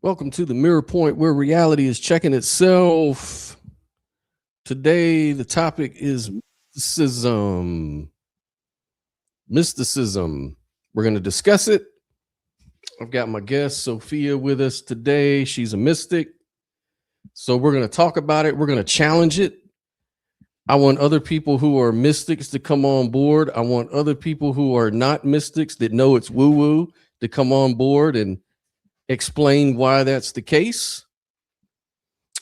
Welcome to the mirror point where reality is checking itself. Today, the topic is mysticism. Mysticism. We're going to discuss it. I've got my guest, Sophia, with us today. She's a mystic. So we're going to talk about it. We're going to challenge it. I want other people who are mystics to come on board. I want other people who are not mystics that know it's woo-woo to come on board and explain why that's the case.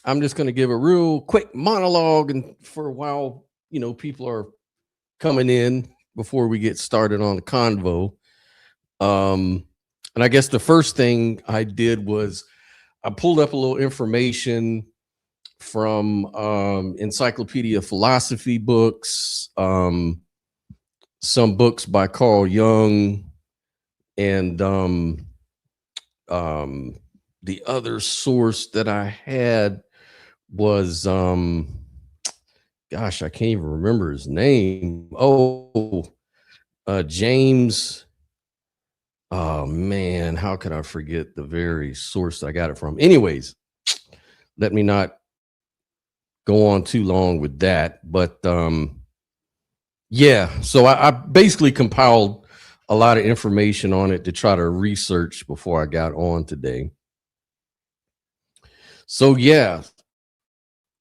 I'm just going to give a real quick monologue and for a while, people are coming in before we get started on the convo. And I guess the first thing I did was I pulled up a little information from encyclopedia philosophy books, some books by Carl Jung, and the other source that I had was gosh, I can't even remember his name. James. Oh man, how could I forget the very source I got it from? Anyways, let me not go on too long with that. But yeah, so I basically compiled a lot of information on it to try to research before I got on today. So yeah,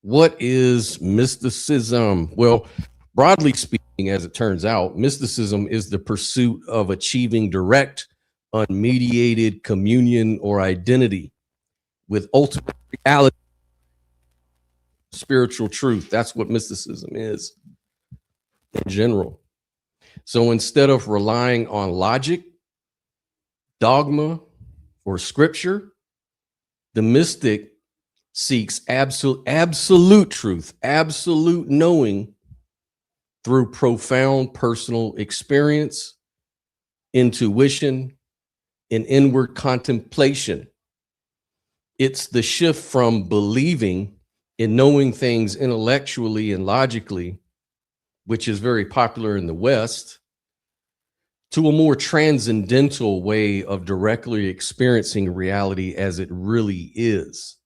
what is mysticism? Well, broadly speaking, as it turns out, mysticism is the pursuit of achieving direct, unmediated communion or identity with ultimate reality, spiritual truth. That's what mysticism is in general. So instead of relying on logic, dogma, or scripture, the mystic seeks absolute truth, absolute knowing through profound personal experience, intuition, and inward contemplation. It's the shift from believing in knowing things intellectually and logically, which is very popular in the West, to a more transcendental way of directly experiencing reality as it really is.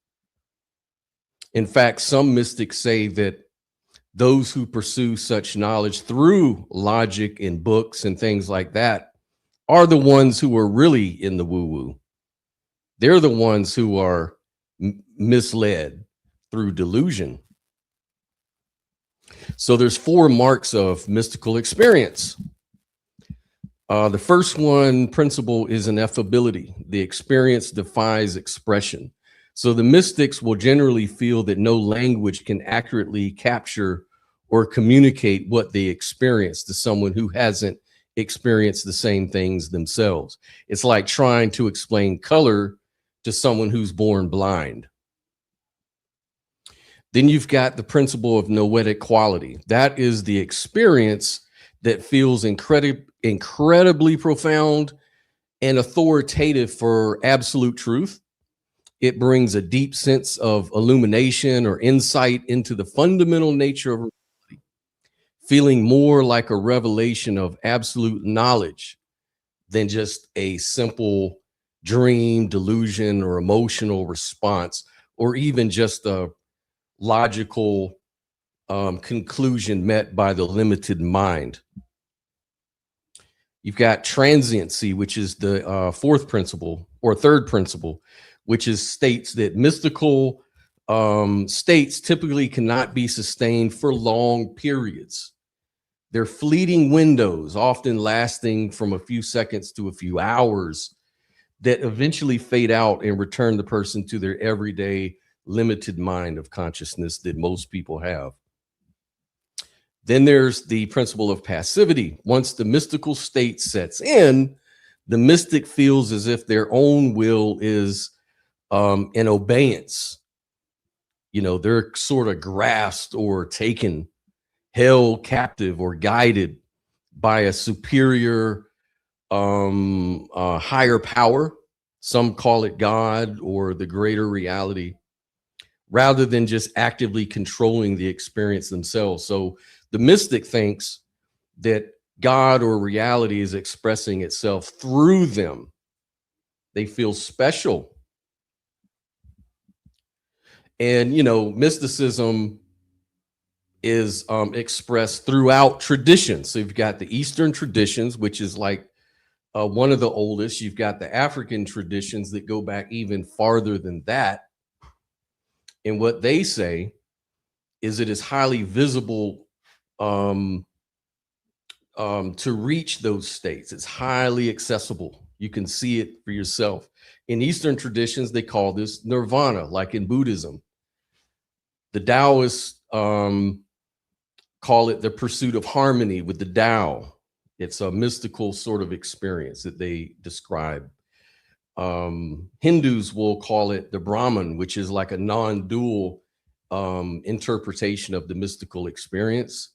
In fact, some mystics say that those who pursue such knowledge through logic and books and things like that are the ones who are really in the woo-woo. They're the ones who are misled through delusion. So there's 4 marks of mystical experience. The first one principle is ineffability. The experience defies expression. So the mystics will generally feel that no language can accurately capture or communicate what they experience to someone who hasn't experienced the same things themselves. It's like trying to explain color to someone who's born blind. Then you've got the principle of noetic quality. That is the experience that feels incredibly profound and authoritative for absolute truth. It brings a deep sense of illumination or insight into the fundamental nature of reality, feeling more like a revelation of absolute knowledge than just a simple dream, delusion, or emotional response, or even just a logical conclusion met by the limited mind. You've got transiency, which is the 4th principle or 3rd principle, which states that mystical states typically cannot be sustained for long periods. They're fleeting windows, often lasting from a few seconds to a few hours, that eventually fade out and return the person to their everyday limited mind of consciousness that most people have. Then there's the principle of passivity. Once the mystical state sets in, the mystic feels as if their own will is in abeyance. They're sort of grasped or taken, held captive or guided by a superior, higher power. Some call it God or the greater reality, rather than just actively controlling the experience themselves. So the mystic thinks that God or reality is expressing itself through them. They feel special And, you know, mysticism is expressed throughout traditions. So you've got the Eastern traditions, which is like one of the oldest. You've got the African traditions that go back even farther than that. And what they say is it is highly visible to reach those states. It's highly accessible. You can see it for yourself. In Eastern traditions, they call this nirvana, like in Buddhism. The Taoists call it the pursuit of harmony with the Tao. It's a mystical sort of experience that they describe. Hindus will call it the Brahman, which is like a non-dual interpretation of the mystical experience.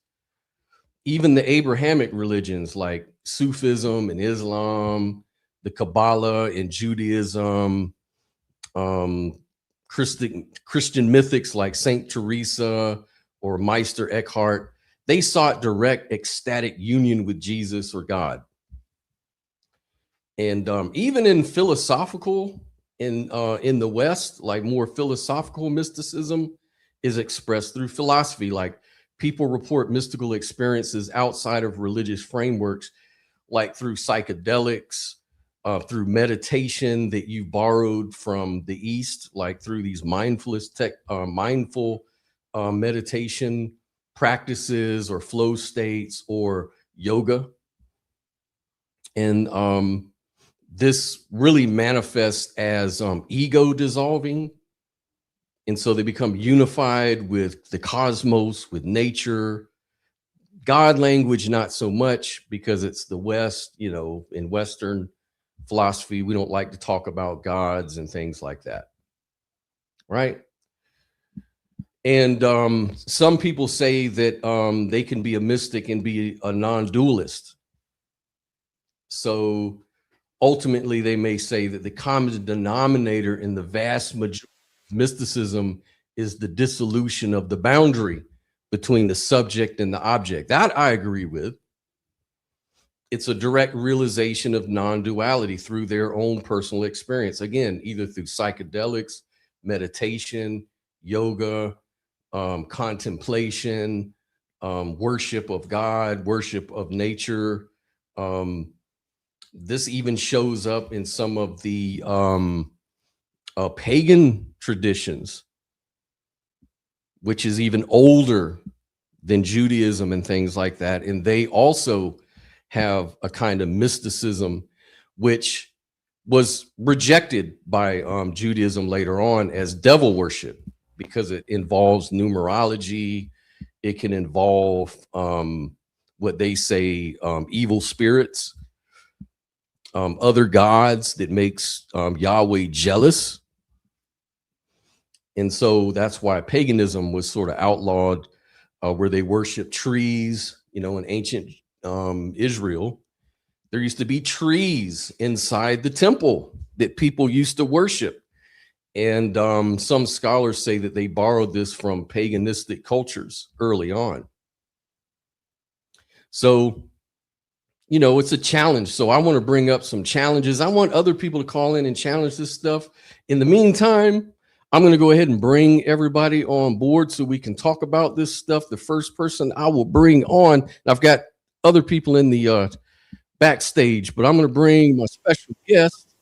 Even the Abrahamic religions like Sufism and Islam, the Kabbalah and Judaism, Christian mythics like Saint Teresa or Meister Eckhart, they sought direct ecstatic union with Jesus or God. And even in philosophical, in the West, like more philosophical mysticism is expressed through philosophy. Like people report mystical experiences outside of religious frameworks, like through psychedelics, through meditation that you borrowed from the East, like through these mindful meditation practices or flow states or yoga. And this really manifests as ego dissolving. And so they become unified with the cosmos, with nature. God language, not so much, because it's the West, you know, in Western philosophy, we don't like to talk about gods and things like that, right? And some people say that they can be a mystic and be a non-dualist. So ultimately, they may say that the common denominator in the vast majority of mysticism is the dissolution of the boundary between the subject and the object. That I agree with. It's a direct realization of non-duality through their own personal experience. Again, either through psychedelics, meditation, yoga, contemplation, worship of God, worship of nature. This even shows up in some of the pagan traditions, which is even older than Judaism and things like that. And they also have a kind of mysticism, which was rejected by Judaism later on as devil worship, because it involves numerology. It can involve what they say, evil spirits, other gods that makes Yahweh jealous. And so that's why paganism was sort of outlawed, where they worship trees. You know, in ancient Israel, there used to be trees inside the temple that people used to worship. And some scholars say that they borrowed this from paganistic cultures early on. So, you know, it's a challenge. So I want to bring up some challenges. I want other people to call in and challenge this stuff. In the meantime, I'm going to go ahead and bring everybody on board so we can talk about this stuff. The first person I will bring on, I've got other people in the backstage, but I'm going to bring my special guest,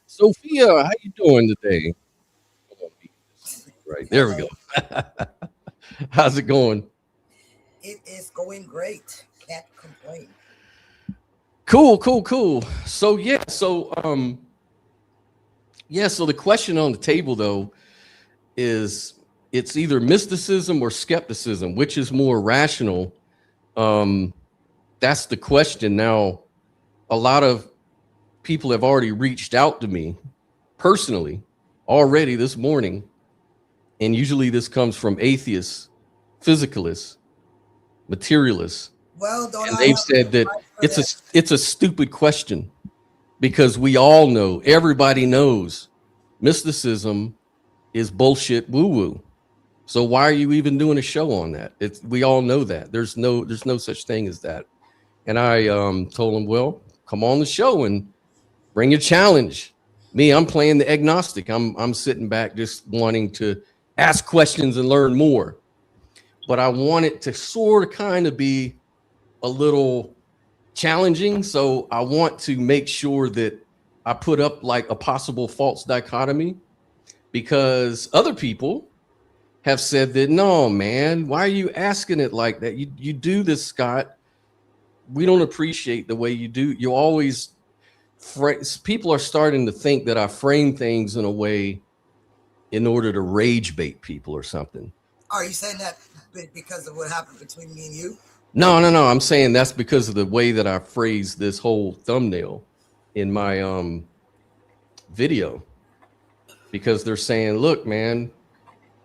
Sophia. How you doing today? Right, there we go. How's it going? It is going great. Can't complain. Cool. So so the question on the table though is, it's either mysticism or skepticism, which is more rational. That's the question. Now, a lot of people have already reached out to me personally already this morning, and usually this comes from atheists, physicalists, materialists. Well, And they've said that it's a stupid question, because we all know, everybody knows, mysticism is bullshit woo-woo. So why are you even doing a show on that? We all know that. There's no such thing as that. And I told them, well, come on the show and bring your challenge. Me, I'm playing the agnostic. I'm sitting back just wanting to ask questions and learn more. But I want it to sort of kind of be a little challenging. So I want to make sure that I put up like a possible false dichotomy, because other people have said that, no, man, why are you asking it like that? You do this, Scott. We don't appreciate the way you do. You always people are starting to think that I frame things in a way in order to rage bait people or something. Are you saying that because of what happened between me and you? No. I'm saying that's because of the way that I phrased this whole thumbnail in my video. Because they're saying, look, man,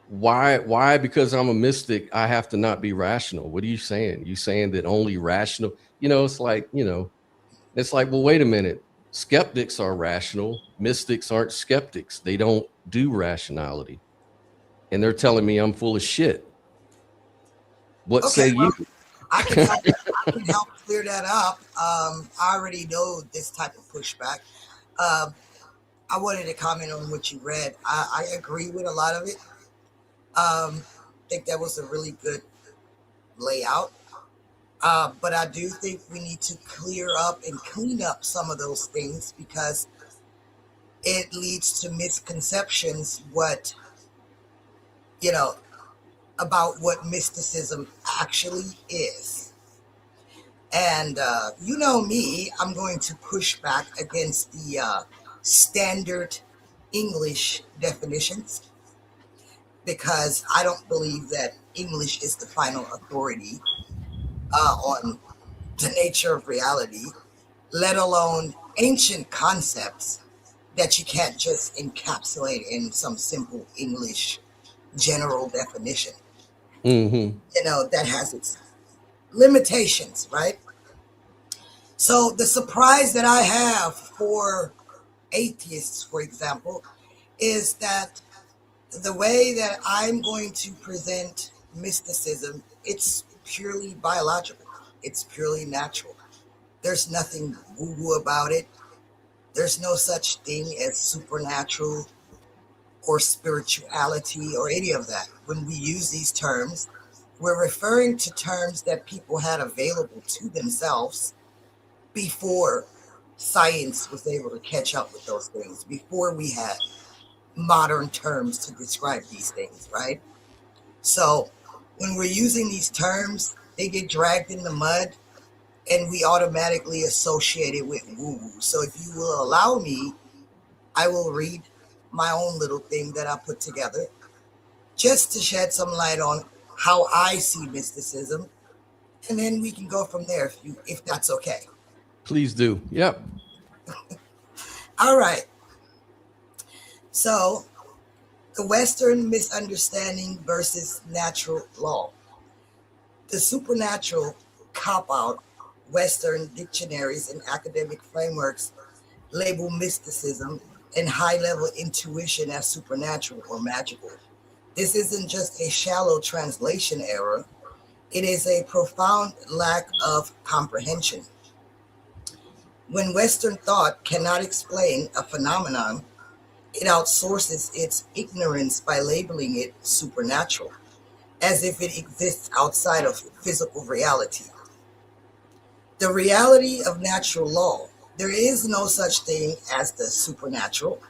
why because I'm a mystic, I have to not be rational? What are you saying? You saying that only rational? It's like, it's like, well, wait a minute. Skeptics are rational. Mystics aren't skeptics. They don't do rationality. And they're telling me I'm full of shit. What say you? I can help clear that up. I already know this type of pushback. I wanted to comment on what you read. I agree with a lot of it. I think that was a really good layout. But I do think we need to clear up and clean up some of those things, because it leads to misconceptions about what mysticism actually is. And you know me, I'm going to push back against the standard English definitions, because I don't believe that English is the final authority on the nature of reality, let alone ancient concepts that you can't just encapsulate in some simple English general definition. Mm-hmm. That has its limitations, right? So the surprise that I have for atheists, for example, is that the way that I'm going to present mysticism, it's purely biological. It's purely natural. There's nothing woo-woo about it. There's no such thing as supernatural or spirituality or any of that. When we use these terms, we're referring to terms that people had available to themselves before science was able to catch up with those things, before we had modern terms to describe these things, right? So when we're using these terms, they get dragged in the mud, and we automatically associate it with woo-woo. So if you will allow me, I will read my own little thing that I put together, just to shed some light on how I see mysticism, and then we can go from there if that's okay. Please do. Yep. All right. So, the Western misunderstanding versus natural law. The supernatural cop-out Western dictionaries and academic frameworks label mysticism and high-level intuition as supernatural or magical. This isn't just a shallow translation error. It is a profound lack of comprehension. When Western thought cannot explain a phenomenon, it outsources its ignorance by labeling it supernatural, as if it exists outside of physical reality. The reality of natural law. There is no such thing as the supernatural.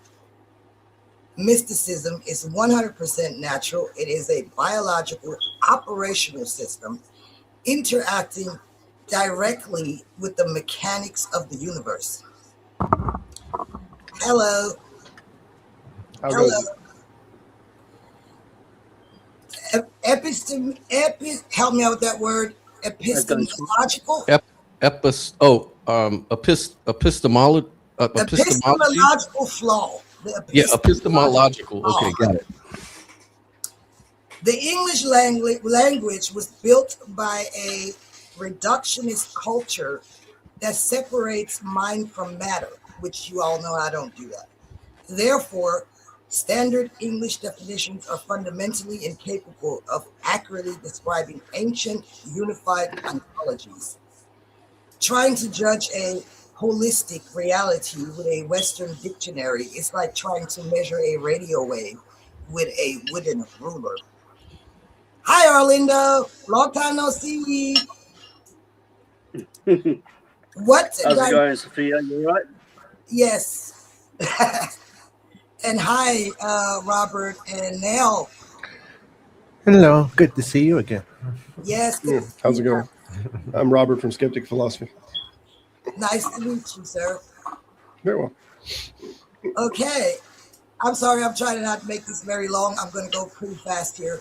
Mysticism is 100% natural. It is a biological operational system interacting directly with the mechanics of the universe. Hello. Hello. Help me out with that word. Epistemological. Epistemology. Epistemological flaw. Epistemological. Okay, got it. The English language was built by a reductionist culture that separates mind from matter, which you all know I don't do that. Therefore, standard English definitions are fundamentally incapable of accurately describing ancient unified ontologies. Trying to judge a holistic reality with a Western dictionary is like trying to measure a radio wave with a wooden ruler. Hi, Orlando. Long time no see. What? How's it going, Sophia? You all right? Yes. And hi, Robert and Nell. Hello, good to see you again. Yes. Good to see How's it you. going? I'm Robert from Skeptic Philosophy. Nice to meet you, sir. Very well. Okay. I'm sorry. I'm trying to not make this very long. I'm going to go pretty fast here.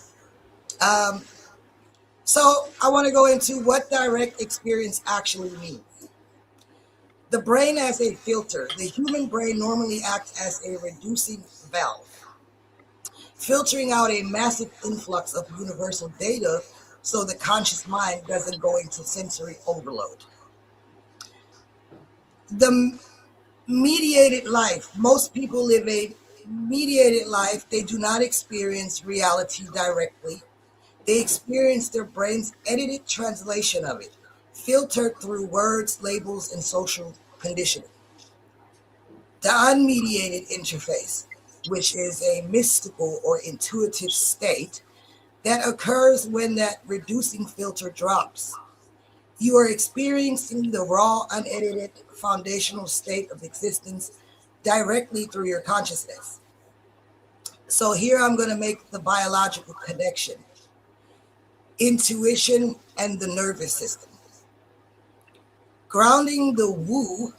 So I want to go into what direct experience actually means. The brain as a filter. The human brain normally acts as a reducing valve, filtering out a massive influx of universal data so the conscious mind doesn't go into sensory overload. The mediated life. Most people live a mediated life. They do not experience reality directly. They experience their brain's edited translation of it, filtered through words, labels, and social conditioning. The unmediated interface, which is a mystical or intuitive state that occurs when that reducing filter drops. You are experiencing the raw, unedited, foundational state of existence directly through your consciousness. So here I'm going to make the biological connection. Intuition and the nervous system. Grounding the woo,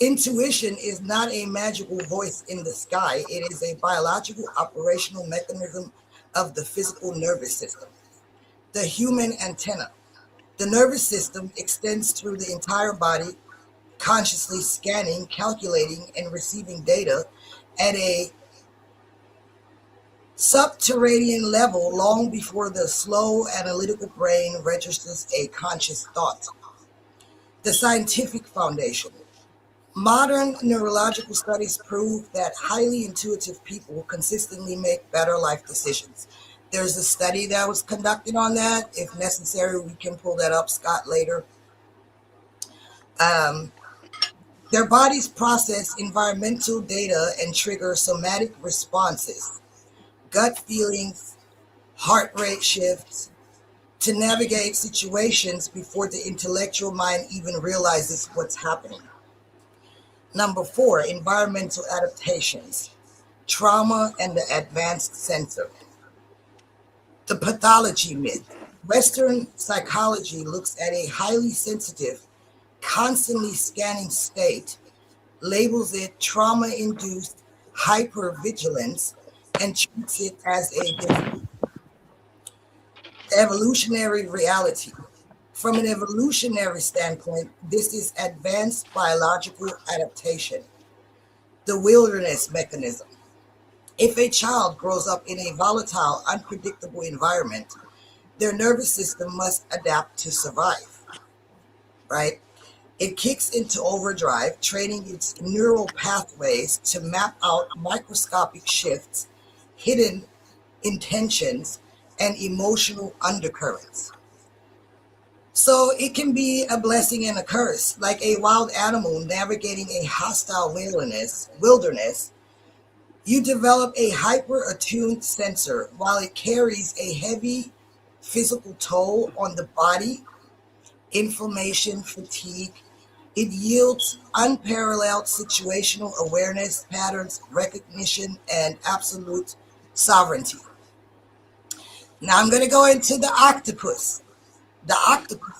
intuition is not a magical voice in the sky. It is a biological operational mechanism of the physical nervous system. The human antenna. The nervous system extends through the entire body, consciously scanning, calculating, and receiving data at a subterranean level long before the slow analytical brain registers a conscious thought. The scientific foundation. Modern neurological studies prove that highly intuitive people consistently make better life decisions. There's a study that was conducted on that. If necessary, we can pull that up, Scott, later. Their bodies process environmental data and trigger somatic responses, gut feelings, heart rate shifts, to navigate situations before the intellectual mind even realizes what's happening. Number 4, environmental adaptations, trauma and the advanced sensor. The pathology myth. Western psychology looks at a highly sensitive, constantly scanning state, labels it trauma-induced hypervigilance, and treats it as a disease. Evolutionary reality. From an evolutionary standpoint, this is advanced biological adaptation. The wilderness mechanism. If a child grows up in a volatile, unpredictable environment, their nervous system must adapt to survive, right? It kicks into overdrive, training its neural pathways to map out microscopic shifts, hidden intentions, and emotional undercurrents. So it can be a blessing and a curse, like a wild animal navigating a hostile wilderness. You develop a hyper-attuned sensor while it carries a heavy physical toll on the body, inflammation, fatigue. It yields unparalleled situational awareness, patterns, recognition, and absolute sovereignty. Now I'm going to go into the octopus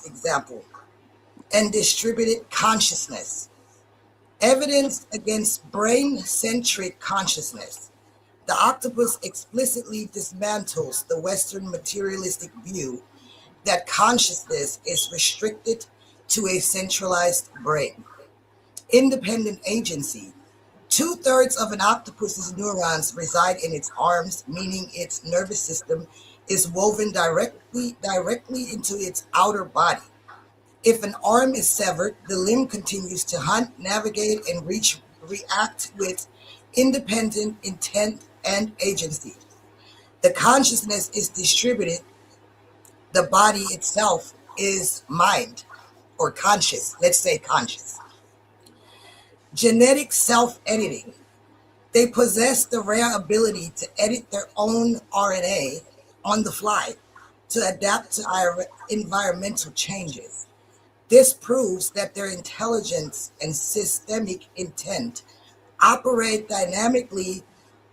example, and distributed consciousness. Evidence against brain-centric consciousness. The octopus explicitly dismantles the Western materialistic view that consciousness is restricted to a centralized brain. Independent agency. 2/3 of an octopus's neurons reside in its arms, meaning its nervous system is woven directly into its outer body. If an arm is severed, the limb continues to hunt, navigate, and react with independent intent and agency. The consciousness is distributed. The body itself is mind. or conscious, let's say conscious. Genetic self-editing. They possess the rare ability to edit their own RNA on the fly to adapt to our environmental changes. This proves that their intelligence and systemic intent operate dynamically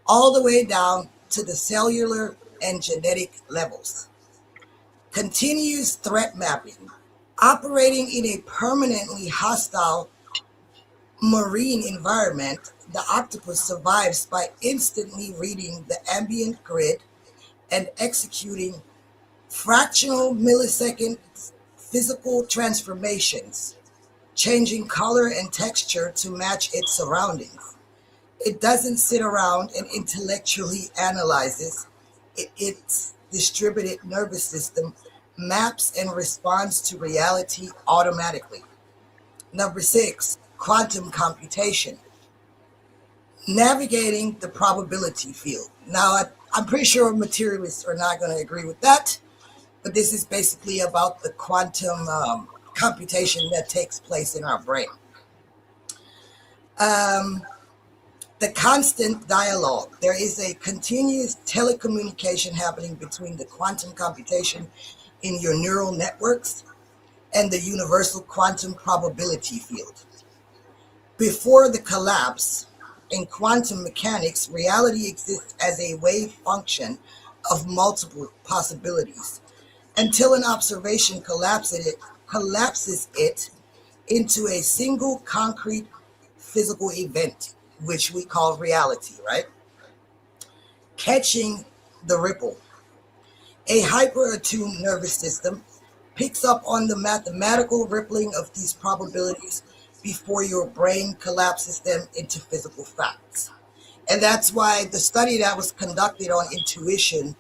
all the way down to the cellular and genetic levels. Continuous threat mapping. Operating in a permanently hostile marine environment, the octopus survives by instantly reading the ambient grid and executing fractional millisecond physical transformations, changing color and texture to match its surroundings. It doesn't sit around and intellectually analyzes. Its distributed nervous system maps and responds to reality automatically. Number 6, quantum computation. Navigating the probability field. Now, I'm pretty sure materialists are not going to agree with that, but this is basically about the quantum computation that takes place in our brain. The constant dialogue. There is a continuous telecommunication happening between the quantum computation in your neural networks and the universal quantum probability field. Before the collapse, in quantum mechanics, reality exists as a wave function of multiple possibilities until an observation collapses it into a single concrete physical event, which we call reality, right? Catching the ripple. A hyper-attuned nervous system picks up on the mathematical rippling of these probabilities before your brain collapses them into physical facts. And that's why the study that was conducted on intuition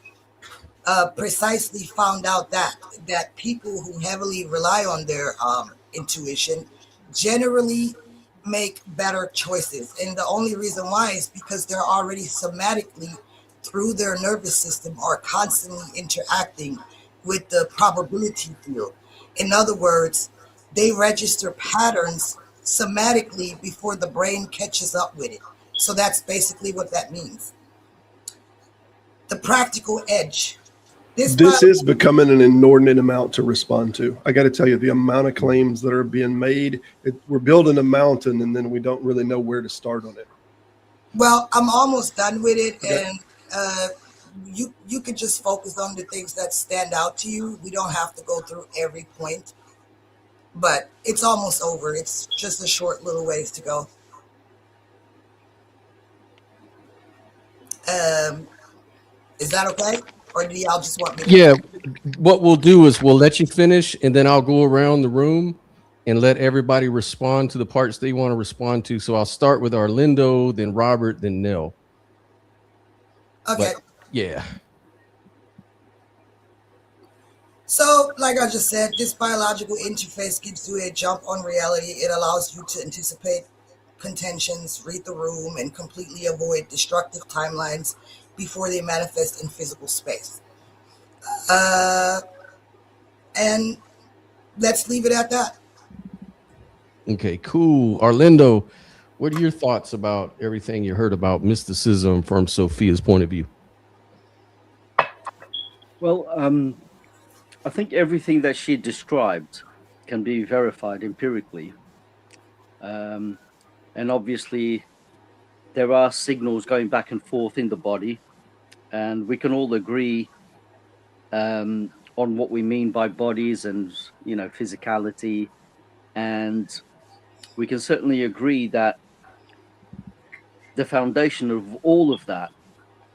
precisely found out that people who heavily rely on their intuition generally make better choices. And the only reason why is because they're already somatically through their nervous system are constantly interacting with the probability field. In other words, they register patterns somatically before the brain catches up with it. So that's basically what that means. The practical edge. This is becoming an inordinate amount to respond to. I got to tell you, the amount of claims that are being made, we're building a mountain and then we don't really know where to start on it. Well, I'm almost done with it. Okay. And you could just focus on the things that stand out to you. We don't have to go through every point, but it's almost over. It's just a short little ways to go. Is that okay? Or do y'all just want me to? Yeah. What we'll do is we'll let you finish, and then I'll go around the room and let everybody respond to the parts they want to respond to. So I'll start with Arlindo, then Robert, then Nell. Okay. But, yeah. So, like I just said, this biological interface gives you a jump on reality. It allows you to anticipate contentions, read the room, and completely avoid destructive timelines before they manifest in physical space. And let's leave it at that. Okay, cool. Arlindo, what are your thoughts about everything you heard about mysticism from Sophia's point of view? Well, I think everything that she described can be verified empirically. And obviously, there are signals going back and forth in the body, and we can all agree on what we mean by bodies and, you know, physicality. And we can certainly agree that the foundation of all of that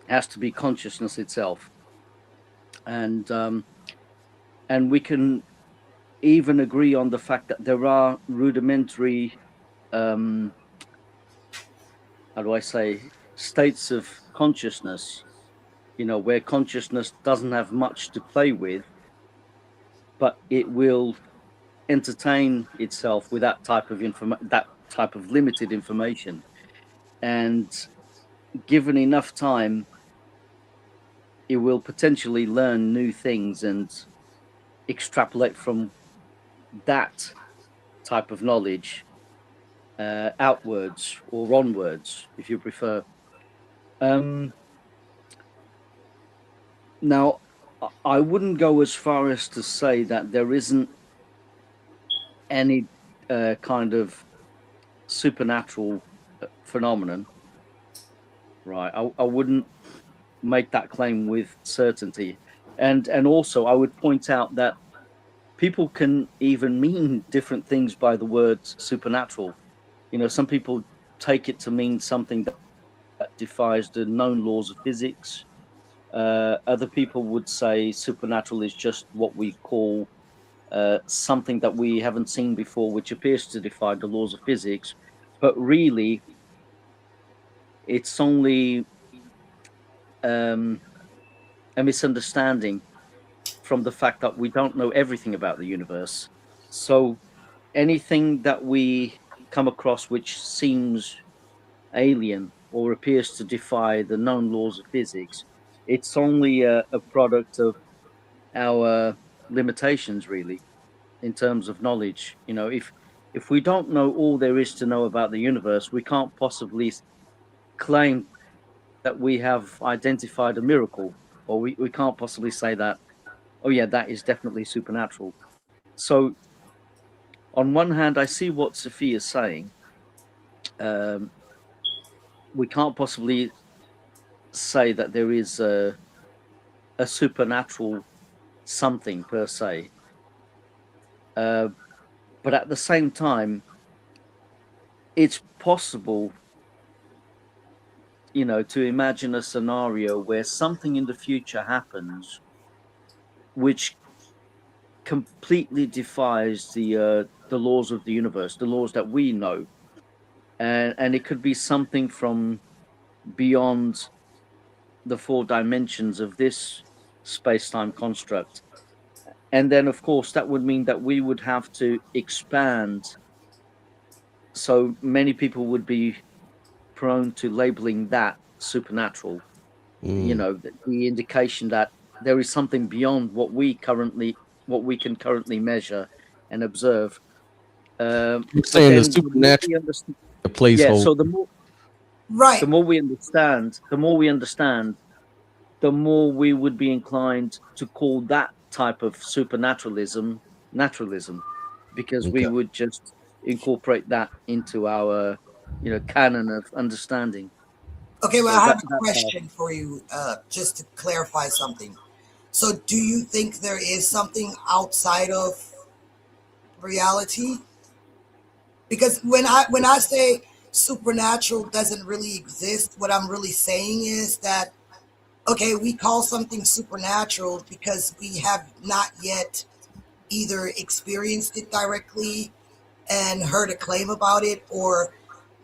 has to be consciousness itself. And we can even agree on the fact that there are rudimentary, how do I say, states of consciousness, you know, where consciousness doesn't have much to play with, but it will entertain itself with that type of limited information. And given enough time, it will potentially learn new things and extrapolate from that type of knowledge outwards or onwards, if you prefer. Now, I wouldn't go as far as to say that there isn't any kind of supernatural phenomenon, right? I wouldn't make that claim with certainty, and also I would point out that people can even mean different things by the word supernatural. You know, some people take it to mean something that defies the known laws of physics. Other people would say supernatural is just what we call something that we haven't seen before, which appears to defy the laws of physics, but really it's only a misunderstanding from the fact that we don't know everything about the universe. So anything that we come across which seems alien or appears to defy the known laws of physics, it's only a product of our limitations, really, in terms of knowledge. You know, if we don't know all there is to know about the universe, we can't possibly claim that we have identified a miracle, or we can't possibly say that, oh yeah, that is definitely supernatural. So on one hand, I see what Sophie is saying. We can't possibly say that there is a supernatural something per se, but at the same time, it's possible, you know, to imagine a scenario where something in the future happens which completely defies the laws of the universe, the laws that we know, and it could be something from beyond the four dimensions of this space-time construct. And then, of course, that would mean that we would have to expand. So many people would be prone to labeling that supernatural. You know, the indication that there is something beyond what we can currently measure and observe. You're But saying the then the more we supernatural understand, a placeholder. yeah. So the Right. more we understand, the more we would be inclined to call that type of supernaturalism naturalism, because we Okay. would just incorporate that into our, you know, canon of understanding. Okay, well, So I have a that's how. question for you, just to clarify something. So, do you think there is something outside of reality? Because when I say supernatural doesn't really exist, what I'm really saying is that, okay, we call something supernatural because we have not yet either experienced it directly and heard a claim about it, or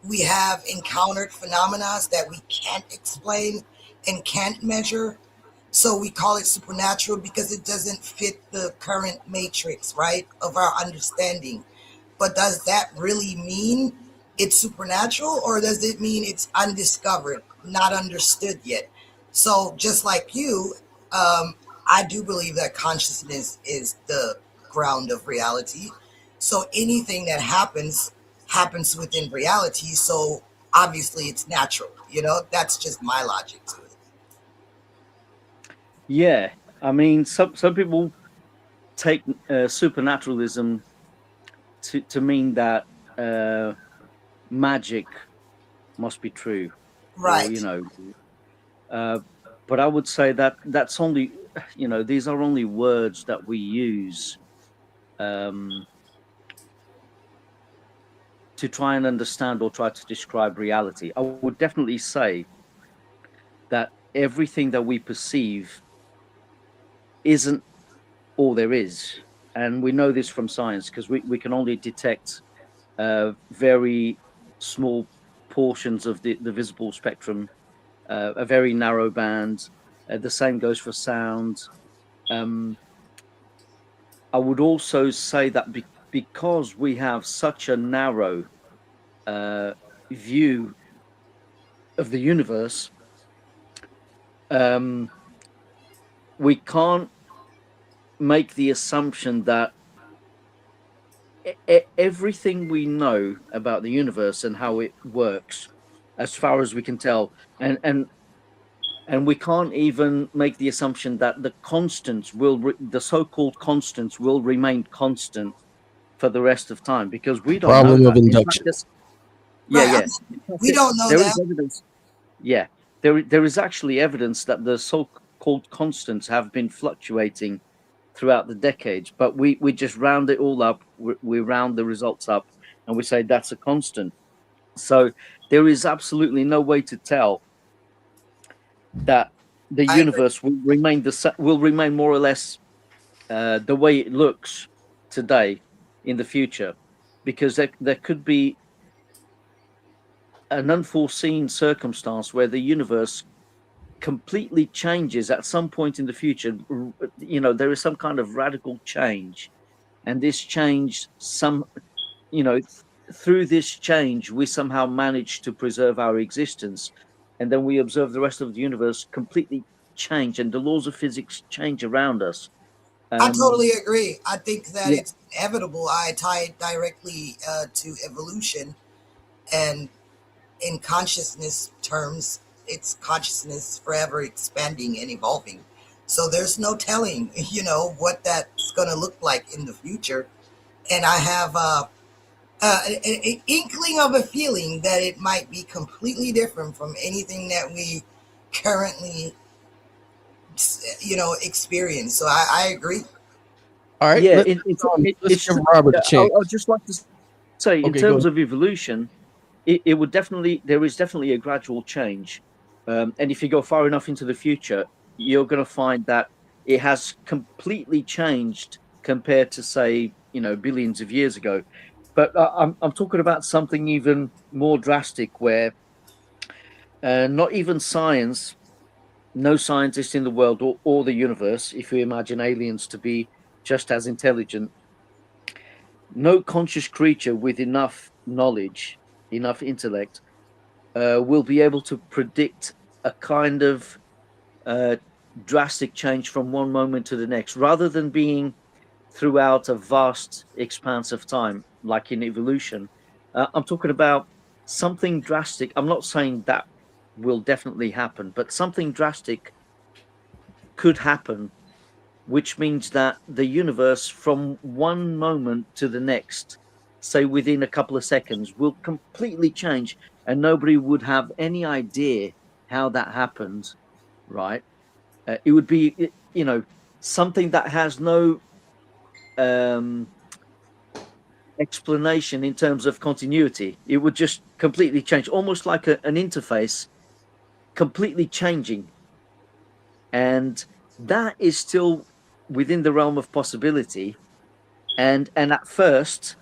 we have encountered phenomena that we can't explain and can't measure. So we call it supernatural because it doesn't fit the current matrix, right, of our understanding. But does that really mean it's supernatural, or does it mean it's undiscovered, not understood yet? So just like you, I do believe that consciousness is the ground of reality. So anything that happens within reality. So obviously it's natural. You know, that's just my logic to it. Yeah, I mean, some people take supernaturalism to mean that magic must be true, or you Right. know, but I would say that that's only, you know, these are only words that we use to try and understand or try to describe reality. I would definitely say that everything that we perceive isn't all there is. And we know this from science because we can only detect very small portions of the visible spectrum, a very narrow band. The same goes for sound. I would also say that because we have such a narrow view of the universe, we can't make the assumption that everything we know about the universe and how it works, as far as we can tell, and we can't even make the assumption that the constants the so-called constants will remain constant for the rest of time, because we don't know Problem of that. In fact, induction. Right. yeah. We don't know There that. is evidence. Yeah, there is actually evidence that the so-called constants have been fluctuating throughout the decades, but we just round it all up. We round the results up, and we say that's a constant. So there is absolutely no way to tell that the I agree. universe will remain more or less the way it looks today in the future, because there could be an unforeseen circumstance where the universe completely changes at some point in the future. You know, there is some kind of radical change, and this change, through this change we somehow manage to preserve our existence, and then we observe the rest of the universe completely change, and the laws of physics change around us. I totally agree. I think that Yeah, it's inevitable. I tie it directly to evolution, and in consciousness terms, it's consciousness forever expanding and evolving. So there's no telling, what that's going to look like in the future. And I have an inkling of a feeling that it might be completely different from anything that we currently, experience. So I agree. All right, yeah. let's It's give Robert a chance. I'd just like to say, in Okay, go terms ahead. of evolution, it would definitely, there is definitely a gradual change, and if you go far enough into the future, you're going to find that it has completely changed compared to, say, billions of years ago. But I'm talking about something even more drastic, where not even science, no scientist in the world, or the universe, if you imagine aliens to be just as intelligent, no conscious creature with enough knowledge, enough intellect, will be able to predict a kind of drastic change from one moment to the next, rather than being throughout a vast expanse of time, like in evolution. I'm talking about something drastic. I'm not saying that will definitely happen, but something drastic could happen, which means that the universe, from one moment to the next, say within a couple of seconds, will completely change, and nobody would have any idea how that happened, right? It would be, something that has no explanation in terms of continuity. It would just completely change, almost like an interface completely changing. And that is still within the realm of possibility. And at first,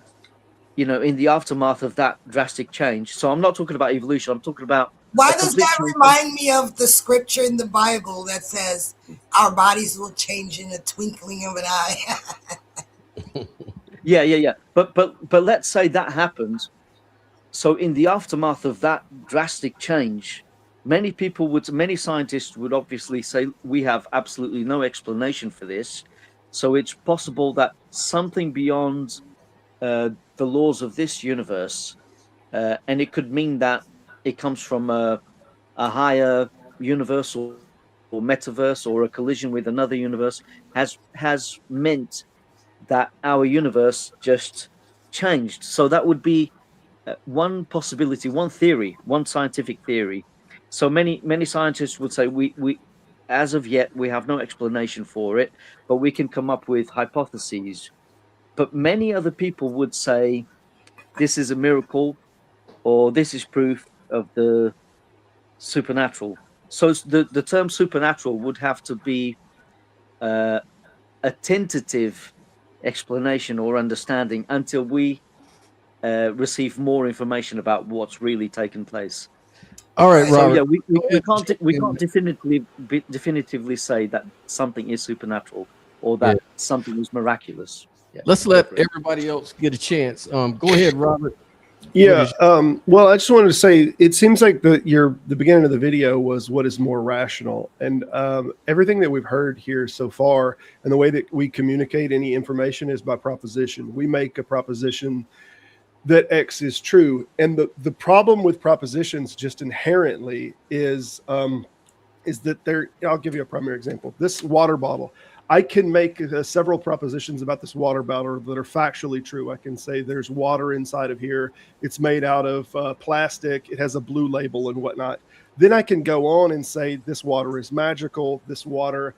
in the aftermath of that drastic change, so I'm not talking about evolution, I'm talking about Why a does complete that change. remind me of the scripture in the Bible that says our bodies will change in a twinkling of an eye? Yeah. But let's say that happens. So in the aftermath of that drastic change, many scientists would obviously say we have absolutely no explanation for this. So it's possible that something beyond the laws of this universe, and it could mean that it comes from a higher universe, or metaverse, or a collision with another universe, has meant that our universe just changed. So that would be one possibility, one theory, one scientific theory. So many scientists would say we as of yet we have no explanation for it, but we can come up with hypotheses. But many other people would say this is a miracle, or this is proof of the supernatural. So the term supernatural would have to be a tentative explanation or understanding until we receive more information about what's really taken place. All right, Right. So yeah, Robert. we Go ahead. can't definitively say that something is supernatural, or Yeah. that something is miraculous. Yeah, Let's go let for it. everybody else get a chance. Go ahead, Robert. Yeah. Well, I just wanted to say, it seems like the beginning of the video was what is more rational, and everything that we've heard here so far, and the way that we communicate any information is by proposition. We make a proposition that X is true, and the problem with propositions just inherently is that they're. I'll give you a primary example. This water bottle. I can make several propositions about this water bottle that are factually true. I can say there's water inside of here. It's made out of plastic. It has a blue label and whatnot. Then I can go on and say this water is magical. This water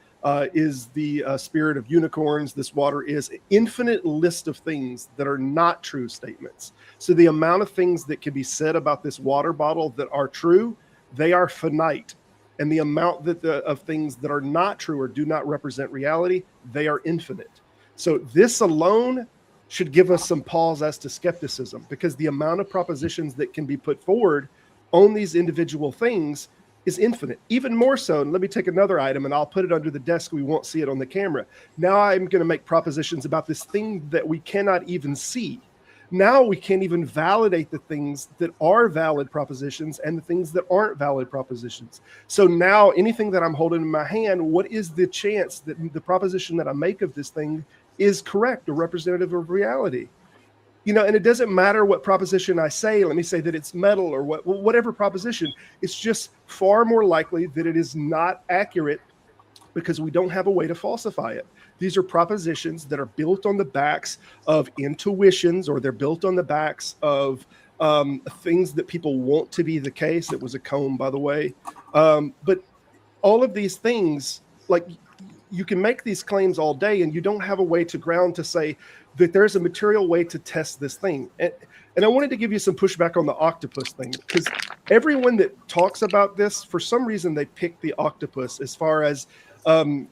is the spirit of unicorns. This water is an infinite list of things that are not true statements. So the amount of things that can be said about this water bottle that are true, they are finite. And the amount of things that are not true or do not represent reality, they are infinite. So this alone should give us some pause as to skepticism, because the amount of propositions that can be put forward on these individual things is infinite. Even more so, and let me take another item and I'll put it under the desk. We won't see it on the camera. Now I'm going to make propositions about this thing that we cannot even see. Now we can't even validate the things that are valid propositions and the things that aren't valid propositions. So now anything that I'm holding in my hand, what is the chance that the proposition that I make of this thing is correct or representative of reality? You know, and it doesn't matter what proposition I say. Let me say that it's metal or whatever proposition. It's just far more likely that it is not accurate because we don't have a way to falsify it. These are propositions that are built on the backs of intuitions, or they're built on the backs of things that people want to be the case. It was a comb, by the way. But all of these things, like, you can make these claims all day and you don't have a way to ground to say that there's a material way to test this thing. And I wanted to give you some pushback on the octopus thing, because everyone that talks about this, for some reason, they pick the octopus as far as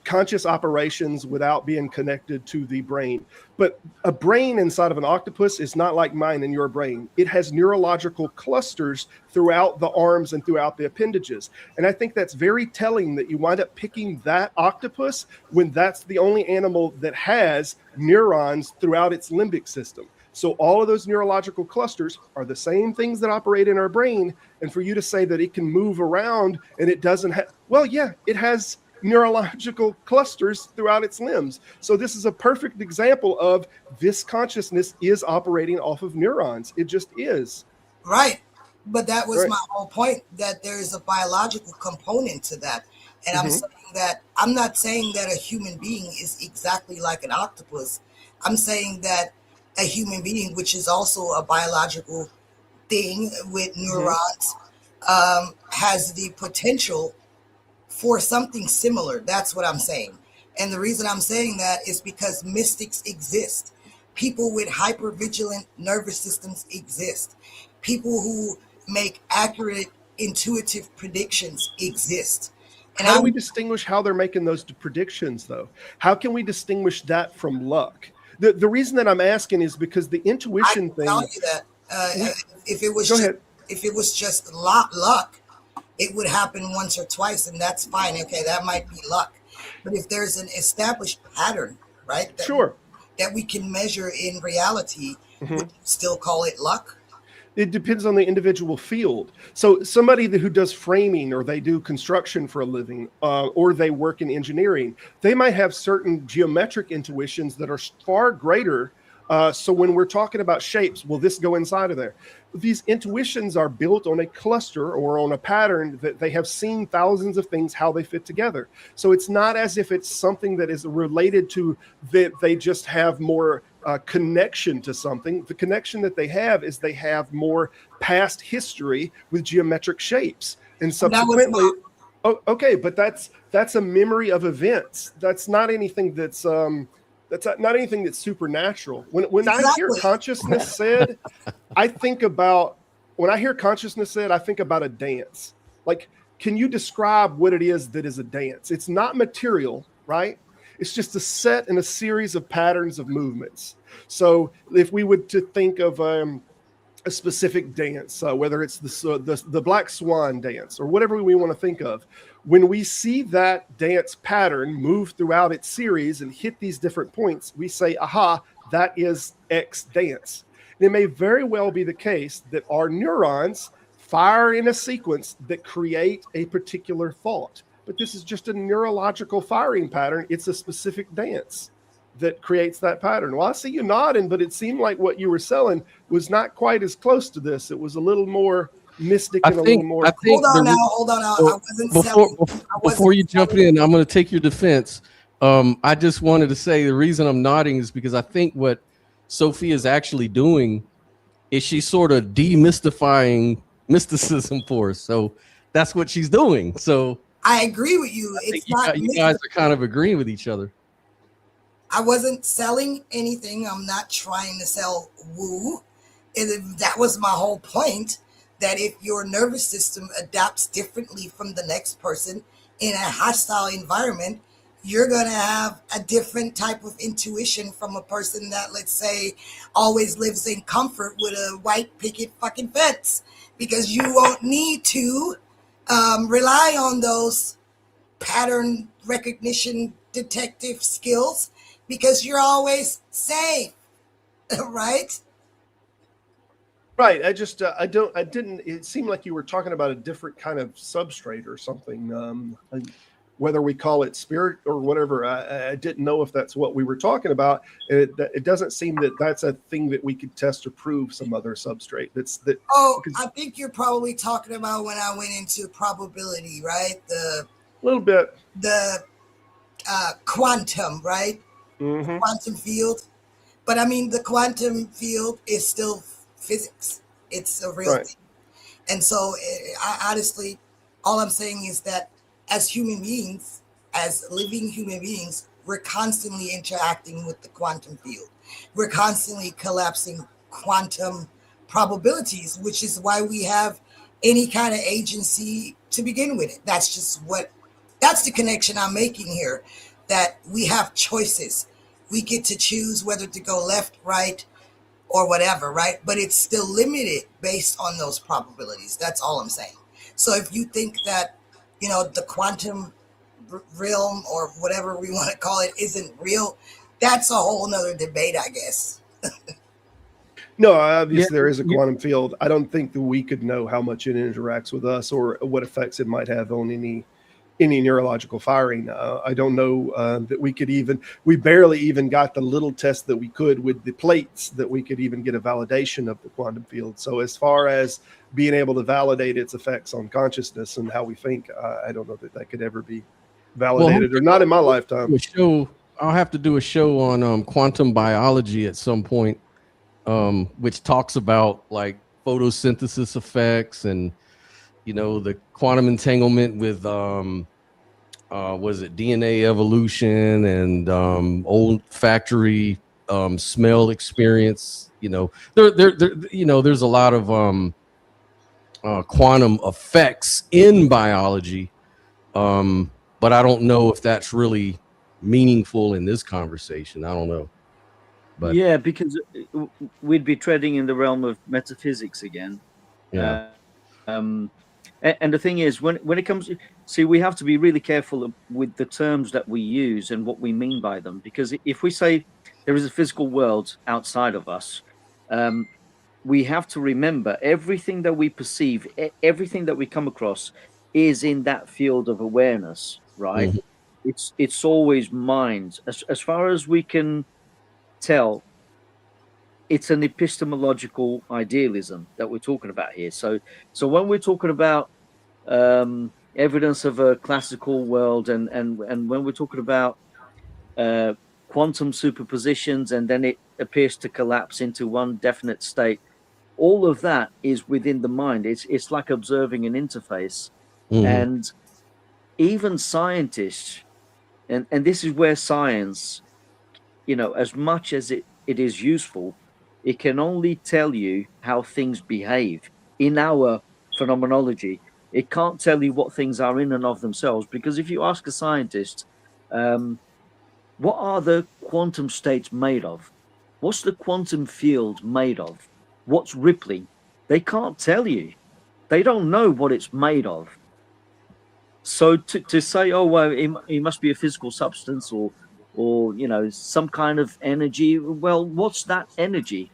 conscious operations without being connected to the brain. But a brain inside of an octopus is not like mine and your brain. It has neurological clusters throughout the arms and throughout the appendages. And I think that's very telling that you wind up picking that octopus when that's the only animal that has neurons throughout its limbic system. So all of those neurological clusters are the same things that operate in our brain. And for you to say that it can move around and it doesn't have, well, yeah, it has neurological clusters throughout its limbs. So this is a perfect example of this consciousness is operating off of neurons. It just is. Right. But that was my whole point, that there is a biological component to that. And I'm saying that I'm not saying that a human being is exactly like an octopus. I'm saying that a human being, which is also a biological thing with neurons, has the potential for something similar. That's what I'm saying. And the reason I'm saying that is because mystics exist. People with hypervigilant nervous systems exist. People who make accurate, intuitive predictions exist. And how do we distinguish how they're making those predictions, though? How can we distinguish that from luck? The reason that I'm asking is because the intuition thing. I'll tell you that if it was just luck, it would happen once or twice, and that's fine. Okay, that might be luck. But if there's an established pattern, right, that we can measure in reality, would you still call it luck? It depends on the individual field. So somebody who does framing, or they do construction for a living, or they work in engineering, they might have certain geometric intuitions that are far greater. So when we're talking about shapes, will this go inside of there? These intuitions are built on a cluster or on a pattern that they have seen thousands of things, how they fit together. So it's not as if it's something that is related to that they just have more connection to something. The connection that they have is they have more past history with geometric shapes. And subsequently, but that's a memory of events. That's not anything that's not anything that's supernatural. When I hear consciousness said, I think about a dance. Like, can you describe what it is that is a dance? It's not material, right? It's just a set and a series of patterns of movements. So if we would to think of a specific dance, whether it's the Black Swan dance or whatever we want to think of, when we see that dance pattern move throughout its series and hit these different points, we say, aha, that is X dance. it may very well be the case that our neurons fire in a sequence that create a particular thought. But this is just a neurological firing pattern. It's a specific dance that creates that pattern. Well, I see you nodding, but it seemed like what you were selling was not quite as close to this. It was a little more mystic and a little more. Hold on now. I wasn't selling. Before you jump in, I'm going to take your defense. I just wanted to say the reason I'm nodding is because I think what Sophia is actually doing is she's sort of demystifying mysticism for us. So that's what she's doing. So I agree with you. It's not you guys are kind of agreeing with each other. I wasn't selling anything. I'm not trying to sell woo. That was my whole point, that if your nervous system adapts differently from the next person in a hostile environment, you're going to have a different type of intuition from a person that, let's say, always lives in comfort with a white picket fucking fence, because you won't need to rely on those pattern recognition detective skills because you're always safe, right? Right. It seemed like you were talking about a different kind of substrate or something. Whether we call it spirit or whatever, I didn't know if that's what we were talking about. It doesn't seem that that's a thing that we could test or prove some other substrate. I think you're probably talking about when I went into probability, right? A little bit. The quantum, right? Mm-hmm. Quantum field. But I mean, the quantum field is still physics. It's a real thing. And so I honestly, all I'm saying is that as human beings, as living human beings, we're constantly interacting with the quantum field. We're constantly collapsing quantum probabilities, which is why we have any kind of agency to begin with. That's the connection I'm making here, that we have choices. We get to choose whether to go left, right, or whatever, right? But it's still limited based on those probabilities. That's all I'm saying. So if you think that, the quantum realm or whatever we want to call it isn't real, that's a whole nother debate, I guess. No, obviously there is a quantum field. I don't think that we could know how much it interacts with us or what effects it might have on any neurological firing. I don't know that we barely even got the little test that we could with the plates that we could even get a validation of the quantum field. So as far as being able to validate its effects on consciousness and how we think, I don't know that could ever be validated, or not in my lifetime. I'll have to do a show on quantum biology at some point, which talks about like photosynthesis effects and the quantum entanglement with was it DNA evolution and olfactory smell experience. There's a lot of quantum effects in biology, but I don't know if that's really meaningful in this conversation. I don't know. But yeah, because we'd be treading in the realm of metaphysics again. Yeah. And the thing is, when it comes to, see, we have to be really careful with the terms that we use and what we mean by them, because if we say there is a physical world outside of us, we have to remember everything that we perceive, everything that we come across is in that field of awareness, right? Mm-hmm. It's always mind. As far as we can tell, it's an epistemological idealism that we're talking about here. So when we're talking about evidence of a classical world, and when we're talking about quantum superpositions, and then it appears to collapse into one definite state, all of that is within the mind. It's like observing an interface. Mm-hmm. And even scientists, and this is where science, as much as it is useful, it can only tell you how things behave in our phenomenology. It can't tell you what things are in and of themselves, because if you ask a scientist, what are the quantum states made of? What's the quantum field made of? What's rippling? They can't tell you. They don't know what it's made of. So to say, oh, well, it must be a physical substance or some kind of energy. Well, what's that energy?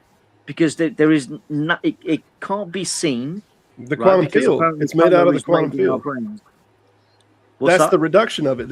because there is not, it can't be seen. The right? quantum Because field. apparently It's made out of color the is quantum made in our field. brains. What's That's that? the reduction of it.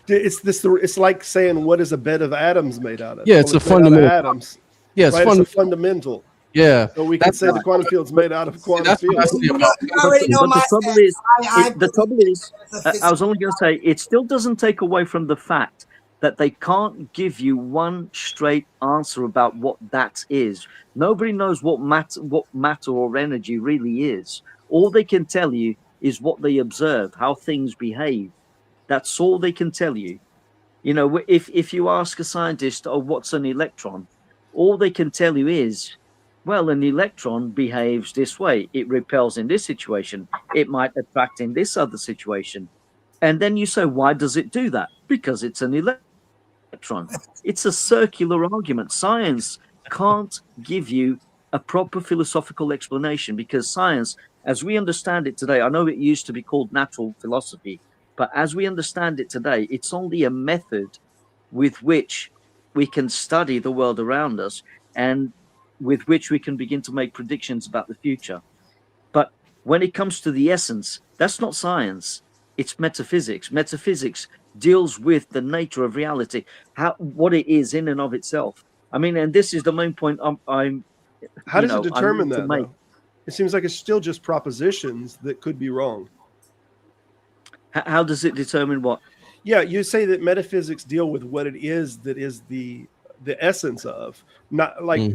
It's like saying, what is a bed of atoms made out of? Yeah, it's a made out of fundamental. atoms. Yeah, it's Right, fun. it's a fundamental. Yeah, So we can say the quantum field's made out of quantum that's what I field. say about. You already know But my the trouble stance. is, I the believe trouble is, there's a I was physical only going to say, it still doesn't take away from the fact that they can't give you one straight answer about what that is. Nobody knows what matter or energy really is. All they can tell you is what they observe, how things behave. That's all they can tell you. You know, if you ask a scientist, oh, what's an electron? All they can tell you is, well, an electron behaves this way. It repels in this situation. It might attract in this other situation. And then you say, why does it do that? Because it's an electron. It's a circular argument. Science can't give you a proper philosophical explanation, because science, as we understand it today, I know it used to be called natural philosophy, but as we understand it today, it's only a method with which we can study the world around us and with which we can begin to make predictions about the future. But when it comes to the essence, that's not science, it's metaphysics. Metaphysics deals with the nature of reality, what it is in and of itself. I mean, and this is the main point I'm How does it I'm determine to that, make. though? It seems like it's still just propositions that could be wrong. How does it determine what? Yeah, you say that metaphysics deal with what it is that is the essence of, not like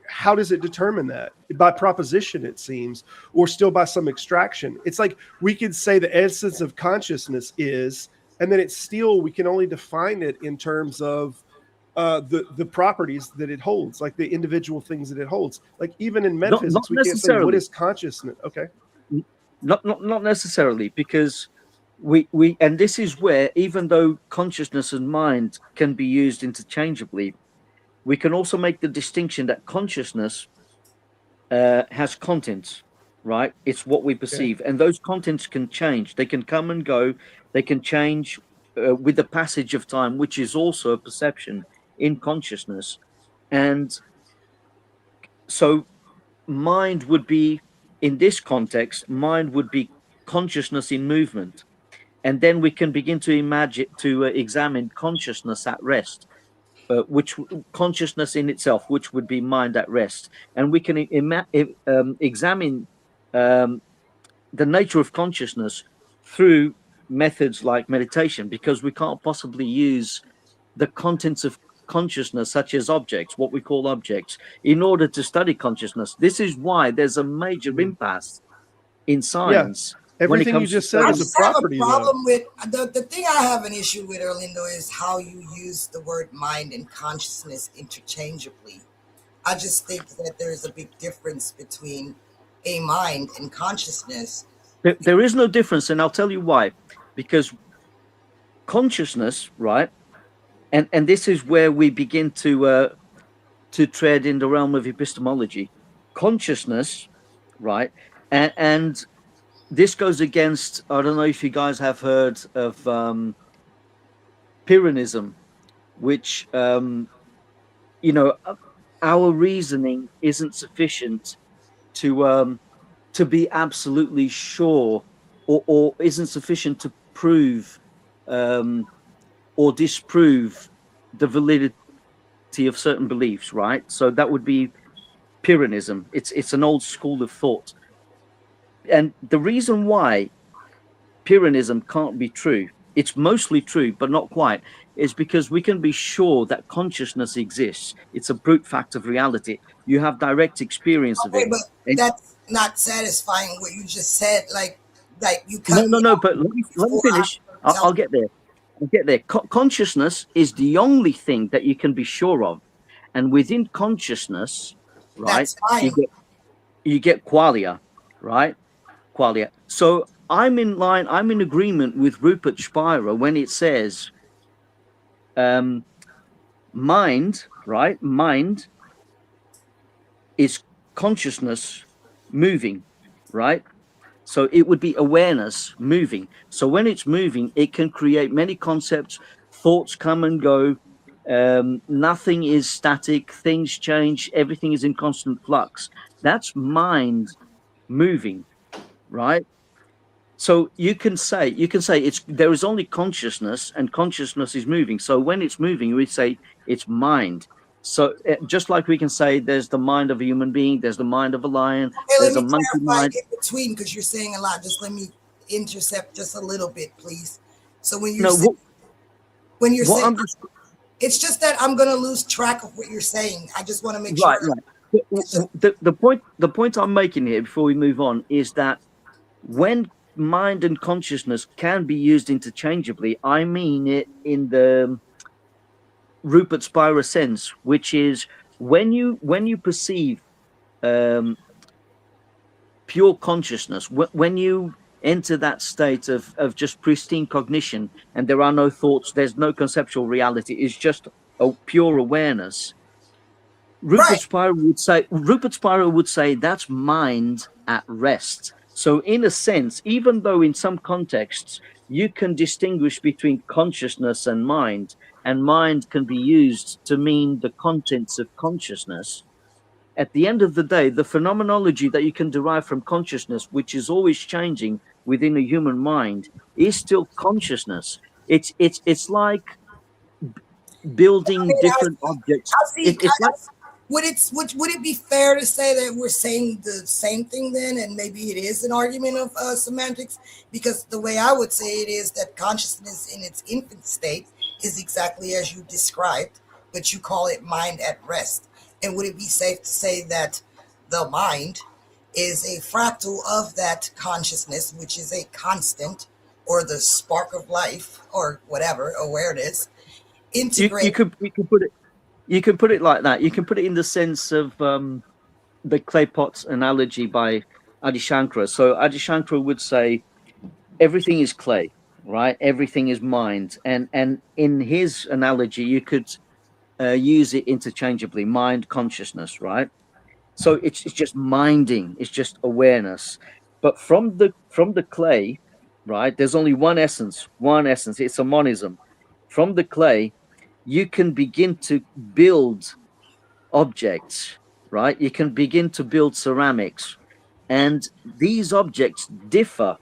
how does it determine that? By proposition, it seems, or still by some extraction. It's like we could say the essence of consciousness is, and then it's still, we can only define it in terms of the properties that it holds, like the individual things that it holds. Like even in metaphysics, we can't say what is consciousness. Okay. Not necessarily, because we and this is where, even though consciousness and mind can be used interchangeably, we can also make the distinction that consciousness has contents, right? It's what we perceive, and those contents can change. They can come and go. They can change with the passage of time, which is also a perception in consciousness. And so mind would be, in this context, mind would be consciousness in movement. And then we can begin to examine consciousness at rest, which consciousness in itself, which would be mind at rest. And we can examine the nature of consciousness through methods like meditation, because we can't possibly use the contents of consciousness, such as objects, what we call objects, in order to study consciousness. This is why there's a major impasse in science. Everything you just said is a property. I have a problem with the thing I have an issue with, Orlando, is how you use the word mind and consciousness interchangeably. I just think that there's a big difference between a mind and consciousness. There is no difference, and I'll tell you why. Because consciousness, right, and this is where we begin to tread in the realm of epistemology. Consciousness, right, and this goes against, I don't know if you guys have heard of Pyrrhonism, which, you know, our reasoning isn't sufficient to be absolutely sure, or isn't sufficient to prove or disprove the validity of certain beliefs, right? So that would be Pyrrhonism. It's an old school of thought. And the reason why Pyrrhonism can't be true, it's mostly true, but not quite, is because we can be sure that consciousness exists. It's a brute fact of reality. You have direct experience of it. But that's not satisfying what you just said. Like you no, but let me finish. I'll get there. I'll get there. Consciousness is the only thing that you can be sure of. And within consciousness, right, you get qualia, right? Qualia. So I'm in agreement with Rupert Spira when it says mind, right? Mind is consciousness moving, right? So it would be awareness moving. So when it's moving, it can create many concepts, thoughts come and go, Nothing is static. Things change. Everything is in constant flux. That's mind moving, right? So you can say it's there is only consciousness, and consciousness is moving. So when it's moving, we say it's mind. So just like we can say there's the mind of a human being, there's the mind of a lion, Hey, let there's a me monkey clarify mind. in between because you're saying a lot. Just let me intercept just a little bit, please. So when you're No, saying, what I'm just it's just that I'm going to lose track of what you're saying. I just want to make right, sure. right. Just, The point I'm making here before we move on is that when mind and consciousness can be used interchangeably, I mean it in the Rupert Spira sense, which is when you perceive um, pure consciousness, when you enter that state of just pristine cognition, and there are no thoughts, there's no conceptual reality, it's just a pure awareness. right. Rupert Spira would say that's mind at rest. So in a sense, even though in some contexts you can distinguish between consciousness and mind can be used to mean the contents of consciousness, at the end of the day, the phenomenology that you can derive from consciousness, which is always changing within a human mind, is still consciousness. It's like I building mean, different objects. I see. It's like Would it be fair to say that we're saying the same thing then, and maybe it is an argument of semantics? Because the way I would say it is that consciousness in its infant state is exactly as you described, but you call it mind at rest. And would it be safe to say that the mind is a fractal of that consciousness, which is a constant, or the spark of life, or whatever awareness, integrate? you can put it like that. You can put it in the sense of the clay pots analogy by Adi Shankara. So Adi Shankara would say everything is clay, right? Everything is mind, and in his analogy, you could use it interchangeably, mind, consciousness, right? So it's just minding, it's just awareness. But from the clay, right? There's only one essence, one essence. It's a monism. From the clay, you can begin to build objects, right? You can begin to build ceramics, and these objects differ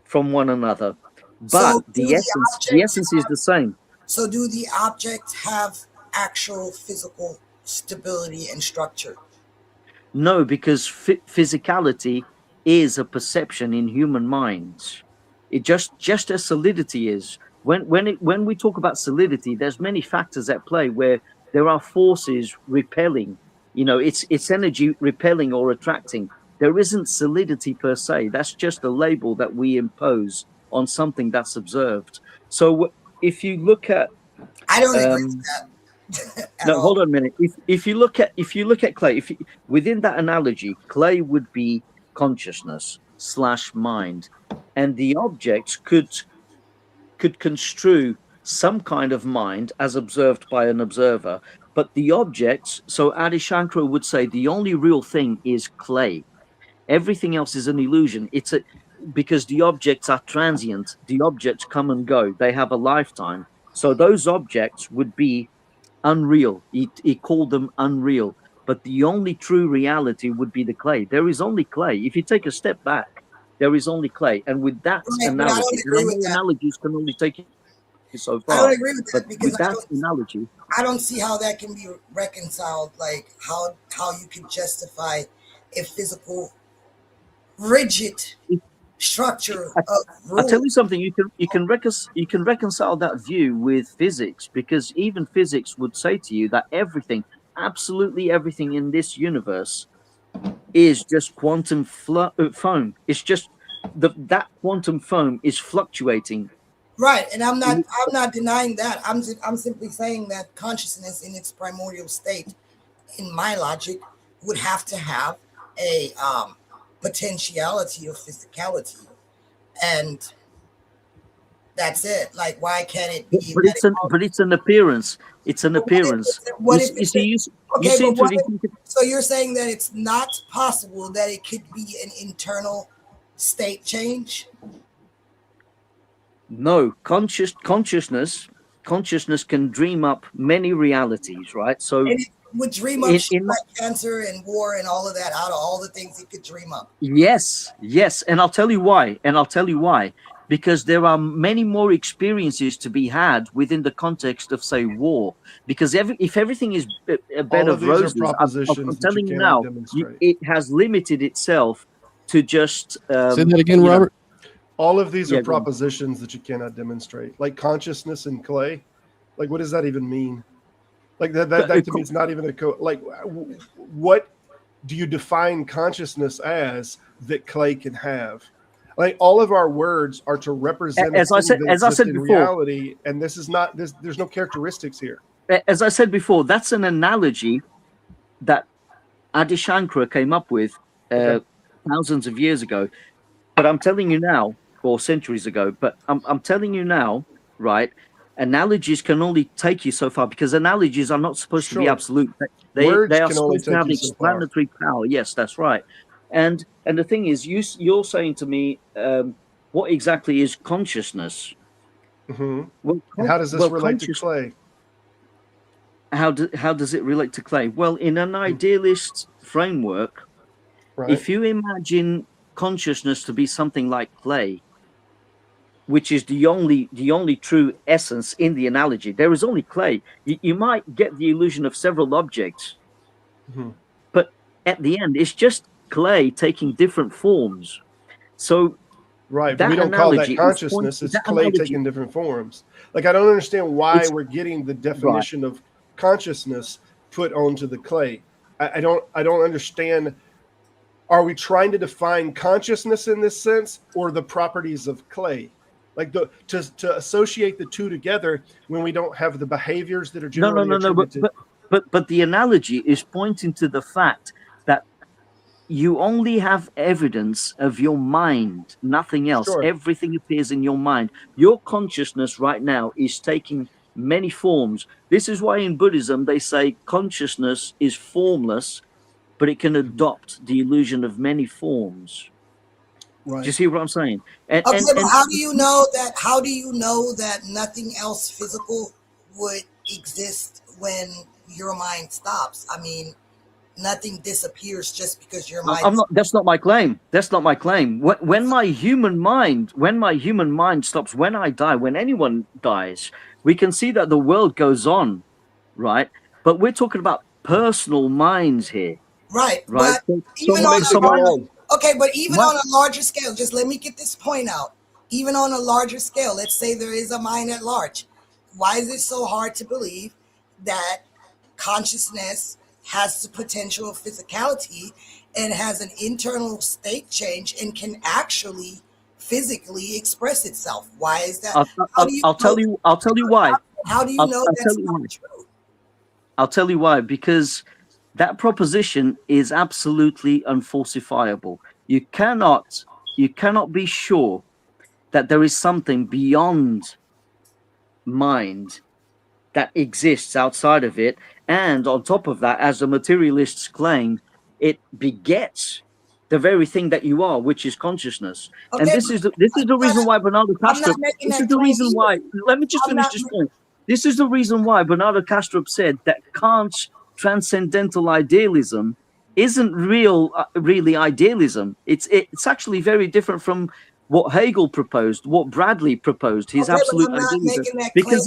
from one another, but So do the the objects essence is the same. So do the objects have actual physical stability and structure? No, because physicality is a perception in human minds. It just as solidity is. When we talk about solidity, there's many factors at play where there are forces repelling. You know, it's energy repelling or attracting. There isn't solidity per se. That's just a label that we impose on something that's observed. So if you look at I don't agree um, with that at no, all. hold on a minute. If you look at clay, within that analogy, clay would be consciousness slash mind, and the objects could construe some kind of mind as observed by an observer. But the objects, so Adi Shankara would say, the only real thing is clay. Everything else is an illusion. Because the objects are transient. The objects come and go. They have a lifetime. So those objects would be unreal. He called them unreal. But the only true reality would be the clay. There is only clay. If you take a step back, there is only clay. And with that Right, but I don't analogy, and I agree with know that. analogies can only take you so I don't far, agree with but that because with that analogy, I don't see how that can be reconciled. Like how you can justify a physical rigid structure I, of I'll tell rule. you something. You can reconcile that view with physics, because even physics would say to you that everything, absolutely everything in this universe, is just quantum foam. It's just that quantum foam is fluctuating. Right, and I'm not denying that. I'm simply saying that consciousness in its primordial state, in my logic, would have to have a potentiality of physicality, and that's it. Like, why can't it be that it But it's an appearance. It's an but appearance. what if You see, you okay, seem but to what really if, think it, so you're saying that it's not possible that it could be an internal state change? no consciousness consciousness can dream up many realities, right? So And it would dream up shit like cancer and war and all of that out of all the things it could dream up. yes, and I'll tell you why. Because there are many more experiences to be had within the context of, say, war. Because if everything is a bed of roses, I'm telling you now, it has limited itself to just say that again, Robert. All of these are propositions that you cannot demonstrate, like consciousness in clay. Like, what does that even mean? Like that to me is not even what do you define consciousness as that clay can have? Like, all of our words are to represent as I said before, reality, and this is not this. There's no characteristics here. As I said before, that's an analogy that Adi Shankara came up with thousands of years ago. But I'm telling you now, or centuries ago. But I'm telling you now, right? Analogies can only take you so far, because analogies are not supposed to be absolute. They are supposed to have explanatory power. Yes, that's right. And the thing is, you're saying to me, what exactly is consciousness? Mm-hmm. Well, how does this relate to clay? How does it relate to clay? Well, in an idealist framework, if you imagine consciousness to be something like clay, which is the only true essence in the analogy, there is only clay. You might get the illusion of several objects, but at the end, it's just clay taking different forms. So but we don't call that consciousness. It's clay taking different forms. Like, I don't understand why we're getting the definition of consciousness put onto the clay. I don't understand. Are we trying to define consciousness in this sense, or the properties of clay? Like, to associate the two together when we don't have the behaviors that are generally attributed. But the analogy is pointing to the fact that you only have evidence of your mind, nothing else. Sure. Everything appears in your mind. Your consciousness right now is taking many forms. This is why in Buddhism they say consciousness is formless, but it can adopt the illusion of many forms. Right. Do you see what I'm saying? But how do you know that? How do you know that nothing else physical would exist when your mind stops? I mean, nothing disappears just because your mind. That's not my claim. That's not my claim. When my human mind stops, when I die, when anyone dies, we can see that the world goes on, right? But we're talking about personal minds here, right? Right. But even on okay, but even on a larger scale, just let me get this point out. Even on a larger scale, let's say there is a mind at large. Why is it so hard to believe that consciousness has the potential of physicality and has an internal state change and can actually physically express itself? Why is that? I'll tell you why. How do you know that's not true? I'll tell you why. Because that proposition is absolutely unfalsifiable. You cannot be sure that there is something beyond mind that exists outside of it. And on top of that, as the materialists claim, it begets the very thing that you are, which is consciousness. Okay, and this is the reason why Bernardo Kastrup. This is the reason why. Let me just finish this point. This is the reason why Bernardo Kastrup said that Kant's transcendental idealism isn't really idealism. It's actually very different from what Hegel proposed, what Bradley proposed, his absolute idealism, because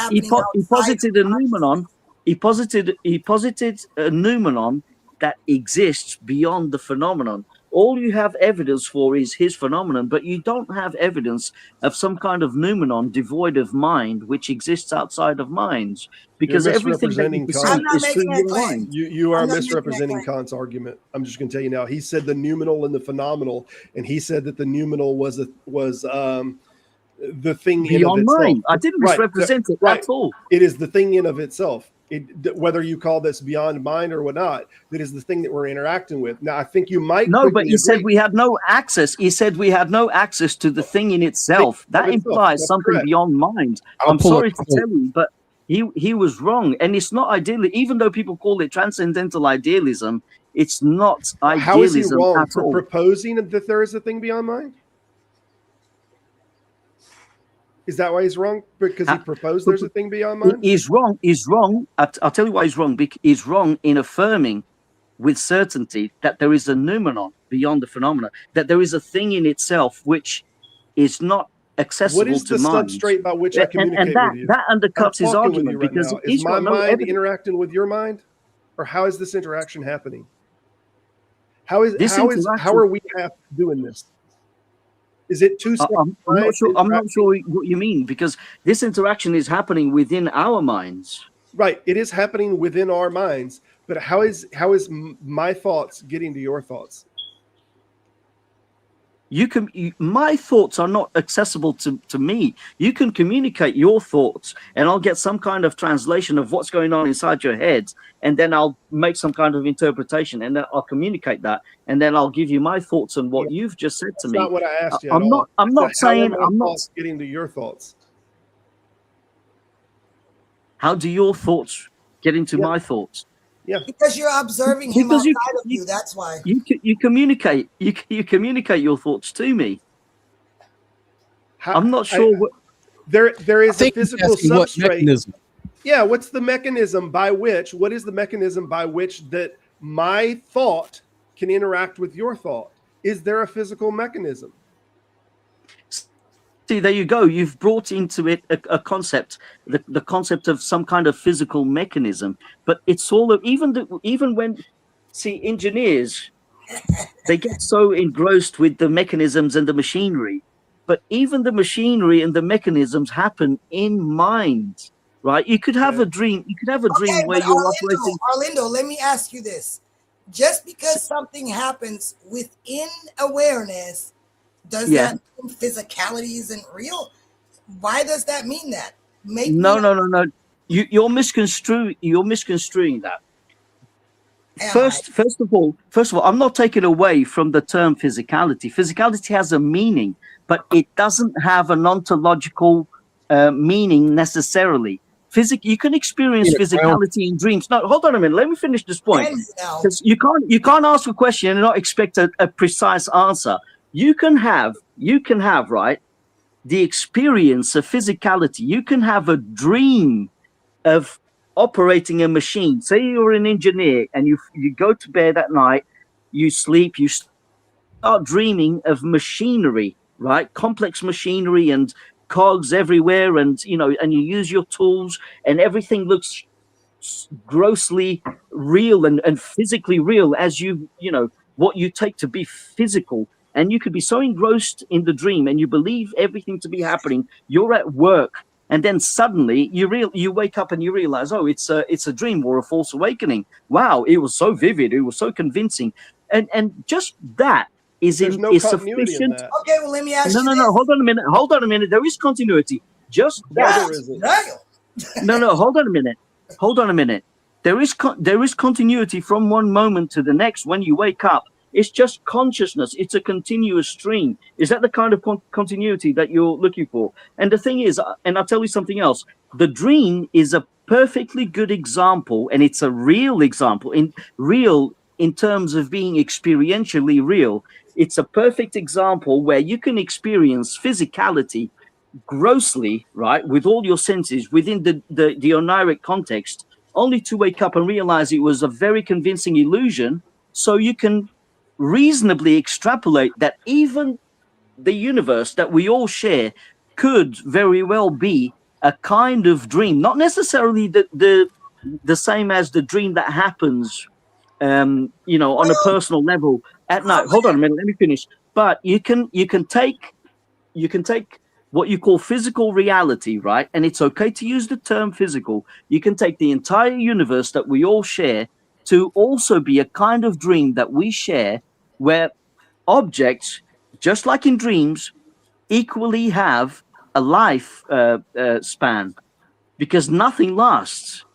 he posited a noumenon. He posited a noumenon that exists beyond the phenomenon. All you have evidence for is his phenomenon, but you don't have evidence of some kind of noumenon devoid of mind, which exists outside of minds. Because everything that you perceive is through your mind. You are misrepresenting Kant's argument. I'm just going to tell you now. He said the noumenal and the phenomenal, and he said that the noumenal was the thing beyond mind. I didn't misrepresent it at all. It is the thing in of itself. Whether you call this beyond mind or whatnot, that is the thing that we're interacting with. Now, I think you might. No, but he said we had no access. He said we had no access to the thing in itself. That implies something beyond mind. I'm sorry to tell you, but he was wrong. And it's not ideal. Even though people call it transcendental idealism, it's not idealism. How is he wrong for proposing that there is a thing beyond mind? Is that why he's wrong? Because he proposed there's a thing beyond mind? He's wrong. He's wrong. I'll tell you why he's wrong. He's wrong in affirming with certainty that there is a noumenon beyond the phenomena, that there is a thing in itself which is not accessible to mind. What is the substrate by which I communicate with you? That undercuts his argument, right because now. he's Is my got no mind evidence. interacting with your mind? Or how is this interaction happening? How are we doing this? Is it two separate I'm not sure. I'm not sure what you mean, because this interaction is happening within our minds. Right, it is happening within our minds, but how is my thoughts getting to your thoughts? My thoughts are not accessible to me. You can communicate your thoughts, and I'll get some kind of translation of what's going on inside your head, and then I'll make some kind of interpretation, and then I'll communicate that, and then I'll give you my thoughts on what you've just said to me. That's not what I asked you. I'm not saying I'm not getting to your thoughts. How do your thoughts get into my thoughts? Yeah, because you're observing him outside of you. That's why you communicate. You communicate your thoughts to me. I'm not sure what there is a physical substrate. Yeah, what's the mechanism by which? What is the mechanism by which that my thought can interact with your thought? Is there a physical mechanism? See, there you go. You've brought into it a concept, the concept of some kind of physical mechanism. But it's all even when, see, engineers, they get so engrossed with the mechanisms and the machinery. But even the machinery and the mechanisms happen in mind, right? You could have a dream. You could have a dream where you're operating. Arlindo, let me ask you this: just because something happens within awareness, does that mean physicality isn't real? Why does that mean that? No. You're misconstruing that. First of all, I'm not taking away from the term physicality. Physicality has a meaning, but it doesn't have an ontological meaning necessarily. You can experience physicality in dreams. No, hold on a minute. Let me finish this point. Because you can't ask a question and not expect a precise answer. You can have right the experience of physicality. You can have a dream of operating a machine. Say you're an engineer and you go to bed at night, you sleep, you start dreaming of machinery, right? Complex machinery and cogs everywhere, and and you use your tools, and everything looks grossly real and physically real as what you take to be physical. And you could be so engrossed in the dream and you believe everything to be happening. You're at work, and then suddenly you wake up and you realize, oh, it's a dream or a false awakening. Wow, it was so vivid, it was so convincing, and just that is sufficient. Okay, well, let me ask you. No. Hold on a minute. There is continuity. Just that. No. Hold on a minute. There is continuity from one moment to the next when you wake up. It's just consciousness. It's a continuous stream. Is that the kind of continuity that you're looking for? And the thing is, and I'll tell you something else, the dream is a perfectly good example, and it's a real example, in terms of being experientially real. It's a perfect example where you can experience physicality grossly, right, with all your senses within the oniric context, only to wake up and realize it was a very convincing illusion. So you can reasonably extrapolate that even the universe that we all share could very well be a kind of dream, not necessarily the same as the dream that happens on a personal level at night. Hold on a minute, let me finish. But you can take what you call physical reality, right? And it's okay to use the term physical. You can take the entire universe that we all share to also be a kind of dream that we share, where objects, just like in dreams, equally have a life span, because nothing lasts.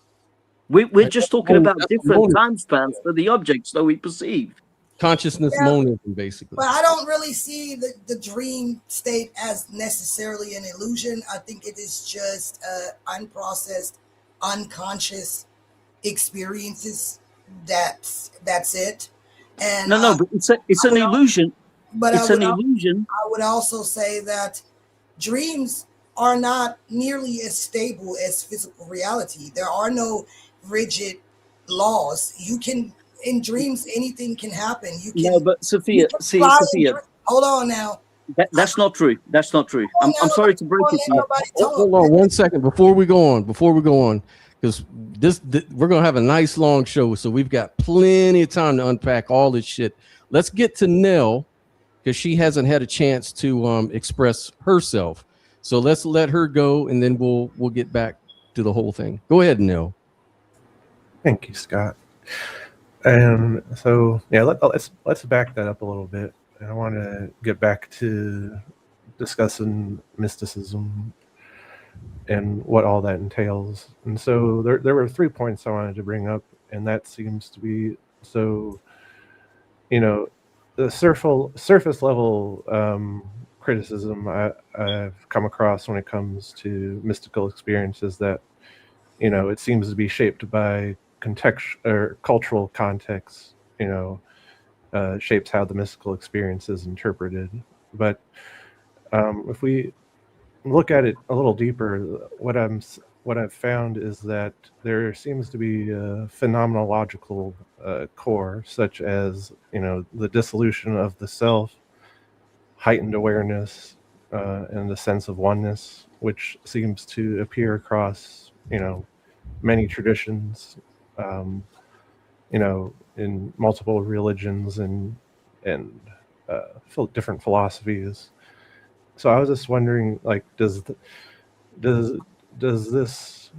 We're just talking about different time spans for the objects that we perceive. Consciousness monism, basically. But I don't really see the dream state as necessarily an illusion. I think it is just unprocessed, unconscious experiences. That's it. And but it's an illusion. But it's an illusion. I would also say that dreams are not nearly as stable as physical reality. There are no rigid laws. You can, in dreams, anything can happen. You can, No, but Sophia, see, Sophia, hold on now. that's not true. That's not true. I'm sorry to break it to you. Hold on 1 second before we go on, because this we're gonna have a nice long show, so we've got plenty of time to unpack all this shit. Let's get to Nell, because she hasn't had a chance to express herself. So let's let her go, and then we'll get back to the whole thing. Go ahead, Nell. Thank you, Scott. And so, yeah, let's back that up a little bit. And I want to get back to discussing mysticism and what all that entails. And so there were 3 points I wanted to bring up, and that seems to be, so, you know, the surface level criticism I've come across when it comes to mystical experiences, that, you know, it seems to be shaped by cultural context, you know, shapes how the mystical experience is interpreted. But if we look at it a little deeper, what I've found is that there seems to be a phenomenological core, such as, you know, the dissolution of the self, heightened awareness, and the sense of oneness, which seems to appear across, you know, many traditions, you know, in multiple religions and different philosophies. So I was just wondering, like, does this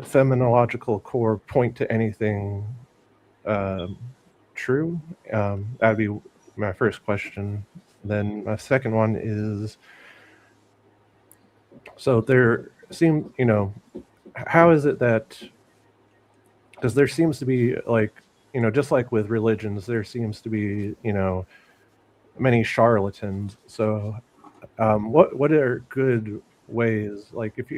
phenomenological core point to anything true? That'd be my first question. Then my second one is, so there seems, you know, how is it that, because there seems to be, like, you know, just like with religions, there seems to be, you know, many charlatans. So what are good ways, like, if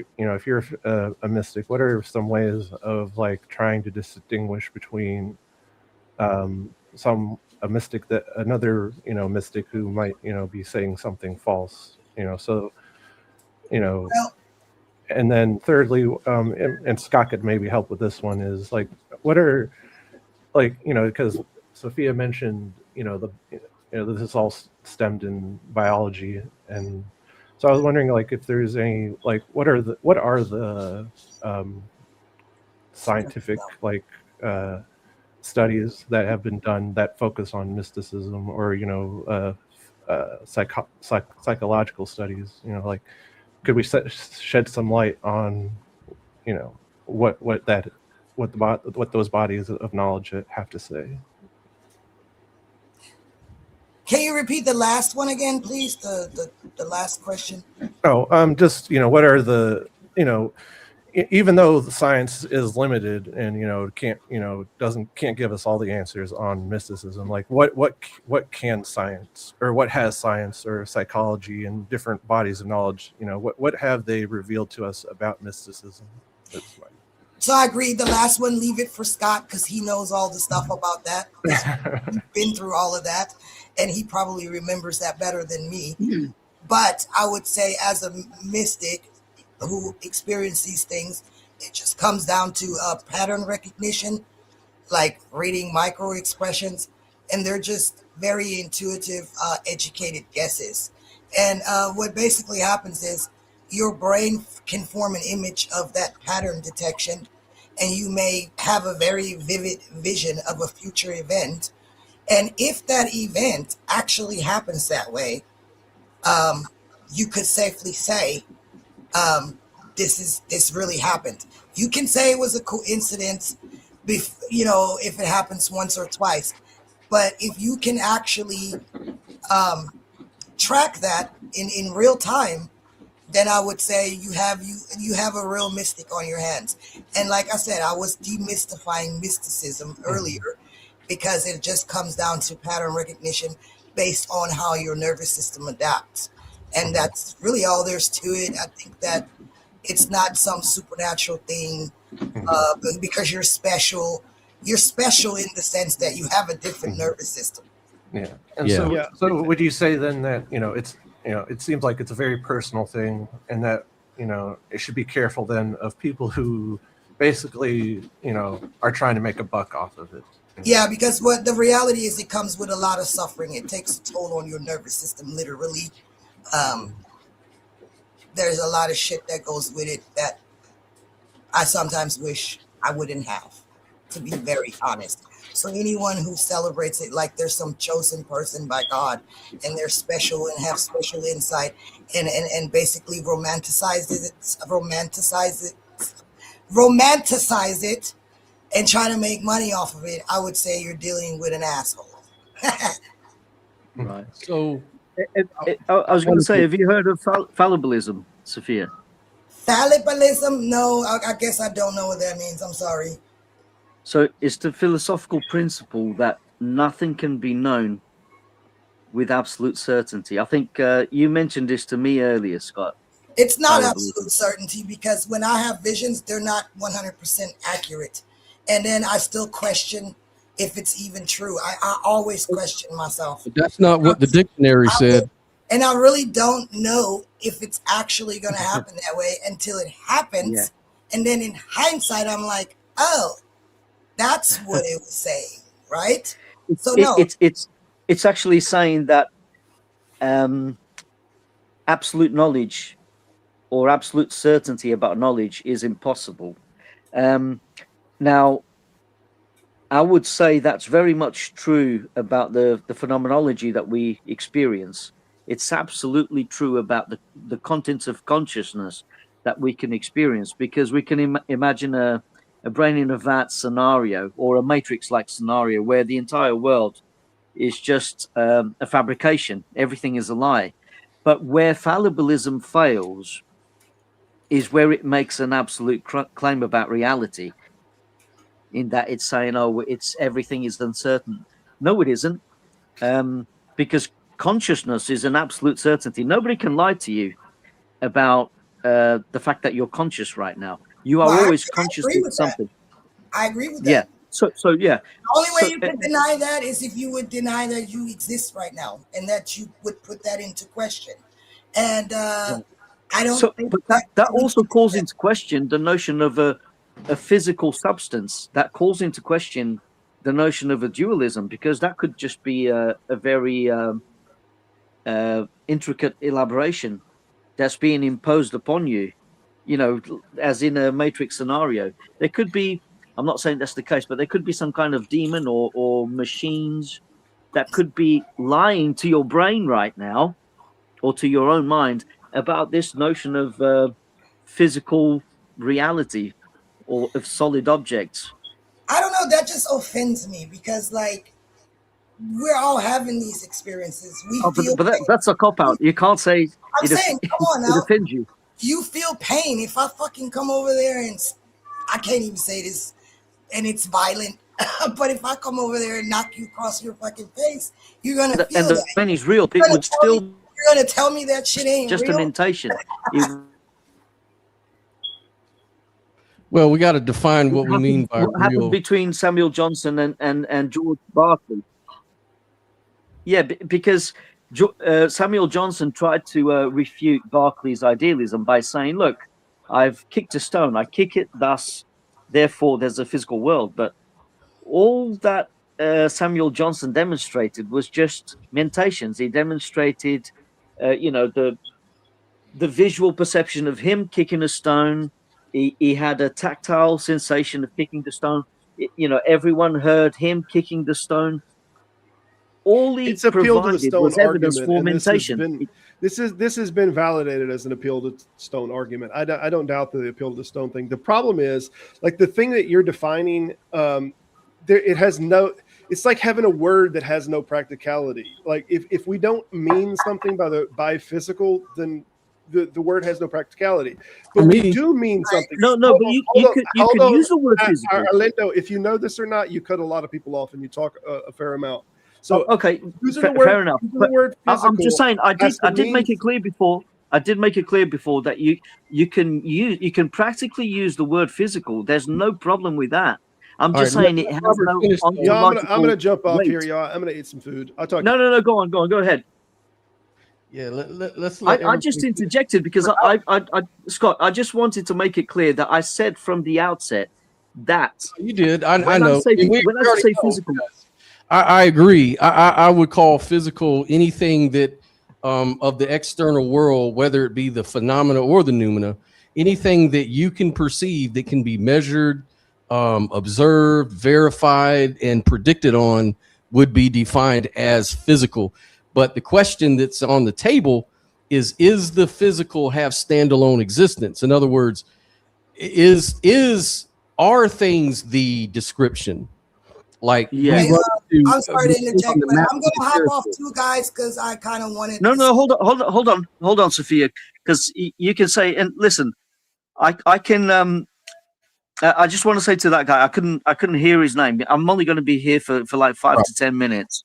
you're a mystic, what are some ways of, like, trying to distinguish between a mystic that another, you know, mystic who might, you know, be saying something false, you know? So, you know, and then thirdly, and Scott could maybe help with this one, is, like, what are, like, you know, because Sophia mentioned, you know, this is all stemmed in biology, and so I was wondering, like, if there's any, like, what are the scientific, like, studies that have been done that focus on mysticism, or, you know, psychological studies, you know, like, could we shed some light on, you know, what those bodies of knowledge have to say? Can you repeat the last one again, please? The last question. Oh, just, you know, what are the, you know, even though the science is limited and, you know, can't give us all the answers on mysticism, like, what can science, or what has science or psychology and different bodies of knowledge, you know, what have they revealed to us about mysticism? So I agree. The last one, leave it for Scott, because he knows all the stuff about that. He's been through all of that, and he probably remembers that better than me. But I would say, as a mystic who experienced these things, it just comes down to pattern recognition, like reading micro expressions, and they're just very intuitive, educated guesses. And what basically happens is your brain can form an image of that pattern detection, and you may have a very vivid vision of a future event. And if that event actually happens that way, you could safely say, this really happened. You can say it was a coincidence, you know, if it happens once or twice. But if you can actually track that in real time, then I would say you have a real mystic on your hands. And like I said, I was demystifying mysticism earlier, because it just comes down to pattern recognition based on how your nervous system adapts. And that's really all there's to it. I think that it's not some supernatural thing, because you're special. You're special in the sense that you have a different nervous system. Yeah. And so would you say then that, you know, it's, you know, it seems like it's a very personal thing, and that it should be careful then of people who basically, are trying to make a buck off of it. Yeah, because what the reality is, it comes with a lot of suffering. It takes a toll on your nervous system, literally. There's a lot of shit that goes with it that I sometimes wish I wouldn't have, to be very honest. So anyone who celebrates it like there's some chosen person by God and they're special and have special insight and basically romanticize it and try to make money off of it, I would say you're dealing with an asshole. Right. So I was going to say, have you heard of fallibilism, Sophia? Fallibilism? No, I guess I don't know what that means. I'm sorry. So it's the philosophical principle that nothing can be known with absolute certainty. I think you mentioned this to me earlier, Scott. It's not absolute certainty, because when I have visions, they're not 100% accurate. And then I still question if it's even true. I always question myself. But that's not what the dictionary said. And I really don't know if it's actually going to happen that way until it happens. Yeah. And then in hindsight, I'm like, oh, that's what it was saying, right? So no. It's actually saying that absolute knowledge or absolute certainty about knowledge is impossible. Now, I would say that's very much true about the phenomenology that we experience. It's absolutely true about the contents of consciousness that we can experience, because we can imagine a brain in a vat scenario or a matrix-like scenario where the entire world is just a fabrication. Everything is a lie. But where fallibilism fails is where it makes an absolute claim about reality, in that it's saying, oh, everything is uncertain. No, it isn't, because consciousness is an absolute certainty. Nobody can lie to you about the fact that you're conscious right now. You are always conscious of something. I agree with that. Yeah. So yeah. The only way you can deny that is if you would deny that you exist right now, and that you would put that into question. And I don't think but that also calls into question the notion of a physical substance. That calls into question the notion of a dualism, because that could just be a very intricate elaboration that's being imposed upon you, as in a matrix scenario. There could be, I'm not saying that's the case, but there could be some kind of demon or machines that could be lying to your brain right now, or to your own mind, about this notion of physical reality or of solid objects. I don't know, that just offends me, because we're all having these experiences. That's a cop-out. You can't say I'm saying, come on now. It offends you. You feel pain. If I fucking come over there and I can't even say this, and it's violent, but if I come over there and knock you across your fucking face, you're gonna feel and the pain is real. People would still. You're gonna tell me that shit ain't just real? An intention. Well, we got to define what we mean by what happened between Samuel Johnson and George Berkeley. Yeah, because Samuel Johnson tried to refute Berkeley's idealism by saying, look, I've kicked a stone, I kick it, thus, therefore there's a physical world. But all that Samuel Johnson demonstrated was just mentations. He demonstrated, the visual perception of him kicking a stone. He had a tactile sensation of kicking the stone. Everyone heard him kicking the stone. All he provided was evidence for mentation. This has been validated as an appeal to stone argument. I don't doubt the appeal to stone thing. The problem is, the thing that you're defining, it has no. It's like having a word that has no practicality. If we don't mean something by physical, then the word has no practicality. But we do mean something. No, but you can use the word physical. Arlindo, if you know this or not, you cut a lot of people off and you talk a fair amount. So okay, fair enough. But I'm just saying, I did make it clear before. I did make it clear before that you can practically use the word physical. There's no problem with that. I'm just saying it has no ontological I'm going to jump off weight. here, y'all. I'm going to eat some food. I'll talk. No. Go on. Go ahead. Yeah, let's let I just everybody- interjected because Scott, I just wanted to make it clear that I said from the outset that You did. I when know. I say We when I already say know. physical, I agree. I would call physical anything that of the external world, whether it be the phenomena or the noumena, anything that you can perceive that can be measured, observed, verified, and predicted on would be defined as physical. But the question that's on the table is the physical have standalone existence? In other words, are things the description? Like yeah. Hey, we run into I'm sorry to interject, on the but map I'm of gonna the hop off territory. too, guys, because I kind of wanted. No, to no, hold on, Sophia, because you can say, and listen, I can I just want to say to that guy, I couldn't hear his name. I'm only going to be here for like 5 to 10 minutes,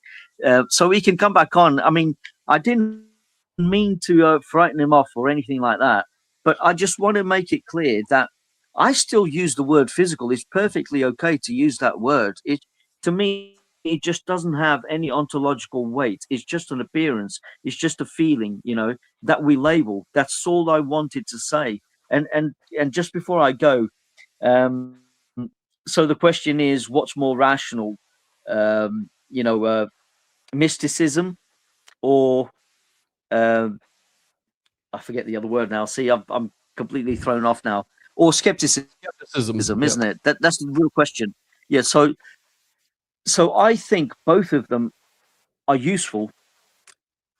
so he can come back on. I mean, I didn't mean to frighten him off or anything like that, but I just want to make it clear that I still use the word physical. It's perfectly okay to use that word. It, to me, it just doesn't have any ontological weight. It's just an appearance. It's just a feeling, you know, that we label. That's all I wanted to say. And just before I go, um, so the question is, what's more rational? You know, mysticism or I forget the other word now. See, I'm completely thrown off now. Or skepticism, Skepticism. Yep. isn't it? That's the real question. Yeah. So I think both of them are useful,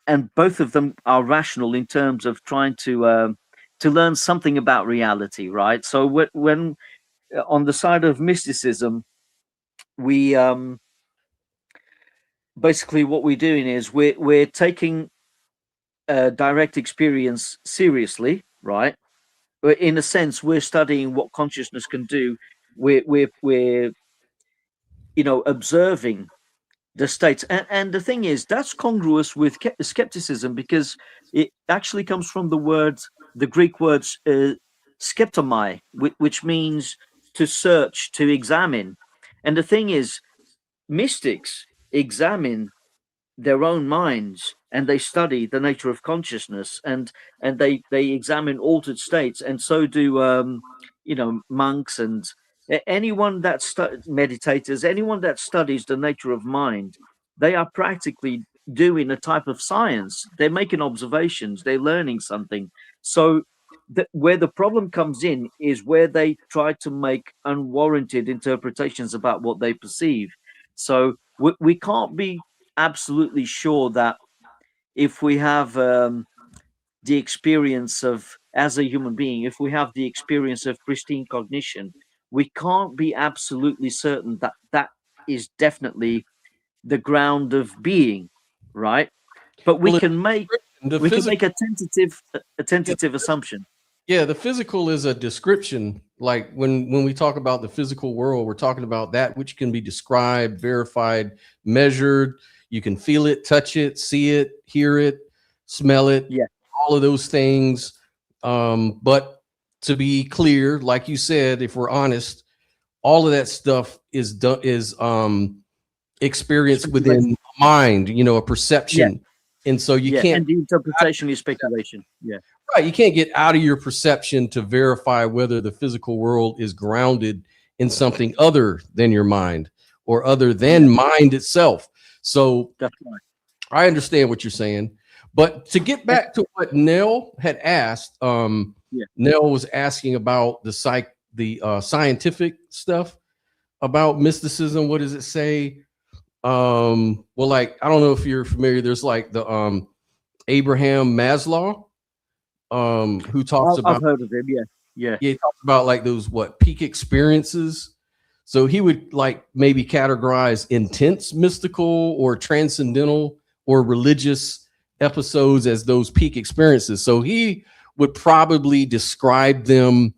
and both of them are rational in terms of trying to learn something about reality, right? So when on the side of mysticism, we basically what we're doing is we're taking direct experience seriously, right? In a sense, we're studying what consciousness can do. We're you know, observing the states, and the thing is that's congruous with skepticism because it actually comes from the Greek words skeptomai, which means to search, to examine. And the thing is, mystics examine their own minds and they study the nature of consciousness, and they examine altered states, and so do you know, monks and anyone that meditators, anyone that studies the nature of mind. They are practically doing a type of science. They're making observations, they're learning something. So where the problem comes in is where they try to make unwarranted interpretations about what they perceive. So we can't be absolutely sure that if we have the experience of, as a human being, if we have the experience of pristine cognition, we can't be absolutely certain that that is definitely the ground of being, right? But we Well, can make the we can physical. make a tentative assumption. Yeah, the physical is a description. Like when we talk about the physical world, we're talking about that which can be described, verified, measured. You can feel it, touch it, see it, hear it, smell it. Yeah. All of those things. But to be clear, like you said, if we're honest, all of that stuff is experienced within a mind, you know, a perception. And so you can't, and the interpretation is speculation. Yeah. right, you can't get out of your perception to verify whether the physical world is grounded in something other than your mind or other than mind itself. So That's right. I understand what you're saying. But to get back to what Nell had asked, Nell was asking about the scientific stuff about mysticism. What does it say? Well, like, I don't know if you're familiar. There's like the Abraham Maslow, who talks about. I've heard of him. Yeah. He talks about like those peak experiences. So he would like maybe categorize intense mystical or transcendental or religious episodes as those peak experiences. So he would probably describe them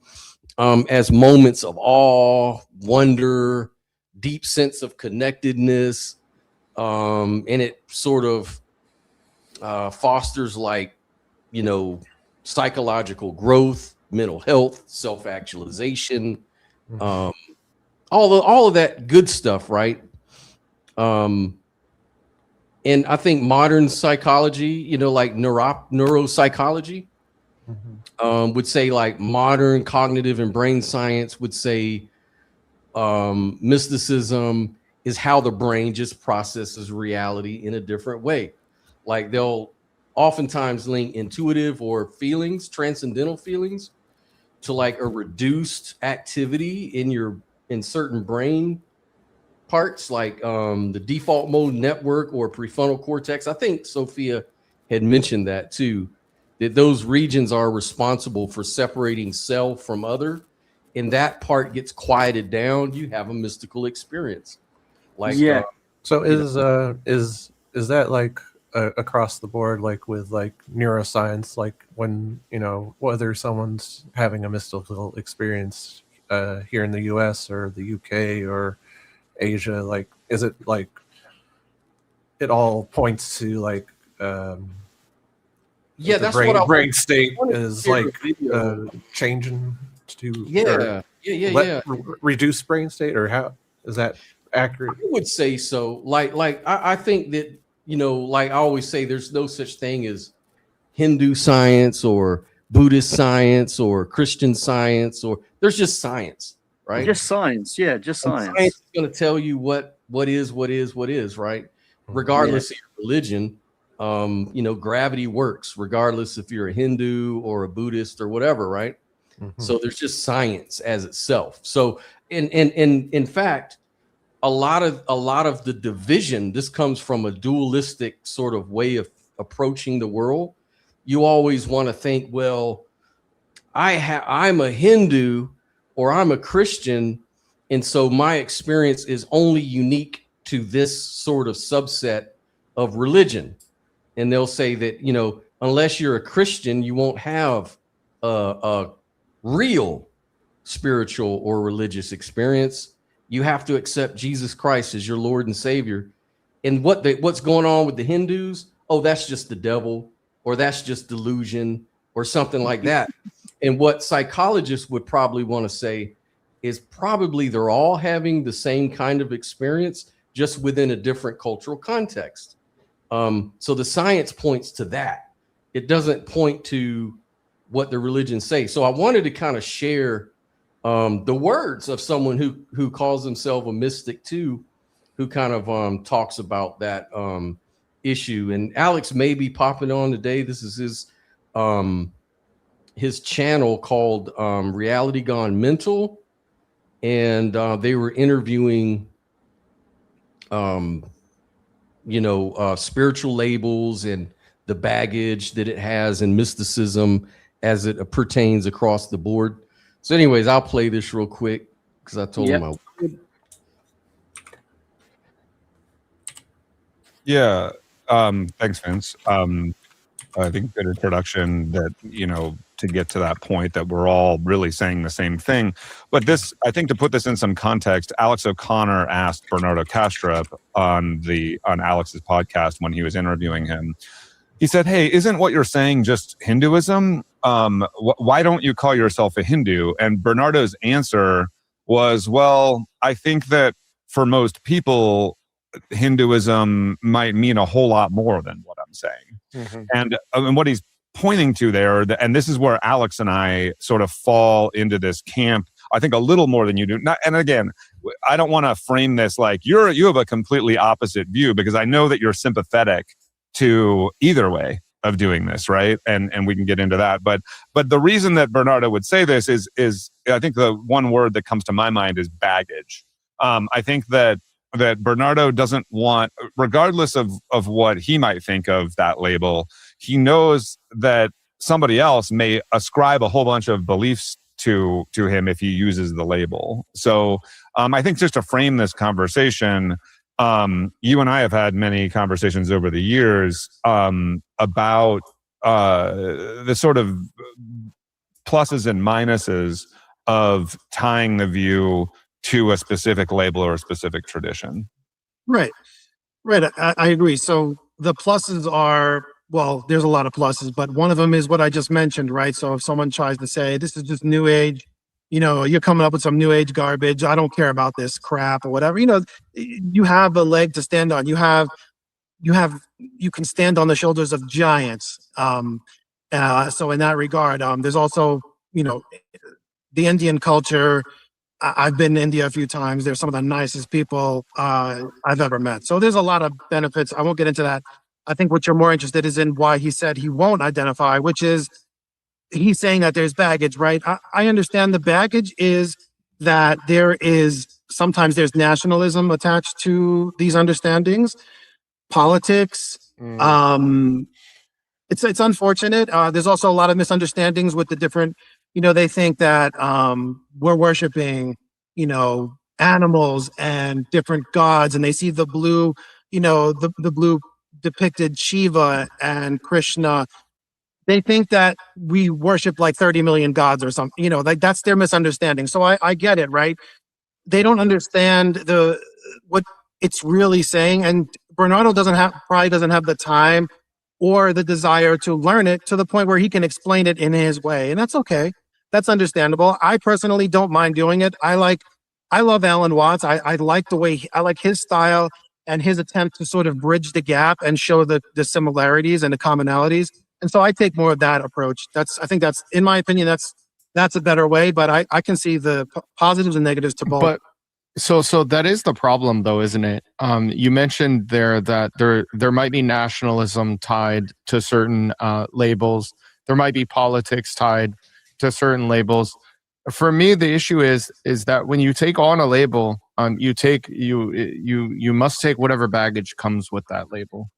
as moments of awe, wonder, deep sense of connectedness, and it sort of fosters, like, you know, psychological growth, mental health, self-actualization, all of that good stuff, right? And I think modern psychology, you know, like neuropsychology, would say, like modern cognitive and brain science would say mysticism is how the brain just processes reality in a different way. Like they'll oftentimes link intuitive or feelings, transcendental feelings, to like a reduced activity in certain brain parts, like the default mode network or prefrontal cortex. I think Sophia had mentioned that too, that those regions are responsible for separating self from other, and that part gets quieted down. You have a mystical experience. Like, Yeah. So is that like across the board, like with like neuroscience, like when, you know, whether someone's having a mystical experience here in the US or the UK or Asia, like is it like it all points to like yeah, the that's what I brain state wanted to is share a like video. changing to Yeah. reduce brain state, or how is that accurate? I would say so. I think that, you know, like I always say, there's no such thing as Hindu science or Buddhist science or Christian science, or there's just science, right? Just science. Yeah, just And science. science is going to tell you what is, right? Regardless of your religion, you know, gravity works regardless if you're a Hindu or a Buddhist or whatever, right? So there's just science as itself. So in fact, a lot of the division, this comes from a dualistic sort of way of approaching the world. You always want to think, well, I'm a Hindu or I'm a Christian, and so my experience is only unique to this sort of subset of religion. And they'll say that, you know, unless you're a Christian, you won't have a real spiritual or religious experience. You have to accept Jesus Christ as your Lord and Savior. And what's going on with the Hindus? Oh, that's just the devil, or that's just delusion, or something like that. And what psychologists would probably want to say is probably they're all having the same kind of experience, just within a different cultural context. So the science points to that. It doesn't point to what the religions say. So I wanted to kind of share the words of someone who calls himself a mystic too, who kind of talks about that issue. And Alex may be popping on today. This is his channel called Reality Gone Mental, and they were interviewing spiritual labels and the baggage that it has, and mysticism as it pertains across the board. So anyways, I'll play this real quick because I told him I would. Yeah. Thanks, Vince. I think good introduction that, you know, to get to that point that we're all really saying the same thing. But this, I think, to put this in some context, Alex O'Connor asked Bernardo Kastrup on Alex's podcast when he was interviewing him. He said, "Hey, isn't what you're saying just Hinduism? Why don't you call yourself a Hindu?" And Bernardo's answer was, "Well, I think that for most people, Hinduism might mean a whole lot more than what I'm saying." And what he's pointing to there, and this is where Alex and I sort of fall into this camp, I think a little more than you do. And again, I don't want to frame this like you have a completely opposite view, because I know that you're sympathetic to either way of doing this, right? And we can get into that. But the reason that Bernardo would say this is I think the one word that comes to my mind is baggage. I think that Bernardo doesn't want, regardless of what he might think of that label, he knows that somebody else may ascribe a whole bunch of beliefs to him if he uses the label. So I think just to frame this conversation, you and I have had many conversations over the years about the sort of pluses and minuses of tying the view to a specific label or a specific tradition. Right. I agree. So the pluses are, well, there's a lot of pluses, but one of them is what I just mentioned, right? So if someone tries to say, this is just new age, you know, you're coming up with some new age garbage, I don't care about this crap or whatever, you know, you have a leg to stand on. You have you can stand on the shoulders of giants. So in that regard, there's also, you know, the Indian culture. I've been to India a few times. They're some of the nicest people I've ever met. So there's a lot of benefits. I won't get into that. I think what you're more interested is in why he said he won't identify, which is he's saying that there's baggage, right? I understand the baggage is that sometimes there's nationalism attached to these understandings, politics. It's unfortunate. There's also a lot of misunderstandings with the different, you know, they think that we're worshiping, you know, animals and different gods, and they see the blue, you know, the blue depicted Shiva and Krishna. They think that we worship like 30 million gods or something, you know, like that's their misunderstanding. So I get it, right? They don't understand what it's really saying. And Bernardo probably doesn't have the time or the desire to learn it to the point where he can explain it in his way. And that's okay. That's understandable. I personally don't mind doing it. I love Alan Watts. I like the way I like his style and his attempt to sort of bridge the gap and show the similarities and the commonalities. And so I take more of that approach. I think that's, in my opinion, that's a better way, but I can see the positives and negatives to both. But so that is the problem, though, isn't it? You mentioned there that there might be nationalism tied to certain labels. There might be politics tied to certain labels. For me, the issue is that when you take on a label, you must take whatever baggage comes with that label,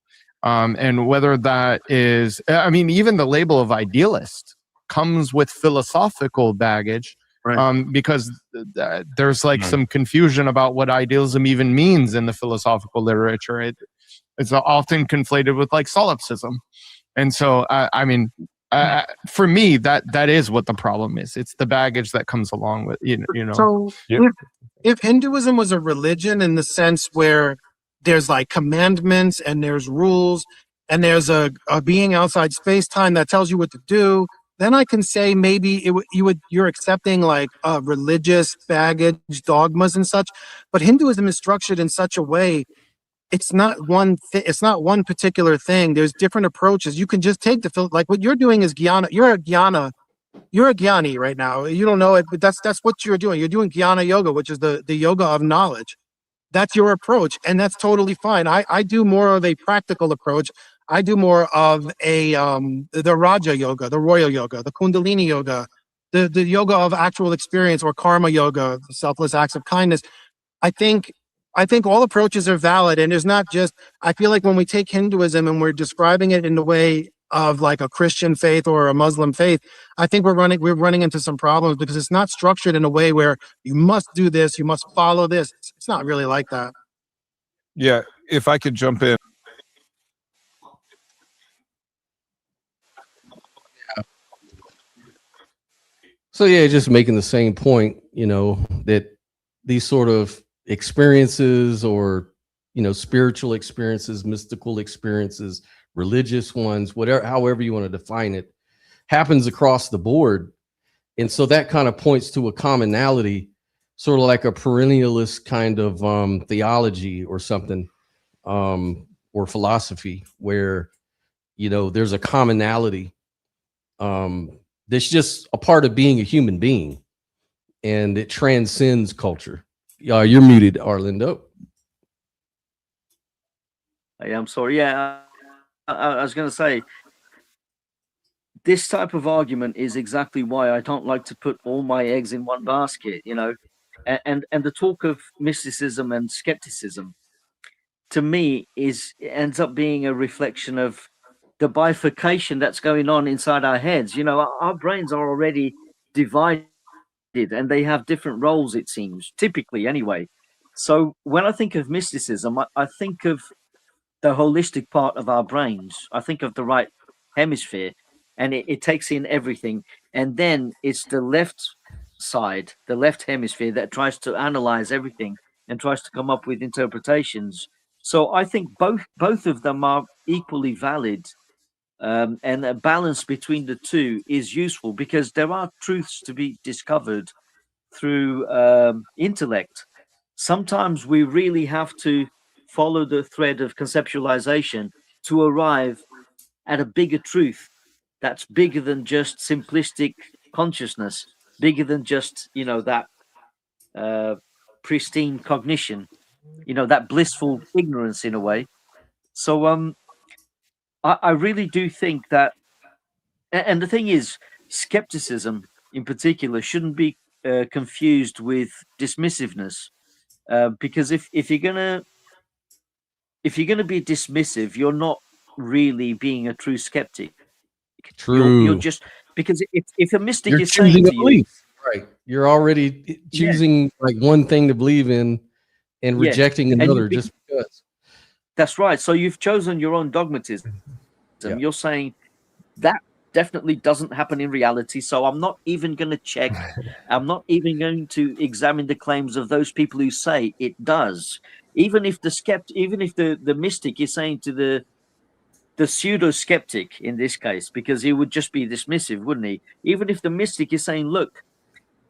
and whether that is, I mean, even the label of idealist comes with philosophical baggage. Right. Because there's like some confusion about what idealism even means in the philosophical literature. It's often conflated with like solipsism. And so, I mean, for me, that is what the problem is. It's the baggage that comes along with, you know. So if Hinduism was a religion in the sense where there's like commandments and there's rules and there's a being outside space-time that tells you what to do, then I can say maybe you're accepting like religious baggage, dogmas and such. But Hinduism is structured in such a way, it's not one it's not one particular thing. There's different approaches. You can just take like what you're doing is jnana. You're a jnani right now. You don't know it, but that's what you're doing. You're doing jnana yoga, which is the yoga of knowledge. That's your approach, and that's totally fine. I do more of a practical approach. I do more of the Raja yoga, the royal yoga, the Kundalini yoga, the yoga of actual experience, or karma yoga, the selfless acts of kindness. I think all approaches are valid, and there's not just. I feel like when we take Hinduism and we're describing it in the way of like a Christian faith or a Muslim faith, I think we're running into some problems because it's not structured in a way where you must do this, you must follow this. It's not really like that. Yeah, if I could jump in. So yeah, just making the same point, you know, that these sort of experiences, or, you know, spiritual experiences, mystical experiences, religious ones, whatever, however you want to define it, happens across the board. And so that kind of points to a commonality, sort of like a perennialist kind of theology or something, or philosophy, where, you know, there's a commonality that's just a part of being a human being, and it transcends culture. You're muted, Arlindo. I'm sorry. Yeah, I was going to say, this type of argument is exactly why I don't like to put all my eggs in one basket, you know, and the talk of mysticism and skepticism, to me, ends up being a reflection of the bifurcation that's going on inside our heads. You know, our brains are already divided, and they have different roles, it seems, typically anyway. So when I think of mysticism, I think of the holistic part of our brains. I think of the right hemisphere, and it takes in everything. And then it's the left side, the left hemisphere, that tries to analyze everything and tries to come up with interpretations. So I think both of them are equally valid. And a balance between the two is useful, because there are truths to be discovered through intellect. Sometimes we really have to follow the thread of conceptualization to arrive at a bigger truth that's bigger than just simplistic consciousness, bigger than just, you know, that pristine cognition, you know, that blissful ignorance in a way. So I really do think that, and the thing is, skepticism in particular shouldn't be confused with dismissiveness, because if you're gonna be dismissive, you're not really being a true skeptic. True. You're just, because if a mystic You're is saying choosing a to you, belief, right? You're already choosing like one thing to believe in and Yeah. rejecting And another just because. that's right. So you've chosen your own dogmatism. Yeah. You're saying that definitely doesn't happen in reality. So I'm not even going to check. I'm not even going to examine the claims of those people who say it does. Even if the mystic is saying to the pseudo skeptic in this case, because he would just be dismissive, wouldn't he? Even if the mystic is saying, look,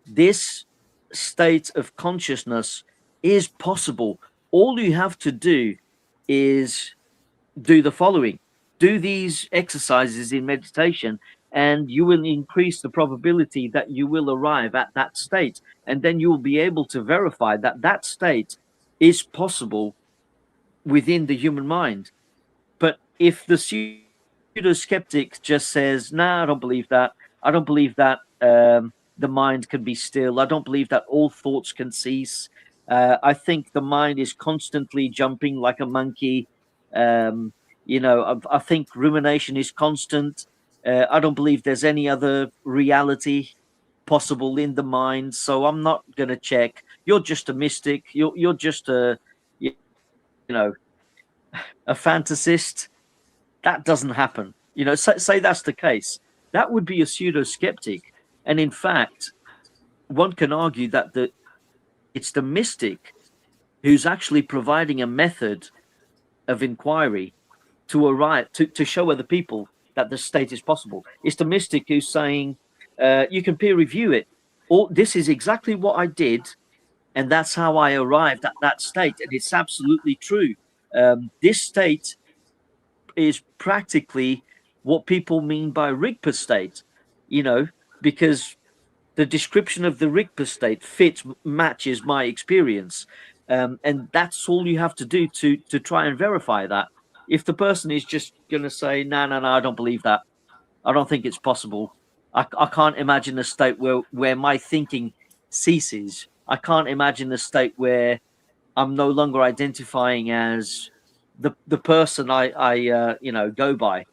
this state of consciousness is possible. All you have to do is do the following: do these exercises in meditation, and you will increase the probability that you will arrive at that state. And then you will be able to verify that that state is possible within the human mind. But if the pseudo skeptic just says, "Nah, I don't believe that. I don't believe that the mind can be still. I don't believe that all thoughts can cease. I think the mind is constantly jumping like a monkey. You know, I think rumination is constant. I don't believe there's any other reality possible in the mind. So I'm not going to check. You're just a mystic. You're just you know, a fantasist." That doesn't happen. You know, say that's the case. That would be a pseudo skeptic. And in fact, one can argue that it's the mystic who's actually providing a method of inquiry to arrive to show other people that the state is possible. It's the mystic who's saying, you can peer review it. Or this is exactly what I did, and that's how I arrived at that state. And it's absolutely true. This state is practically what people mean by Rigpa state, you know, because the description of the Rigpa state matches my experience. And that's all you have to do to try and verify that. If the person is just going to say, no, I don't believe that. I don't think it's possible. I can't imagine a state where my thinking ceases. I can't imagine a state where I'm no longer identifying as the person I you know, go by,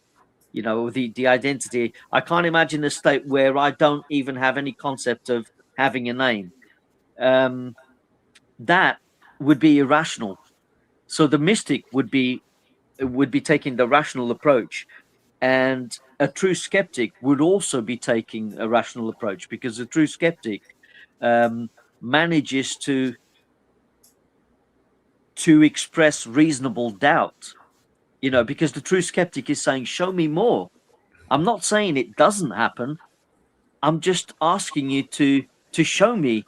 you know, the identity. I can't imagine a state where I don't even have any concept of having a name. That would be irrational. So the mystic would be taking the rational approach, and a true skeptic would also be taking a rational approach, because a true skeptic manages to express reasonable doubt, you know, because the true skeptic is saying, show me more. I'm not saying it doesn't happen. I'm just asking you to show me,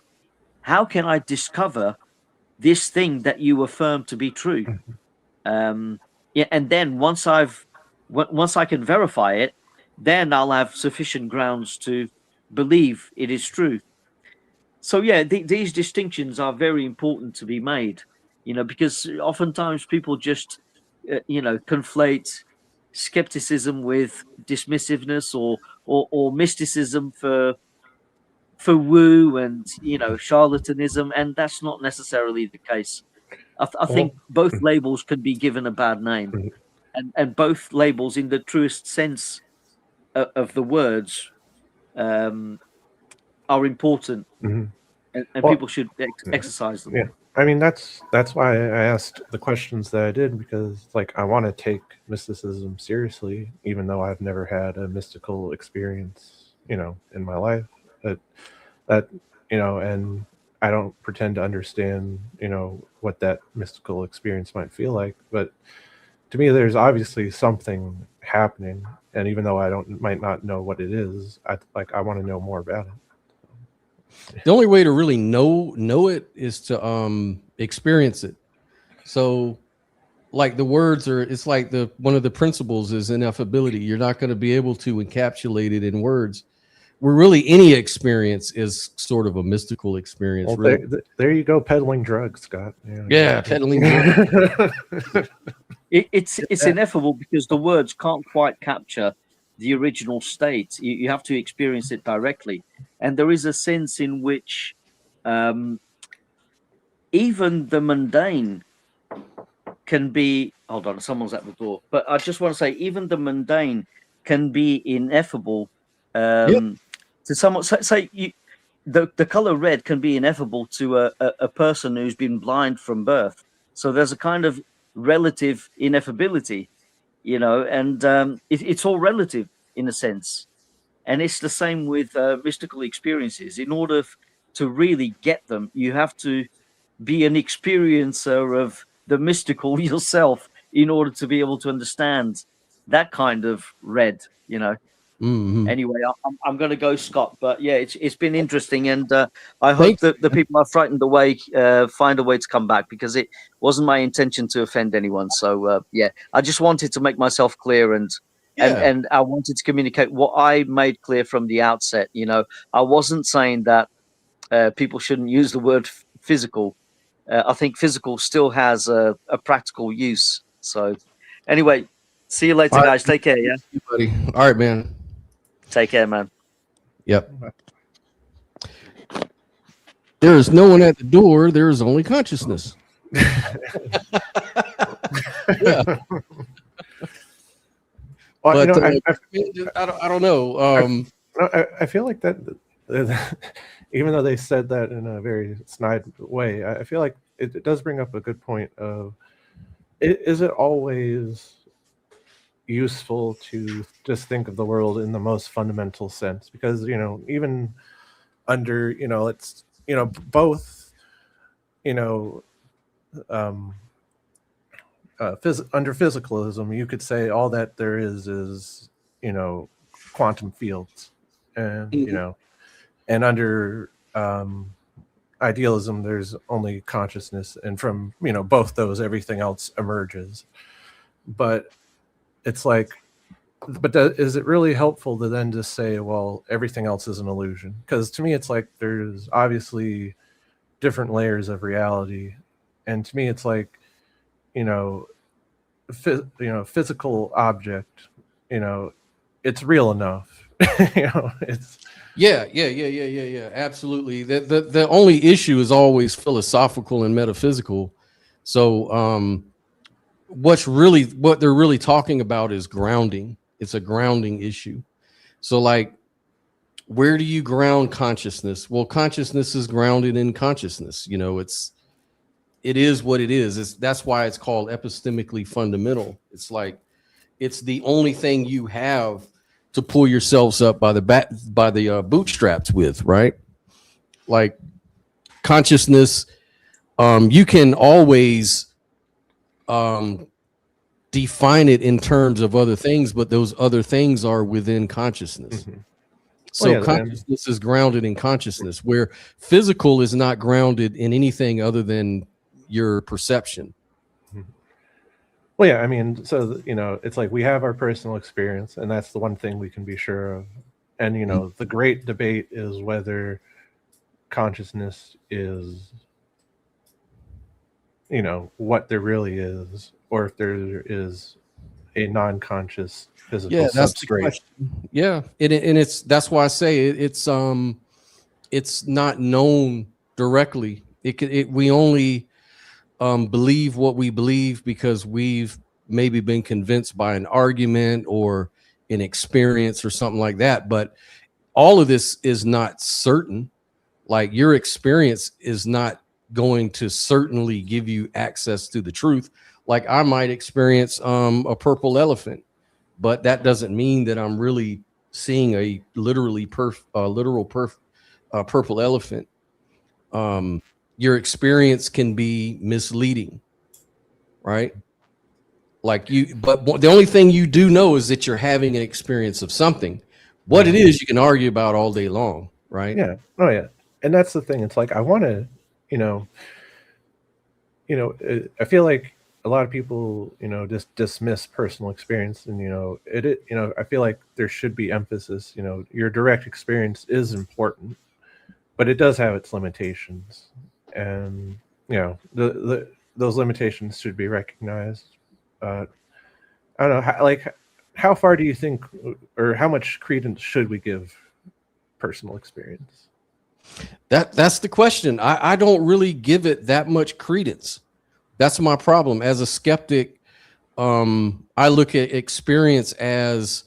how can I discover this thing that you affirm to be true? Yeah, and then once I can verify it, then I'll have sufficient grounds to believe it is true. So yeah, these distinctions are very important to be made, you know, because oftentimes people just you know, conflate skepticism with dismissiveness, or mysticism for woo and, you know, charlatanism, and that's not necessarily the case. I think both labels can be given a bad name, and both labels, in the truest sense of the words, are important, and people should exercise them. Yeah, I mean, that's why I asked the questions that I did, because like I want to take mysticism seriously, even though I've never had a mystical experience, you know, in my life. But that, you know, and I don't pretend to understand, you know, what that mystical experience might feel like. But to me, there's obviously something happening, and even though I might not know what it is, I want to know more about it. The only way to really know it is to experience it. So like the words are, it's like one of the principles is ineffability. You're not going to be able to encapsulate it in words. Where really any experience is sort of a mystical experience. Well, really. there you go, peddling drugs, Scott. Yeah, peddling drugs. It's ineffable because the words can't quite capture the original state. You have to experience it directly, and there is a sense in which even the mundane can be. Hold on, someone's at the door. But I just want to say, even the mundane can be ineffable. To someone, say you, the color red can be ineffable to a person who's been blind from birth. So there's a kind of relative ineffability, and it's all relative in a sense. And it's the same with mystical experiences. In order to really get them, you have to be an experiencer of the mystical yourself in order to be able to understand that kind of red, Mm-hmm. Anyway, I'm going to go, Scott. But yeah, it's been interesting, and I hope that the people are frightened away find a way to come back, because it wasn't my intention to offend anyone. So yeah, I just wanted to make myself clear, and I wanted to communicate what I made clear from the outset. I wasn't saying that people shouldn't use the word physical. I think physical still has a practical use. So anyway, see you later, guys. Take care. Yeah, buddy. All right, man. Take care, man. Yep. There is no one at the door. There is only consciousness. Yeah. Well, But I don't know. I feel like that, even though they said that in a very snide way, I feel like it does bring up a good point of, is it always useful to just think of the world in the most fundamental sense? Because even under it's both under physicalism, you could say all that there is quantum fields, and and under idealism there's only consciousness, and from both those everything else emerges. But it's like, is it really helpful to then just say, well, everything else is an illusion? Because to me, it's like there's obviously different layers of reality, and to me, it's like, physical object, it's real enough. It's yeah, absolutely. The only issue is always philosophical and metaphysical. So what they're really talking about is grounding. It's a grounding issue. So like, where do you ground consciousness? Well, consciousness is grounded in consciousness. It is what it is. That's why it's called epistemically fundamental. It's like, it's the only thing you have to pull yourselves up by the bootstraps with, right? Like consciousness, you can always define it in terms of other things, but those other things are within consciousness. Mm-hmm. So consciousness is grounded in consciousness, where physical is not grounded in anything other than your perception. Well, yeah, I mean, so it's like we have our personal experience, and that's the one thing we can be sure of. And the great debate is whether consciousness is what there really is, or if there is a non-conscious physical substrate. Yeah, and that's why I say it's not known directly. We only believe what we believe because we've maybe been convinced by an argument or an experience or something like that. But all of this is not certain. Like, your experience is not going to certainly give you access to the truth. Like, I might experience a purple elephant, but that doesn't mean that I'm really seeing a literal purple elephant. Your experience can be misleading, right? Like but the only thing you do know is that you're having an experience of something. What it is, you can argue about all day long, right? Yeah. Oh yeah. And that's the thing. It's like, I want to, I feel like a lot of people, just dismiss personal experience, and I feel like there should be emphasis. Your direct experience is important, but it does have its limitations, and those limitations should be recognized. I don't know, how far do you think, or how much credence should we give personal experience? That's the question. I don't really give it that much credence. That's my problem. As a skeptic, I look at experience as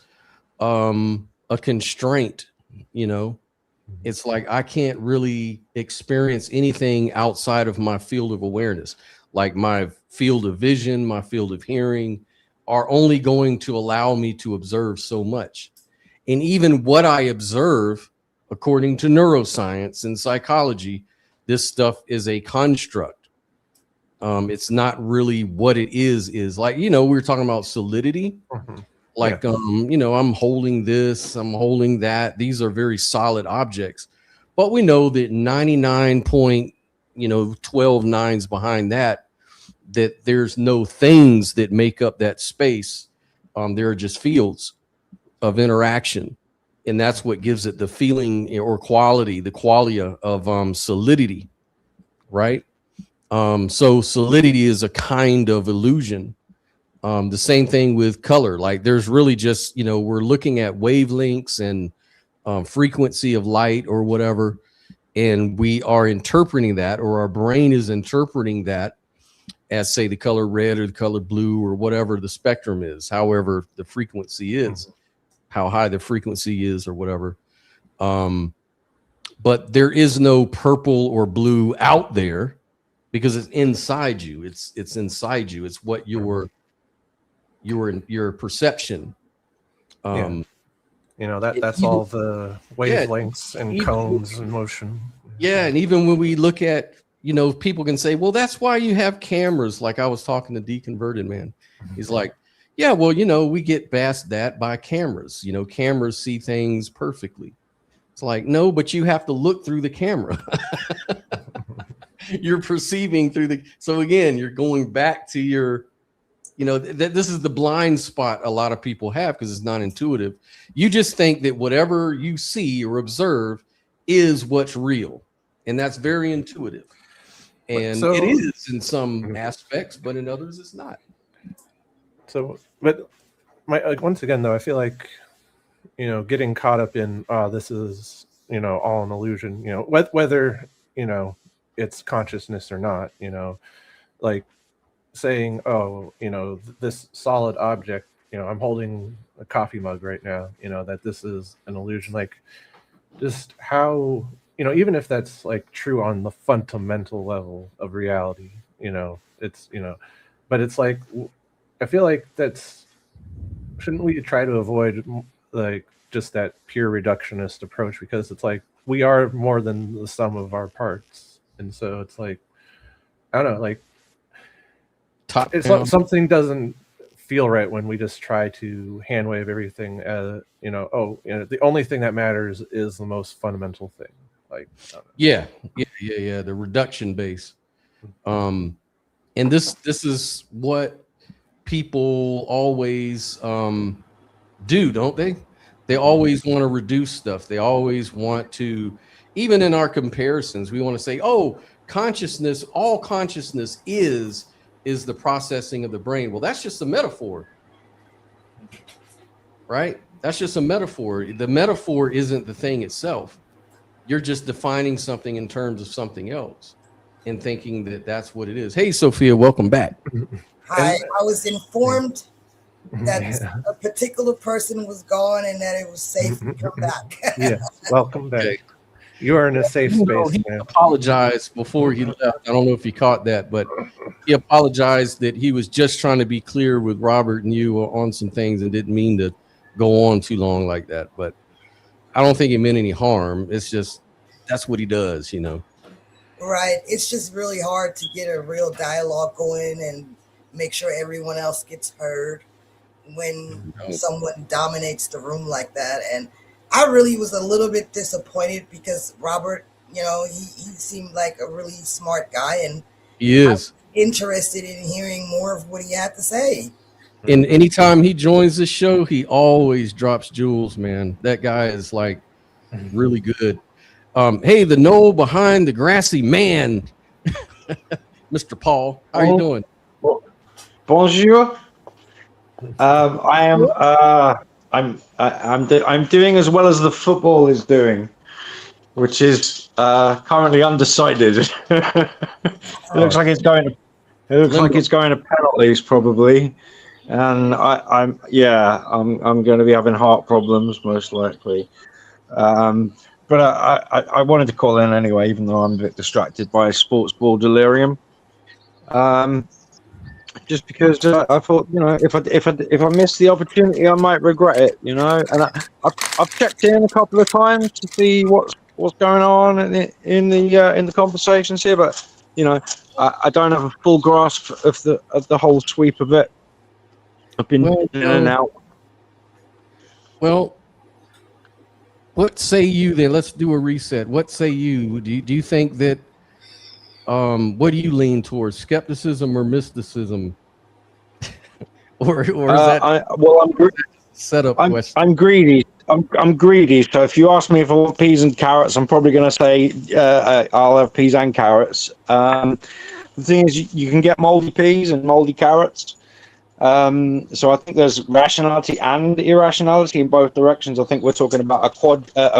a constraint. It's like I can't really experience anything outside of my field of awareness. Like my field of vision, my field of hearing are only going to allow me to observe so much. And even what I observe, according to neuroscience and psychology, this stuff is a construct. It's not really what it is like, we were talking about solidity. Like, I'm holding this, I'm holding that. These are very solid objects, but we know that 99.12 nines behind that there's no things that make up that space. There are just fields of interaction. And that's what gives it the feeling or quality, the qualia of solidity, right? So solidity is a kind of illusion. The same thing with color. Like there's really just, we're looking at wavelengths and frequency of light or whatever, and we are interpreting that, or our brain is interpreting that as, say, the color red or the color blue or whatever the spectrum is, however the frequency is, how high the frequency is or whatever. But there is no purple or blue out there because it's inside you. It's inside you. It's what your perception. That's all the wavelengths and cones and motion. Yeah, and even when we look at, people can say, well, that's why you have cameras. Like I was talking to Deconverted Man. He's like, yeah, well, we get past that by cameras. Cameras see things perfectly. It's like, no, but you have to look through the camera. You're perceiving through so again, you're going back to your, this is the blind spot a lot of people have because it's not intuitive. You just think that whatever you see or observe is what's real. And that's very intuitive. And it is in some aspects, but in others it's not. So, but once again, though, I feel like, getting caught up in, this is, all an illusion, whether, it's consciousness or not, like saying, this solid object, I'm holding a coffee mug right now, that this is an illusion, like just how, even if that's like true on the fundamental level of reality, it's, but it's like, I feel like shouldn't we try to avoid like just that pure reductionist approach, because it's like we are more than the sum of our parts, and so it's like, I don't know, like something doesn't feel right when we just try to hand wave everything as the only thing that matters is the most fundamental thing, like yeah, the reduction base. And this is what people always do, don't they? They always want to reduce stuff. They always want to, even in our comparisons, we want to say, oh, consciousness, all consciousness is the processing of the brain. Well, that's just a metaphor, right? That's just a metaphor. The metaphor isn't the thing itself. You're just defining something in terms of something else and thinking that that's what it is. Hey, Sophia, welcome back. I was informed that a particular person was gone and that it was safe to come back. Yes, welcome back. Okay. You are in a safe space. He apologized before he left. I don't know if you caught that, but he apologized that he was just trying to be clear with Robert and you on some things and didn't mean to go on too long like that. But I don't think it meant any harm. It's just that's what he does, Right. It's just really hard to get a real dialogue going and make sure everyone else gets heard when someone dominates the room like that. And I really was a little bit disappointed because Robert, he seemed like a really smart guy, and he is. interested in hearing more of what he had to say. And anytime he joins the show, he always drops jewels, man. That guy is like really good. Hey, the knoll behind the grassy man, Mr. Paul, how are you doing? Bonjour. I'm doing as well as the football is doing, which is currently undecided. It looks like it's going. It looks like it's going to penalties probably, and I'm going to be having heart problems most likely. But I wanted to call in anyway, even though I'm a bit distracted by sports ball delirium. Just because I thought, if I miss the opportunity, I might regret it, And I've checked in a couple of times to see what's going on in the conversations here, but I don't have a full grasp of the whole sweep of it. I've been in and out. Well, what say you then? Let's do a reset. What say you? Do you think that? What do you lean towards, skepticism or mysticism? or is that? I'm setup question. I'm greedy. I'm greedy. So if you ask me if I want peas and carrots, I'm probably going to say I'll have peas and carrots. The thing is, you can get moldy peas and moldy carrots. So I think there's rationality and irrationality in both directions. I think we're talking about a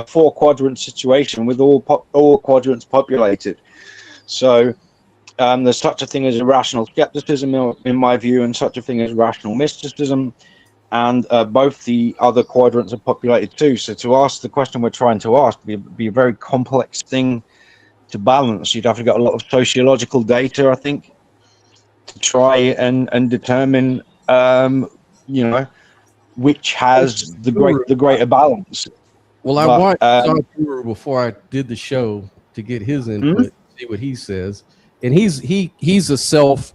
4-quadrant situation with all quadrants populated. So there's such a thing as irrational skepticism, in my view, and such a thing as rational mysticism. And both the other quadrants are populated too. So to ask the question we're trying to ask would be a very complex thing to balance. You'd have to get a lot of sociological data, I think, to try and determine, which has the greater balance. Well, I watched Zahir before I did the show to get his input, see what he says, and he's a self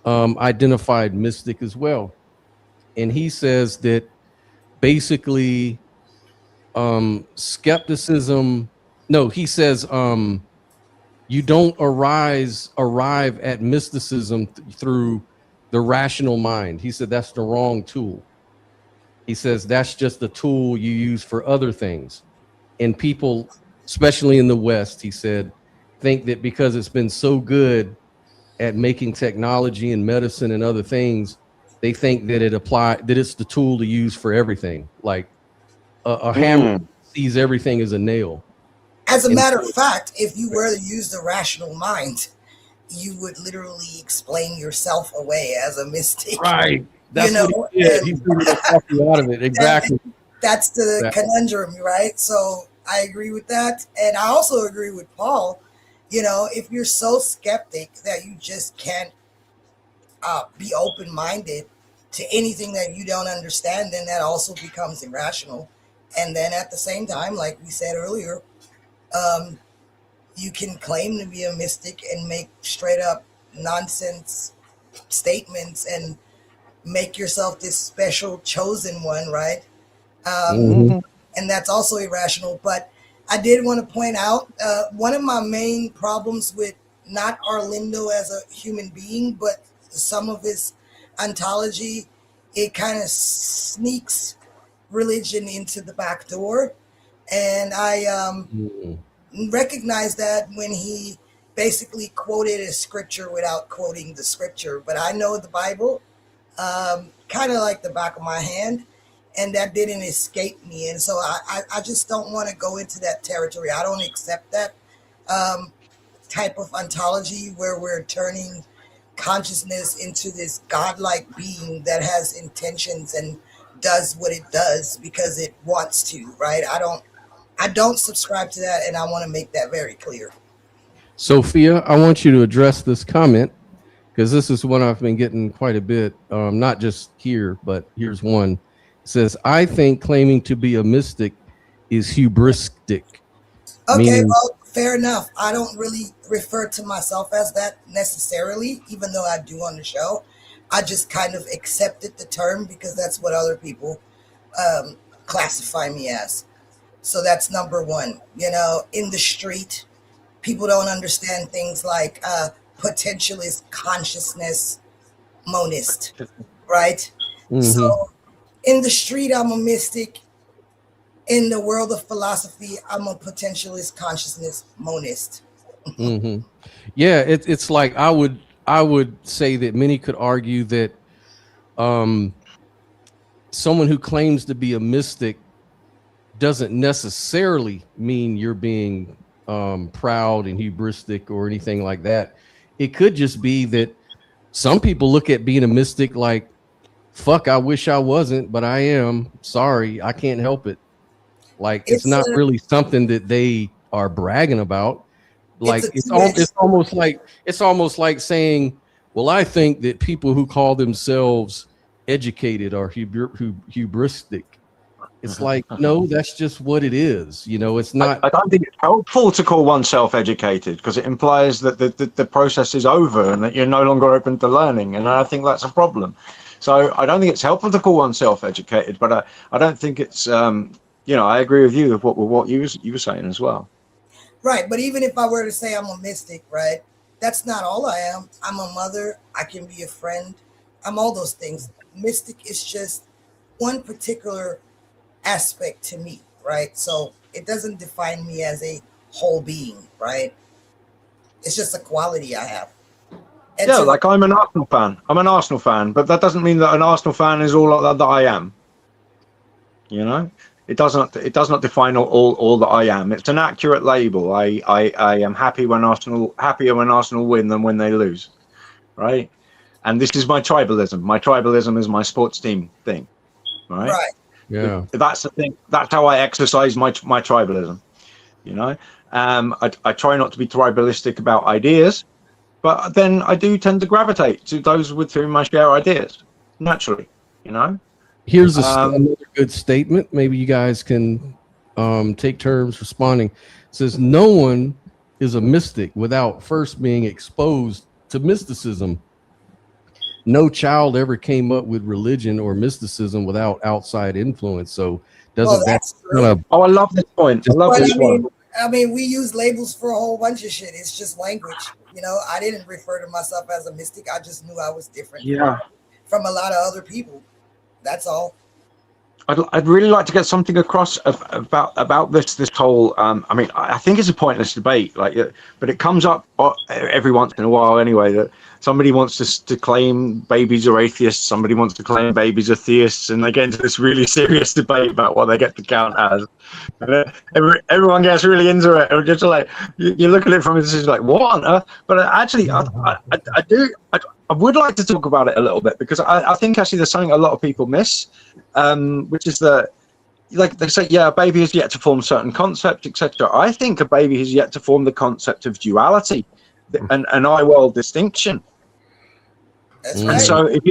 identified mystic as well, and he says that basically skepticism. No, he says you don't arrive at mysticism through the rational mind. He said that's the wrong tool. He says that's just a tool you use for other things. And people, especially in the West, he said, think that because it's been so good at making technology and medicine and other things, they think that it's the tool to use for everything. Like a hammer sees everything as a nail. As a matter of fact, if you were to use the rational mind, you would literally explain yourself away as a mystic. Right. That's what he did. He's going to talk you out of it. Exactly. That's the conundrum, right? So I agree with that. And I also agree with Paul. If you're so skeptic that you just can't be open-minded to anything that you don't understand, then that also becomes irrational. And then at the same time, like we said earlier, you can claim to be a mystic and make straight up nonsense statements and make yourself this special chosen one, right? And that's also irrational. But I did want to point out one of my main problems with not Arlindo as a human being, but some of his ontology, it kind of sneaks religion into the back door. And I recognize that when he basically quoted a scripture without quoting the scripture. But I know the Bible kind of like the back of my hand, and that didn't escape me. And so I just don't want to go into that territory. I don't accept that type of ontology where we're turning consciousness into this godlike being that has intentions and does what it does because it wants to, right? I don't subscribe to that, and I want to make that very clear. Sophia, I want you to address this comment, because this is one I've been getting quite a bit, not just here, but here's one. It says, I think claiming to be a mystic is hubristic. Okay, well, fair enough. I don't really refer to myself as that necessarily, even though I do on the show. I just kind of accepted the term because that's what other people classify me as. So that's number one. In the street, people don't understand things like potentialist consciousness monist, right? Mhm. So in the street, I'm a mystic. In the world of philosophy, I'm a potentialist consciousness monist. Hmm. Yeah, it's like I would say that many could argue that someone who claims to be a mystic doesn't necessarily mean you're being proud and hubristic or anything like that. It could just be that some people look at being a mystic like, fuck, I wish I wasn't, but I am. Sorry, I can't help it. Like it's not really something that they are bragging about. Like it's almost like saying, well, I think that people who call themselves educated are hubristic. It's like, no, that's just what it is. You know, it's not. I don't think it's helpful to call oneself educated because it implies that the process is over and that you're no longer open to learning. And I think that's a problem. So I don't think it's helpful to call oneself educated, but I don't think it's, I agree with you with what you were saying as well. Right. But even if I were to say I'm a mystic, right, that's not all I am. I'm a mother. I can be a friend. I'm all those things. Mystic is just one particular aspect to me, right? So it doesn't define me as a whole being, right? It's just a quality I have. And yeah, like I'm an Arsenal fan. I'm an Arsenal fan, but that doesn't mean that an Arsenal fan is all that I am. You know, it does not define all that I am. It's an accurate label. I am happier when Arsenal win than when they lose, right? And this is my tribalism. My tribalism is my sports team thing, right? Right. Yeah, that's the thing. That's how I exercise my tribalism. You know, I try not to be tribalistic about ideas, but then I do tend to gravitate to those with whom I share ideas naturally. You know. Here's another good statement. Maybe you guys can take turns responding. It says, no one is a mystic without first being exposed to mysticism. No child ever came up with religion or mysticism without outside influence. So doesn't that kind of... Oh, I love this point. I love this one. I mean, we use labels for a whole bunch of shit. It's just language. You know, I didn't refer to myself as a mystic. I just knew I was different from a lot of other people. That's all. I'd really like to get something across about this whole. I mean, I think it's a pointless debate, but it comes up every once in a while anyway. That somebody wants to claim babies are atheists, somebody wants to claim babies are theists, and they get into this really serious debate about what they get to count as. And everyone gets really into it. And just like you look at it from this is like, what on earth? But actually, I would like to talk about it a little bit because I think actually there's something a lot of people miss, which is that, like they say, yeah, a baby has yet to form certain concepts, etc. I think a baby has yet to form the concept of duality, an I-world distinction. That's And right. so if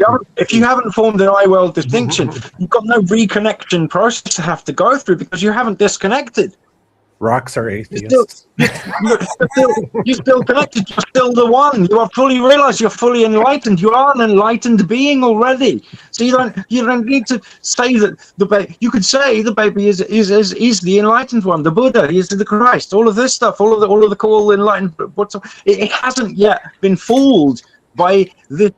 you haven't formed an I-world distinction, you've got no reconnection process to have to go through because you haven't disconnected. Rocks are atheists. You're still connected. You're still the one. You are fully realized. You're fully enlightened. You are an enlightened being already. So you don't need to say that the baby. You could say the baby is the enlightened one, the Buddha. He is the Christ. All of this stuff. All of the cool enlightened. It hasn't yet been fooled by the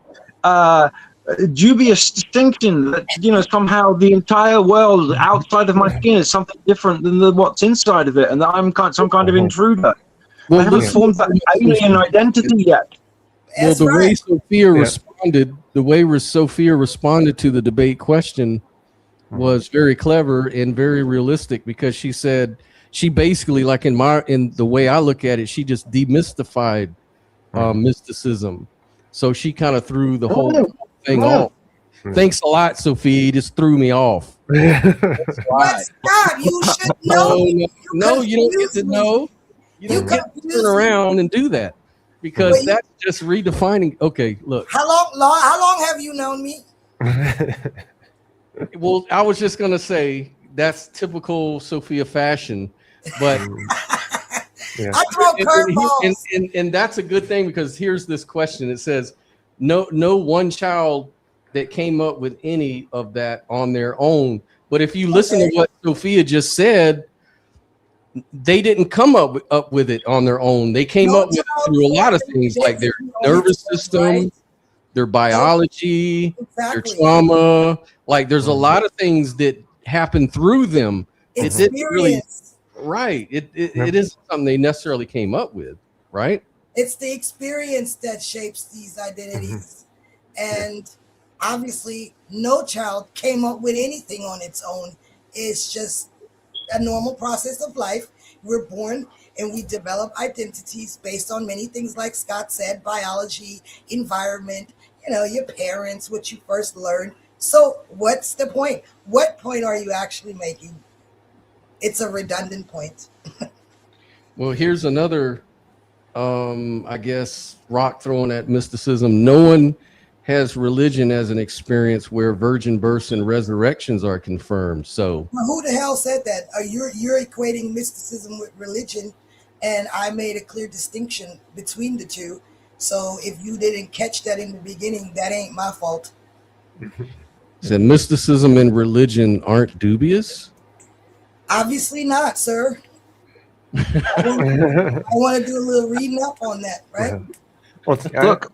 dubious distinction that somehow the entire world outside of my skin is something different than what's inside of it, and that I'm some kind of intruder. Well, I haven't formed that alien identity yet. Well, the way Sophia responded, Sophia responded to the debate question was very clever and very realistic, because she said, she basically, like in the way I look at it, she just demystified mysticism. So she kind of threw the whole thing off. Thanks a lot, Sophia. You just threw me off. But Scott, you should know. No, you don't get to know. You don't get to turn around and do that, because that's just redefining. Okay, look. How long have you known me? Well, I was just gonna say that's typical Sophia fashion, but I throw curveballs. And that's a good thing, because here's this question. It says, no one child that came up with any of that on their own. But if you listen to what Sophia just said, they didn't come up with it on their own. They came up with it through a lot of things, like their nervous system, their biology, their trauma. Like there's a lot of things that happen through them. It didn't really, right. It isn't something they necessarily came up with, right? It's the experience that shapes these identities. And obviously no child came up with anything on its own. It's just a normal process of life. We're born and we develop identities based on many things, like Scott said, biology, environment, your parents, what you first learned. So what's the point? What point are you actually making? It's a redundant point. Well, here's another, I guess, rock thrown at mysticism. No one has religion as an experience where virgin births and resurrections are confirmed. So well, who the hell said that? You're equating mysticism with religion, and I made a clear distinction between the two. So if you didn't catch that in the beginning, that ain't my fault. That mysticism and religion aren't dubious? Obviously not, sir. I want to do a little reading up on that, right? Look,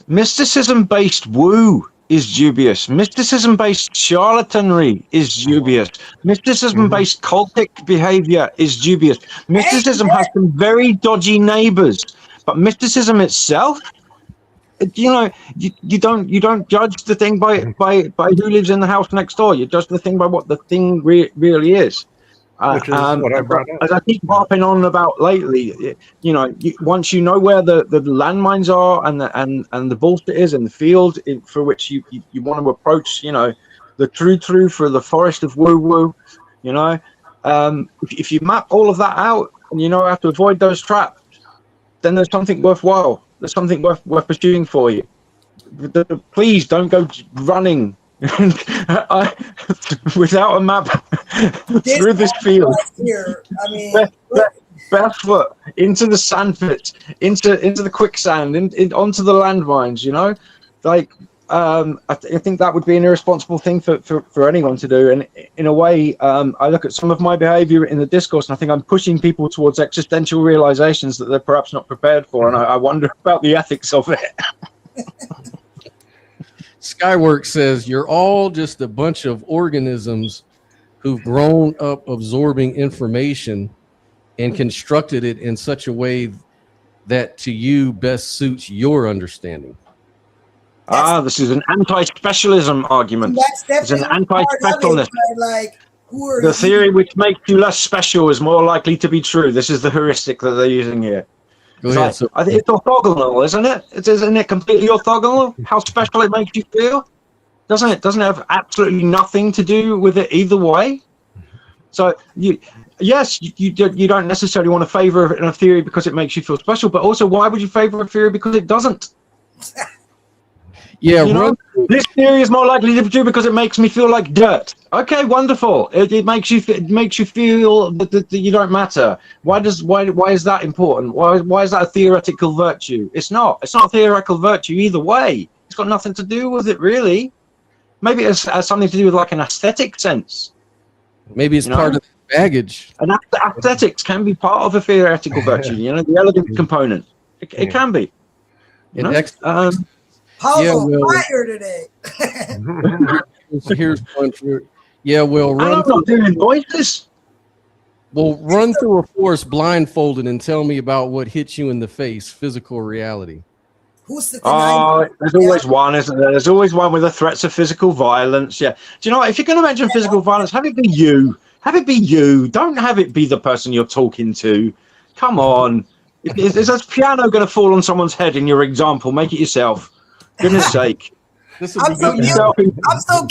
mysticism-based woo is dubious. Mysticism-based charlatanry is dubious. Mysticism-based cultic behavior is dubious. Mysticism has some very dodgy neighbors, but mysticism itself, you don't judge the thing by who lives in the house next door. You judge the thing by what the thing really is. Which is what I brought up. As I keep harping on about lately, once you know where the landmines are and the bullshit is in the field for which you want to approach, the true for the forest of woo-woo, if you map all of that out and you know how to avoid those traps, then there's something worthwhile. There's something worth pursuing for you. Please don't go running without a map through this field. Here, I mean, barefoot into the sandpit, into the quicksand, onto the landmines. I think that would be an irresponsible thing for anyone to do. And in a way, I look at some of my behavior in the discourse, and I think I'm pushing people towards existential realizations that they're perhaps not prepared for. And I wonder about the ethics of it. Skywork says, you're all just a bunch of organisms who've grown up absorbing information and constructed it in such a way that to you best suits your understanding. This is an anti-specialism argument. It's an anti-specialness. The theory which makes you less special is more likely to be true. This is the heuristic that they're using here. Go ahead. I think it's orthogonal, isn't it? Isn't it completely orthogonal? How special it makes you feel? Doesn't it? Doesn't it have absolutely nothing to do with it either way? So you don't necessarily want to favor a theory because it makes you feel special, but also why would you favor a theory because it doesn't? Yeah, this theory is more likely to be true because it makes me feel like dirt. Okay, wonderful. It makes you feel that you don't matter. Why is that important? Why is that a theoretical virtue? It's not. It's not a theoretical virtue either way. It's got nothing to do with it really. Maybe it has something to do with like an aesthetic sense. Maybe it's part of the baggage. And aesthetics can be part of a theoretical virtue. The elegant component. It can be. Paul's on fire today. Here's one for I'm not doing voices. Well, run through a forest blindfolded and tell me about what hits you in the face, physical reality. Who's the there's always one, isn't there? There's always one with the threats of physical violence. Yeah. Do you know what? If you're going to mention physical violence, have it be you. Have it be you. Don't have it be the person you're talking to. Come on. Is a piano going to fall on someone's head in your example? Make it yourself. Goodness sake. I'm so guilty.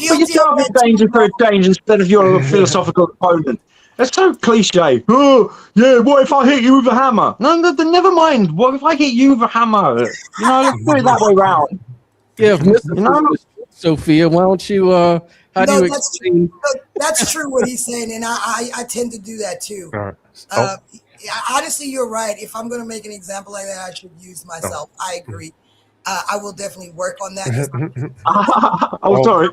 Put yourself in danger for a change instead of your philosophical opponent. That's so cliche. Oh, yeah, what if I hit you with a hammer? No, never mind. What if I hit you with a hammer? Let's put it that way round. Yeah, Sophia, why don't you, how do you explain? That's true what he's saying, and I tend to do that too. Honestly, you're right. If I'm going to make an example like that, I should use myself. I agree. I will definitely work on that. Sorry.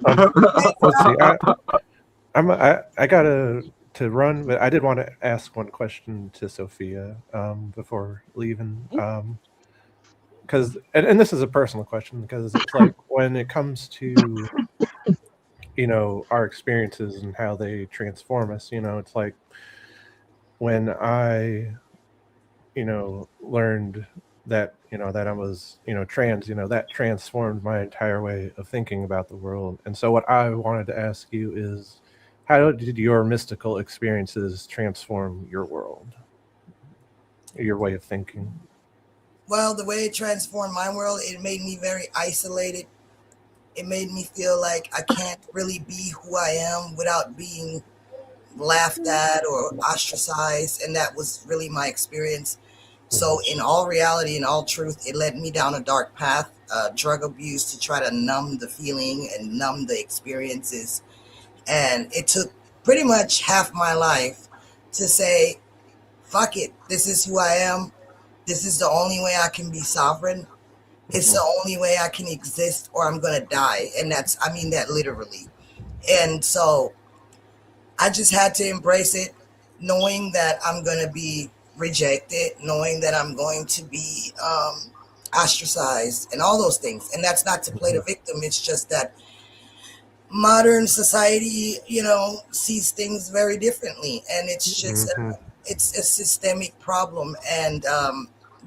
I got a to run, but I did want to ask one question to Sophia before leaving. Because, and this is a personal question, because it's like when it comes to, our experiences and how they transform us, it's like when I, learned that, that I was, trans, that transformed my entire way of thinking about the world. And so what I wanted to ask you is, how did your mystical experiences transform your world, your way of thinking? Well, the way it transformed my world, it made me very isolated. It made me feel like I can't really be who I am without being laughed at or ostracized. And that was really my experience. So in all reality, in all truth, it led me down a dark path, drug abuse to try to numb the feeling and numb the experiences. And it took pretty much half my life to say, fuck it, this is who I am. This is the only way I can be sovereign. It's the only way I can exist, or I'm going to die. And I mean that literally. And so I just had to embrace it, knowing that I'm going to be rejected, knowing that I'm going to be ostracized and all those things. And that's not to play the victim. It's just that modern society, sees things very differently. And it's just, it's a systemic problem. And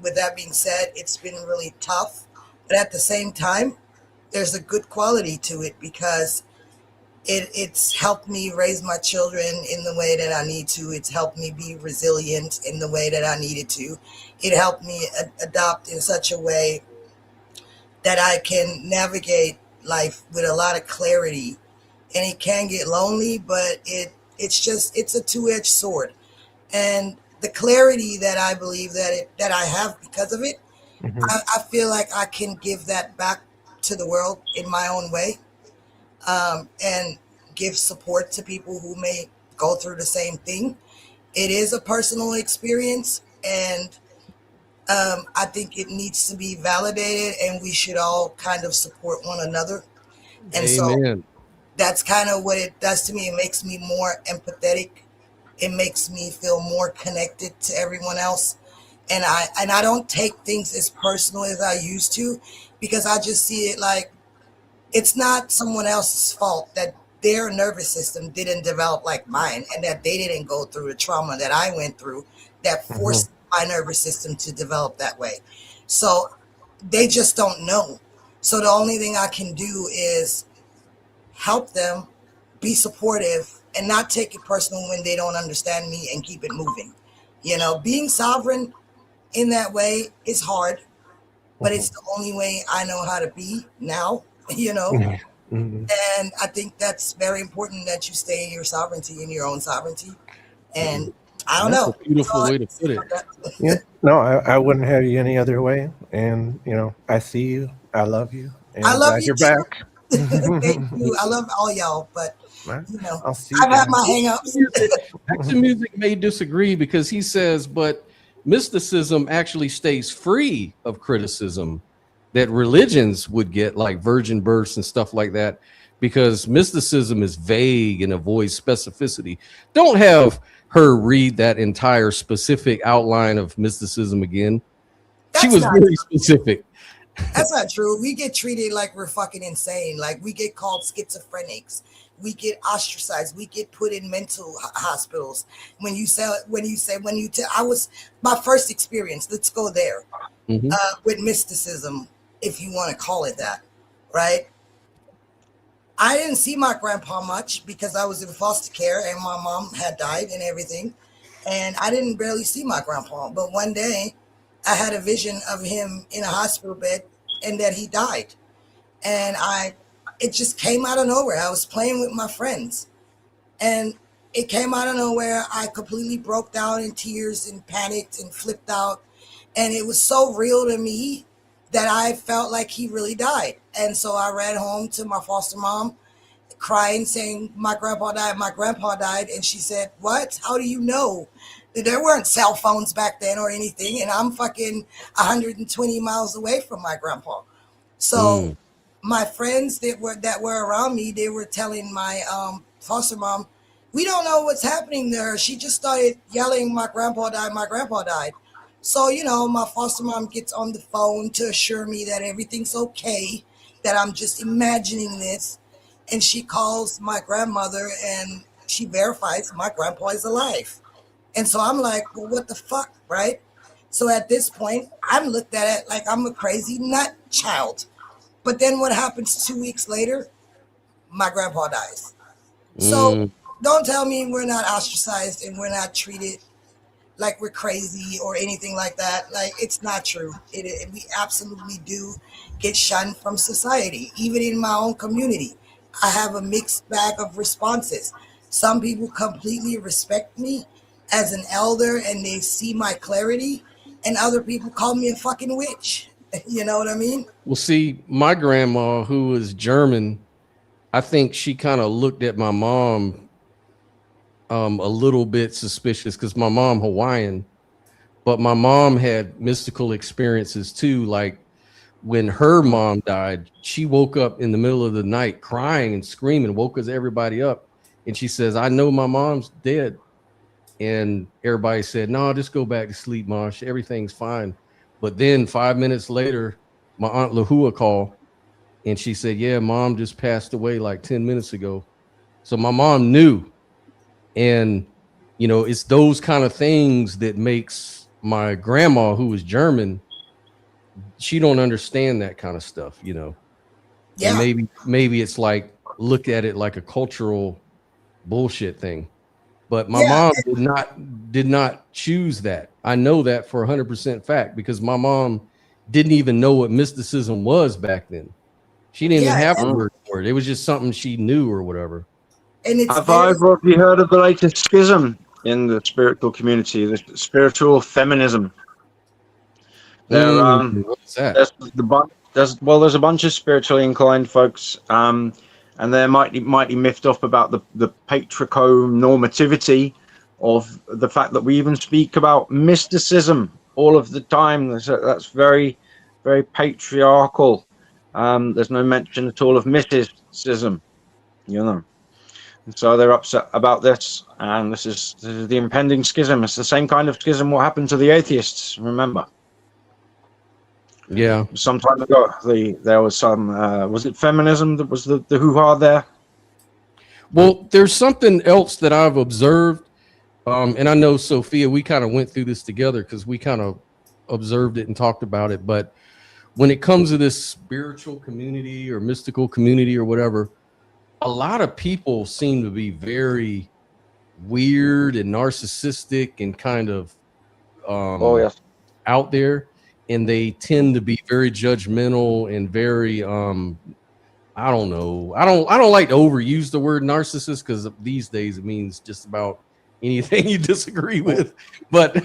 with that being said, it's been really tough. But at the same time, there's a good quality to it, because it's helped me raise my children in the way that I need to. It's helped me be resilient in the way that I needed to. It helped me adopt in such a way that I can navigate life with a lot of clarity. And it can get lonely, but it's a two-edged sword. And the clarity that I believe that I have because of it, I feel like I can give that back to the world in my own way, and give support to people who may go through the same thing. It is a personal experience, and I think it needs to be validated, and we should all kind of support one another. And Amen. so that's kind of what it does to me. It makes me more empathetic. It makes me feel more connected to everyone else. And I don't take things as personal as I used to, because I just see it like it's not someone else's fault that their nervous system didn't develop like mine, and that they didn't go through the trauma that I went through that forced my nervous system to develop that way. So they just don't know. So the only thing I can do is help them, be supportive, and not take it personal when they don't understand me, and keep it moving. Being sovereign in that way is hard, but it's the only way I know how to be now, And I think that's very important, that you stay in your sovereignty, in your own sovereignty. And I don't know. That's a beautiful way to put it. Yeah, no, I wouldn't have you any other way. And, I see you. I love you. And I I'm love glad you you're too. back. Thank you. I love all y'all, but I'll see you I've had guys. my hang-ups. Action Music may disagree, because he says, but mysticism actually stays free of criticism that religions would get, like virgin births and stuff like that, because mysticism is vague and avoids specificity. Don't have her read that entire specific outline of mysticism again. She was very specific. That's not true. We get treated like we're fucking insane. Like, we get called schizophrenics. We get ostracized. We get put in mental hospitals. I was my first experience. Let's go there with mysticism, if you want to call it that, right? I didn't see my grandpa much because I was in foster care and my mom had died and everything. And I didn't barely see my grandpa. But one day I had a vision of him in a hospital bed and that he died. And it just came out of nowhere. I was playing with my friends and it came out of nowhere. I completely broke down in tears and panicked and flipped out. And it was so real to me that I felt like he really died. And so I ran home to my foster mom, crying, saying, my grandpa died. And she said, what? How do you know? There weren't cell phones back then or anything. And I'm fucking 120 miles away from my grandpa. So my friends that were around me, they were telling my foster mom, We don't know what's happening there. She just started yelling, my grandpa died, my grandpa died. So, you know, my foster mom gets on the phone to assure me that everything's okay, that I'm just imagining this. And she calls my grandmother and she verifies my grandpa is alive. And so I'm like, well, what the fuck, right? So at this point, I'm looked at it like I'm a crazy nut child. But then what happens 2 weeks later? My grandpa dies. So don't tell me we're not ostracized and we're not treated like we're crazy or anything like that. Like, it's not true. We absolutely do get shunned from society. Even in my own community, I have a mixed bag of responses. Some people completely respect me as an elder and they see my clarity, and other people call me a fucking witch. You know what I mean? Well, see, my grandma, who was German, I think she kind of looked at my mom a little bit suspicious, because my mom Hawaiian, but my mom had mystical experiences too. Like when her mom died, she woke up in the middle of the night crying and screaming, woke us everybody up, and she says, I know my mom's dead. And everybody said, no, just go back to sleep, Mosh, everything's fine. But then 5 minutes later, my aunt Lahua called and she said, yeah, mom just passed away like 10 minutes ago. So my mom knew. And, you know, it's those kind of things that makes my grandma, who was German, she don't understand that kind of stuff, you know. Yeah. And maybe it's like, look at it like a cultural bullshit thing. But my mom did not choose that. I know that for 100% fact, because my mom didn't even know what mysticism was back then. She didn't even have a word for it. It was just something she knew or whatever. And it's Have you heard of the latest schism in the spiritual community, the spiritual feminism? What's that? There's a bunch of spiritually inclined folks, and they're mighty miffed up about the patriarcho-normativity of the fact that we even speak about mysticism all of the time. That's very, very patriarchal. There's no mention at all of mysticism, you know. And so they're upset about this, and this is the impending schism. It's the same kind of schism what happened to the atheists, remember? Yeah. Some time ago, there was some, was it feminism that was the hoo-ha there? Well, there's something else that I've observed, and I know, Sophia, we kind of went through this together because we kind of observed it and talked about it. But when it comes to this spiritual community or mystical community or whatever, a lot of people seem to be very weird and narcissistic and kind of out there, and they tend to be very judgmental and very I don't know. I don't like to overuse the word narcissist, because these days it means just about anything you disagree with. But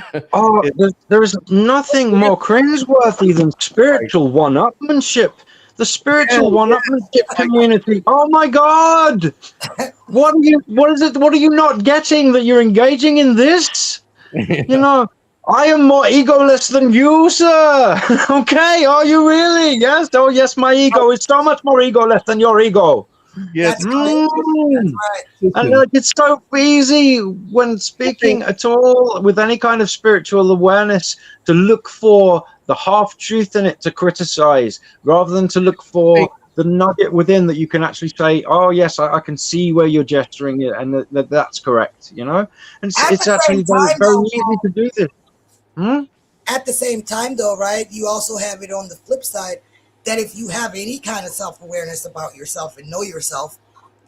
there's nothing more cringeworthy than spiritual one-upmanship. The spiritual one-upmanship community. Oh my God! What is it? What are you not getting that you're engaging in this? You know, I am more egoless than you, sir. Okay, are you really? Yes. Oh, yes. My ego is so much more egoless than your ego. Yes. That's right. And like, it's so easy when speaking at all with any kind of spiritual awareness to look for the half truth in it to criticize, rather than to look for the nugget within that you can actually say, oh yes, I can see where you're gesturing it, and that's correct, you know. And it's actually very easy to do this. At the same time, though, right, you also have it on the flip side that if you have any kind of self-awareness about yourself and know yourself,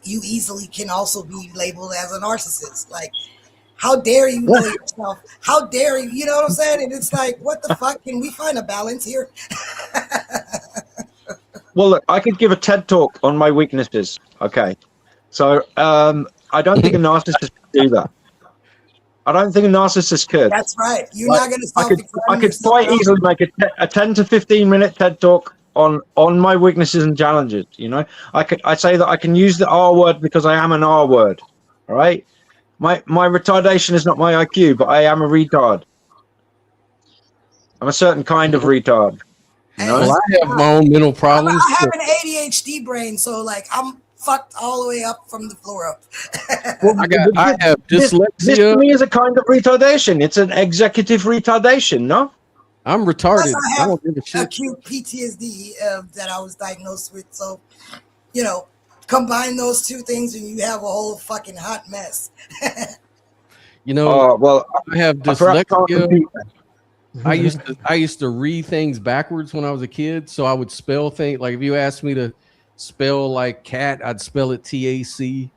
you easily can also be labeled as a narcissist. Like, how dare you know yourself? How dare you? You know what I'm saying? And it's like, what the fuck? Can we find a balance here? Well, look, I could give a TED talk on my weaknesses. Okay. So I don't think a narcissist could do that. I don't think a narcissist could. That's right. You're not going to I could quite easily make a 10 to 15 minute TED talk on my weaknesses and challenges. You know, I say that I can use the R word because I am an R word. All right. My retardation is not my IQ, but I am a retard. I'm a certain kind of retard. You know? Well, I have my own mental problems. I have an ADHD brain, so like I'm fucked all the way up from the floor up. Well, I have this to dyslexia. me is a kind of retardation. It's an executive retardation, no? I'm Plus, retarded. I I have don't give a shit. acute PTSD that I was diagnosed with. So, you know, combine those two things and you have a whole fucking hot mess. You know, Well, I have I forgot to dyslexia. compute. I used to read things backwards when I was a kid, so I would spell things like if you asked me to spell like cat, I'd spell it TAC.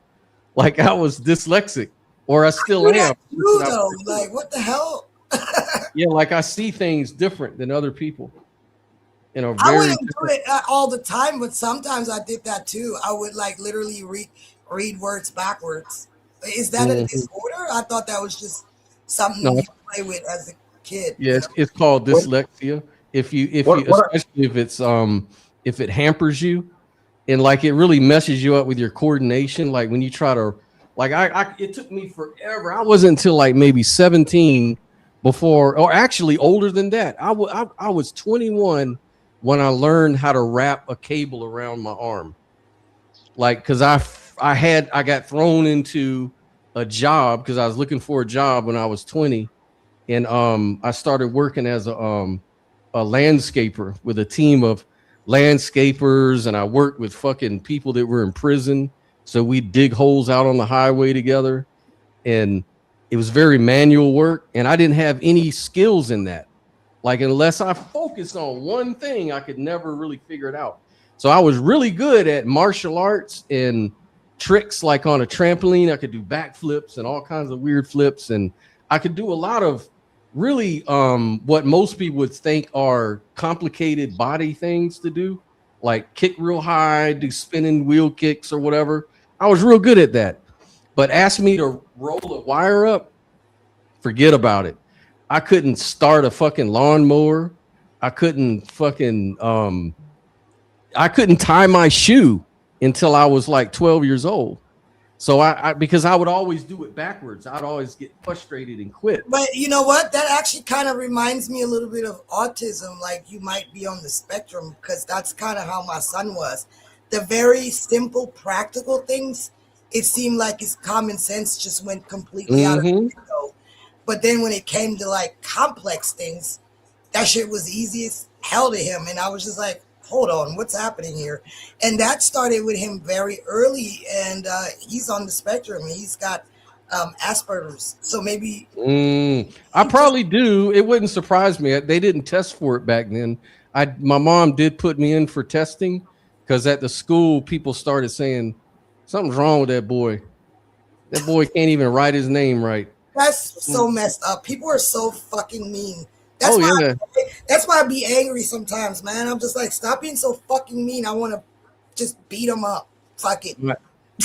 Like I was dyslexic, or I still Do am. that too, though. Like, what the hell? Yeah, like I see things different than other people. You know, I very wouldn't do it all the time, but sometimes I did that too. I would like literally read words backwards. Is that a disorder? I thought that was just something No. you play with as a kid. Yeah, it's called dyslexia. Especially if it hampers you and like it really messes you up with your coordination. Like when you try to, like it took me forever. I wasn't until like maybe 17 before, or actually older than that. I was 21 when I learned how to wrap a cable around my arm. Like, cause I got thrown into a job because I was looking for a job when I was 20. And I started working as a landscaper with a team of landscapers, and I worked with fucking people that were in prison. So we dig holes out on the highway together, and it was very manual work. And I didn't have any skills in that. Like unless I focused on one thing, I could never really figure it out. So I was really good at martial arts and tricks, like on a trampoline. I could do backflips and all kinds of weird flips, and I could do a lot of really what most people would think are complicated body things to do, like kick real high, do spinning wheel kicks or whatever. I was real good at that. But ask me to roll a wire up, forget about it. I couldn't start a fucking lawnmower. I couldn't fucking I couldn't tie my shoe until I was like 12 years old. So I because I would always do it backwards. I'd always get frustrated and quit. But you know what? That actually kind of reminds me a little bit of autism. Like you might be on the spectrum, because that's kind of how my son was. The very simple, practical things, it seemed like his common sense just went completely out of the window. But then when it came to like complex things, that shit was easy as hell to him. And I was just like, hold on, what's happening here? And that started with him very early, and he's on the spectrum. He's got Asperger's, so maybe I probably do. It wouldn't surprise me. They didn't test for it back then. My mom did put me in for testing because at the school people started saying something's wrong with that boy. That boy can't even write his name right. that's so messed up. People are so fucking mean. That's why I be angry sometimes, man. I'm just like, stop being so fucking mean. I want to just beat him up. Fuck it. My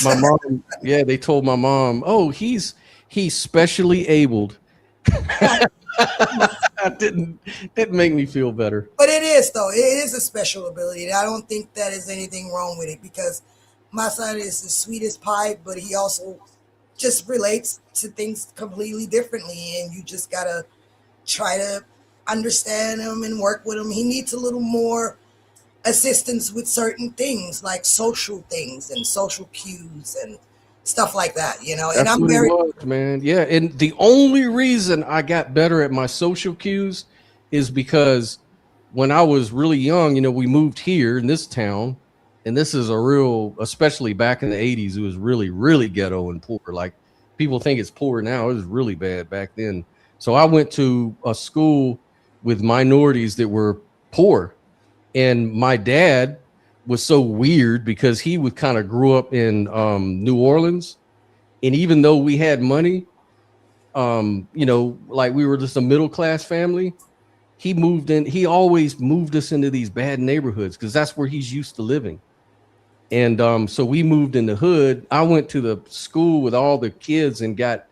mom, yeah, they told my mom, oh, he's specially abled. Didn't make me feel better. But it is, though. It is a special ability. I don't think that is anything wrong with it, because my son is the sweetest pie, but he also just relates to things completely differently, and you just gotta try to understand him and work with him. He needs a little more assistance with certain things, like social things and social cues and stuff like that, you know. And I'm very man. Yeah, and the only reason I got better at my social cues is because when I was really young, you know, we moved here in this town, and this is a real, especially back in the 80s, it was really, really ghetto and poor. Like people think it's poor now. It was really bad back then. So I went to a school with minorities that were poor. And my dad was so weird because he would kind of grew up in New Orleans. And even though we had money, you know, like we were just a middle class family, he always moved us into these bad neighborhoods because that's where he's used to living. And so we moved in the hood. I went to the school with all the kids and got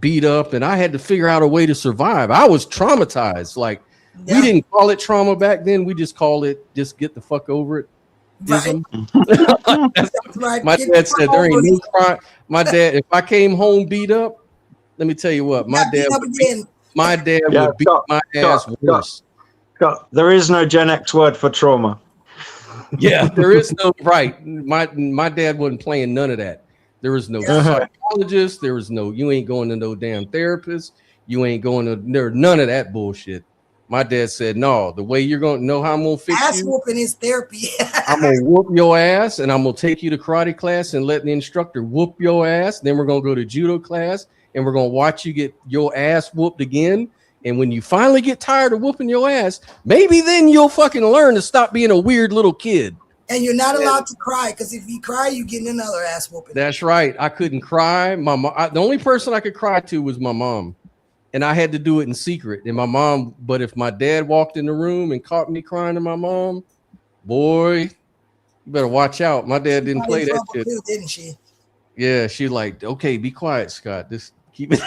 beat up, and I had to figure out a way to survive. I was traumatized. Like we didn't call it trauma back then. We just called it just get the fuck over it. right. Right. My dad said there ain't no crime. My dad, if I came home beat up, let me tell you what, my dad would beat my ass worse. Scott, there is no Gen X word for trauma. Yeah, there is no right. My dad wasn't playing none of that. There was no psychologist. There was no. You ain't going to no damn therapist. You ain't going to there. None of that bullshit. My dad said, "No, the way you're going to know how I'm gonna fix Ass you, whooping is therapy. I'm gonna whoop your ass, and I'm gonna take you to karate class and let the instructor whoop your ass. Then we're gonna go to judo class, and we're gonna watch you get your ass whooped again. And when you finally get tired of whooping your ass, maybe then you'll fucking learn to stop being a weird little kid." And you're not allowed to cry, because if you cry, you get another ass whooping. That's right. I couldn't cry. My mom, the only person I could cry to was my mom, and I had to do it in secret. And my mom, but if my dad walked in the room and caught me crying to my mom, boy, you better watch out. My dad didn't play that shit, too, didn't she? Yeah, she like, okay, be quiet, Scott. Just keep it.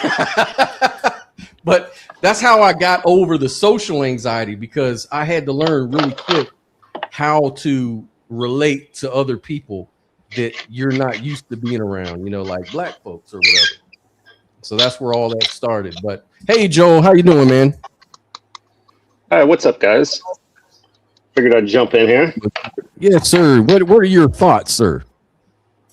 But that's how I got over the social anxiety, because I had to learn really quick how to relate to other people that you're not used to being around, you know, like black folks or whatever. So that's where all that started. But hey, Joel, how you doing, man? Hi, what's up, guys? Figured I'd jump in here. Yes, sir. What are your thoughts, sir?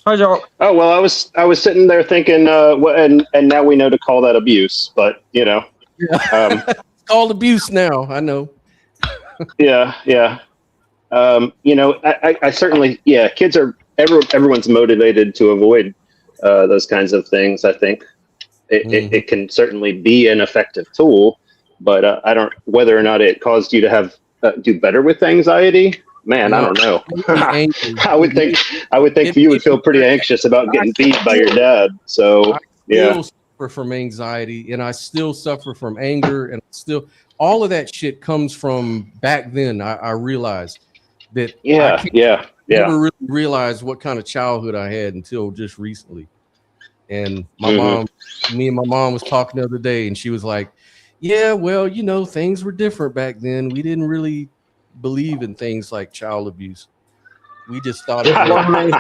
Hi, Joel. Oh well, I was sitting there thinking, and now we know to call that abuse, but you know, It's called abuse now. I know. yeah. You know, I certainly, yeah. Kids are everyone's motivated to avoid those kinds of things. I think it can certainly be an effective tool, but I don't whether or not it caused you to have do better with anxiety. Man, I don't know. I would think you would feel pretty anxious about getting beat by your dad. So yeah. I still suffer from anxiety, and I still suffer from anger, and still all of that shit comes from back then. I realized that. I never really realized what kind of childhood I had until just recently. And me and my mom was talking the other day, and she was like, "Yeah, well, you know, things were different back then. We didn't really believe in things like child abuse. We just thought it was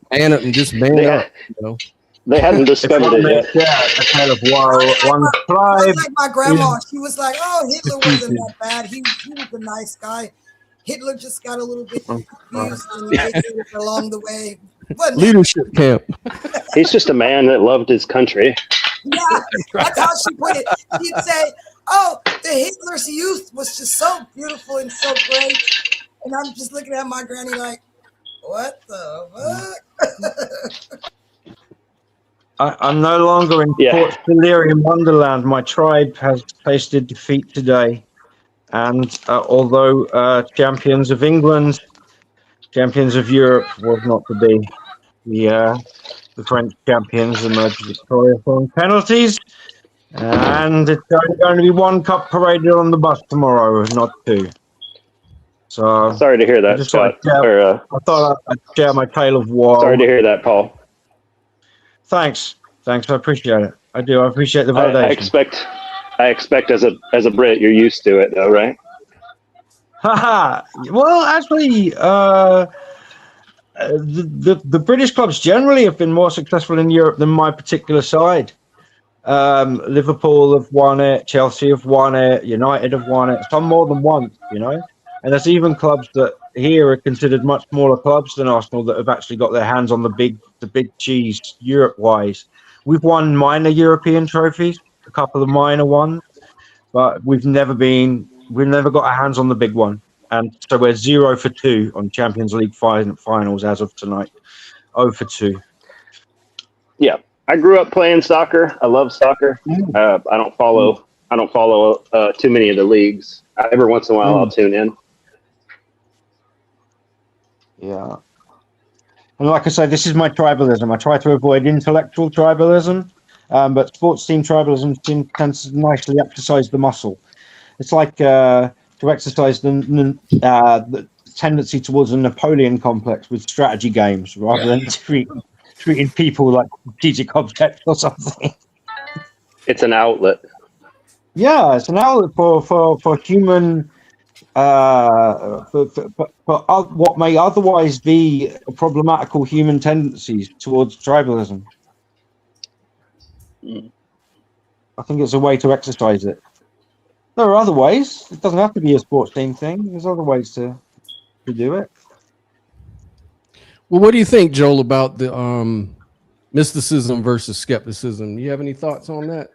and just man up, you know." They hadn't discovered it yet. A kind of one tribe. Like my grandma, she was like, "Oh, Hitler wasn't that bad. He was a nice guy. Hitler just got a little bit confused and he did along the way." Leadership camp. He's just a man that loved his country. Yeah, that's how she put it. She'd say, "Oh, the Hitler's youth was just so beautiful and so great," and I'm just looking at my granny like, "What the fuck?" I'm no longer in Port Delirium Wonderland. My tribe has tasted defeat today. And although champions of England, champions of Europe was not to be, the French champions emerged victorious on penalties. And it's going to be one cup paraded on the bus tomorrow, not two. So sorry to hear that, Scott. I thought I'd share my tale of woe. Sorry to hear that, Paul. Thanks. I appreciate it. I do. I appreciate the validation. I expect as a Brit, you're used to it, though, right? Haha. Well, actually, the British clubs generally have been more successful in Europe than my particular side. Liverpool have won it, Chelsea have won it, United have won it, some more than once, you know. And there's even clubs that here are considered much smaller clubs than Arsenal that have actually got their hands on the big cheese Europe-wise. We've won minor European trophies, a couple of minor ones, but we've never got our hands on the big one. And so we're 0 for 2 on Champions League finals as of tonight. 0 for 2. Yeah, I grew up playing soccer. I love soccer. I don't follow too many of the leagues. Every once in a while, I'll tune in. Yeah. And like I say, this is my tribalism. I try to avoid intellectual tribalism, but sports team tribalism tends to nicely exercise the muscle. It's like to exercise the tendency towards a Napoleon complex with strategy games rather than treating people like strategic objects or something. It's an outlet. Yeah, it's an outlet for human, for what may otherwise be problematical human tendencies towards tribalism. I think it's a way to exercise it. There are other ways. It doesn't have to be a sports team thing. There's other ways to to do it. Well, what do you think, Joel, about the mysticism versus skepticism? Do you have any thoughts on that?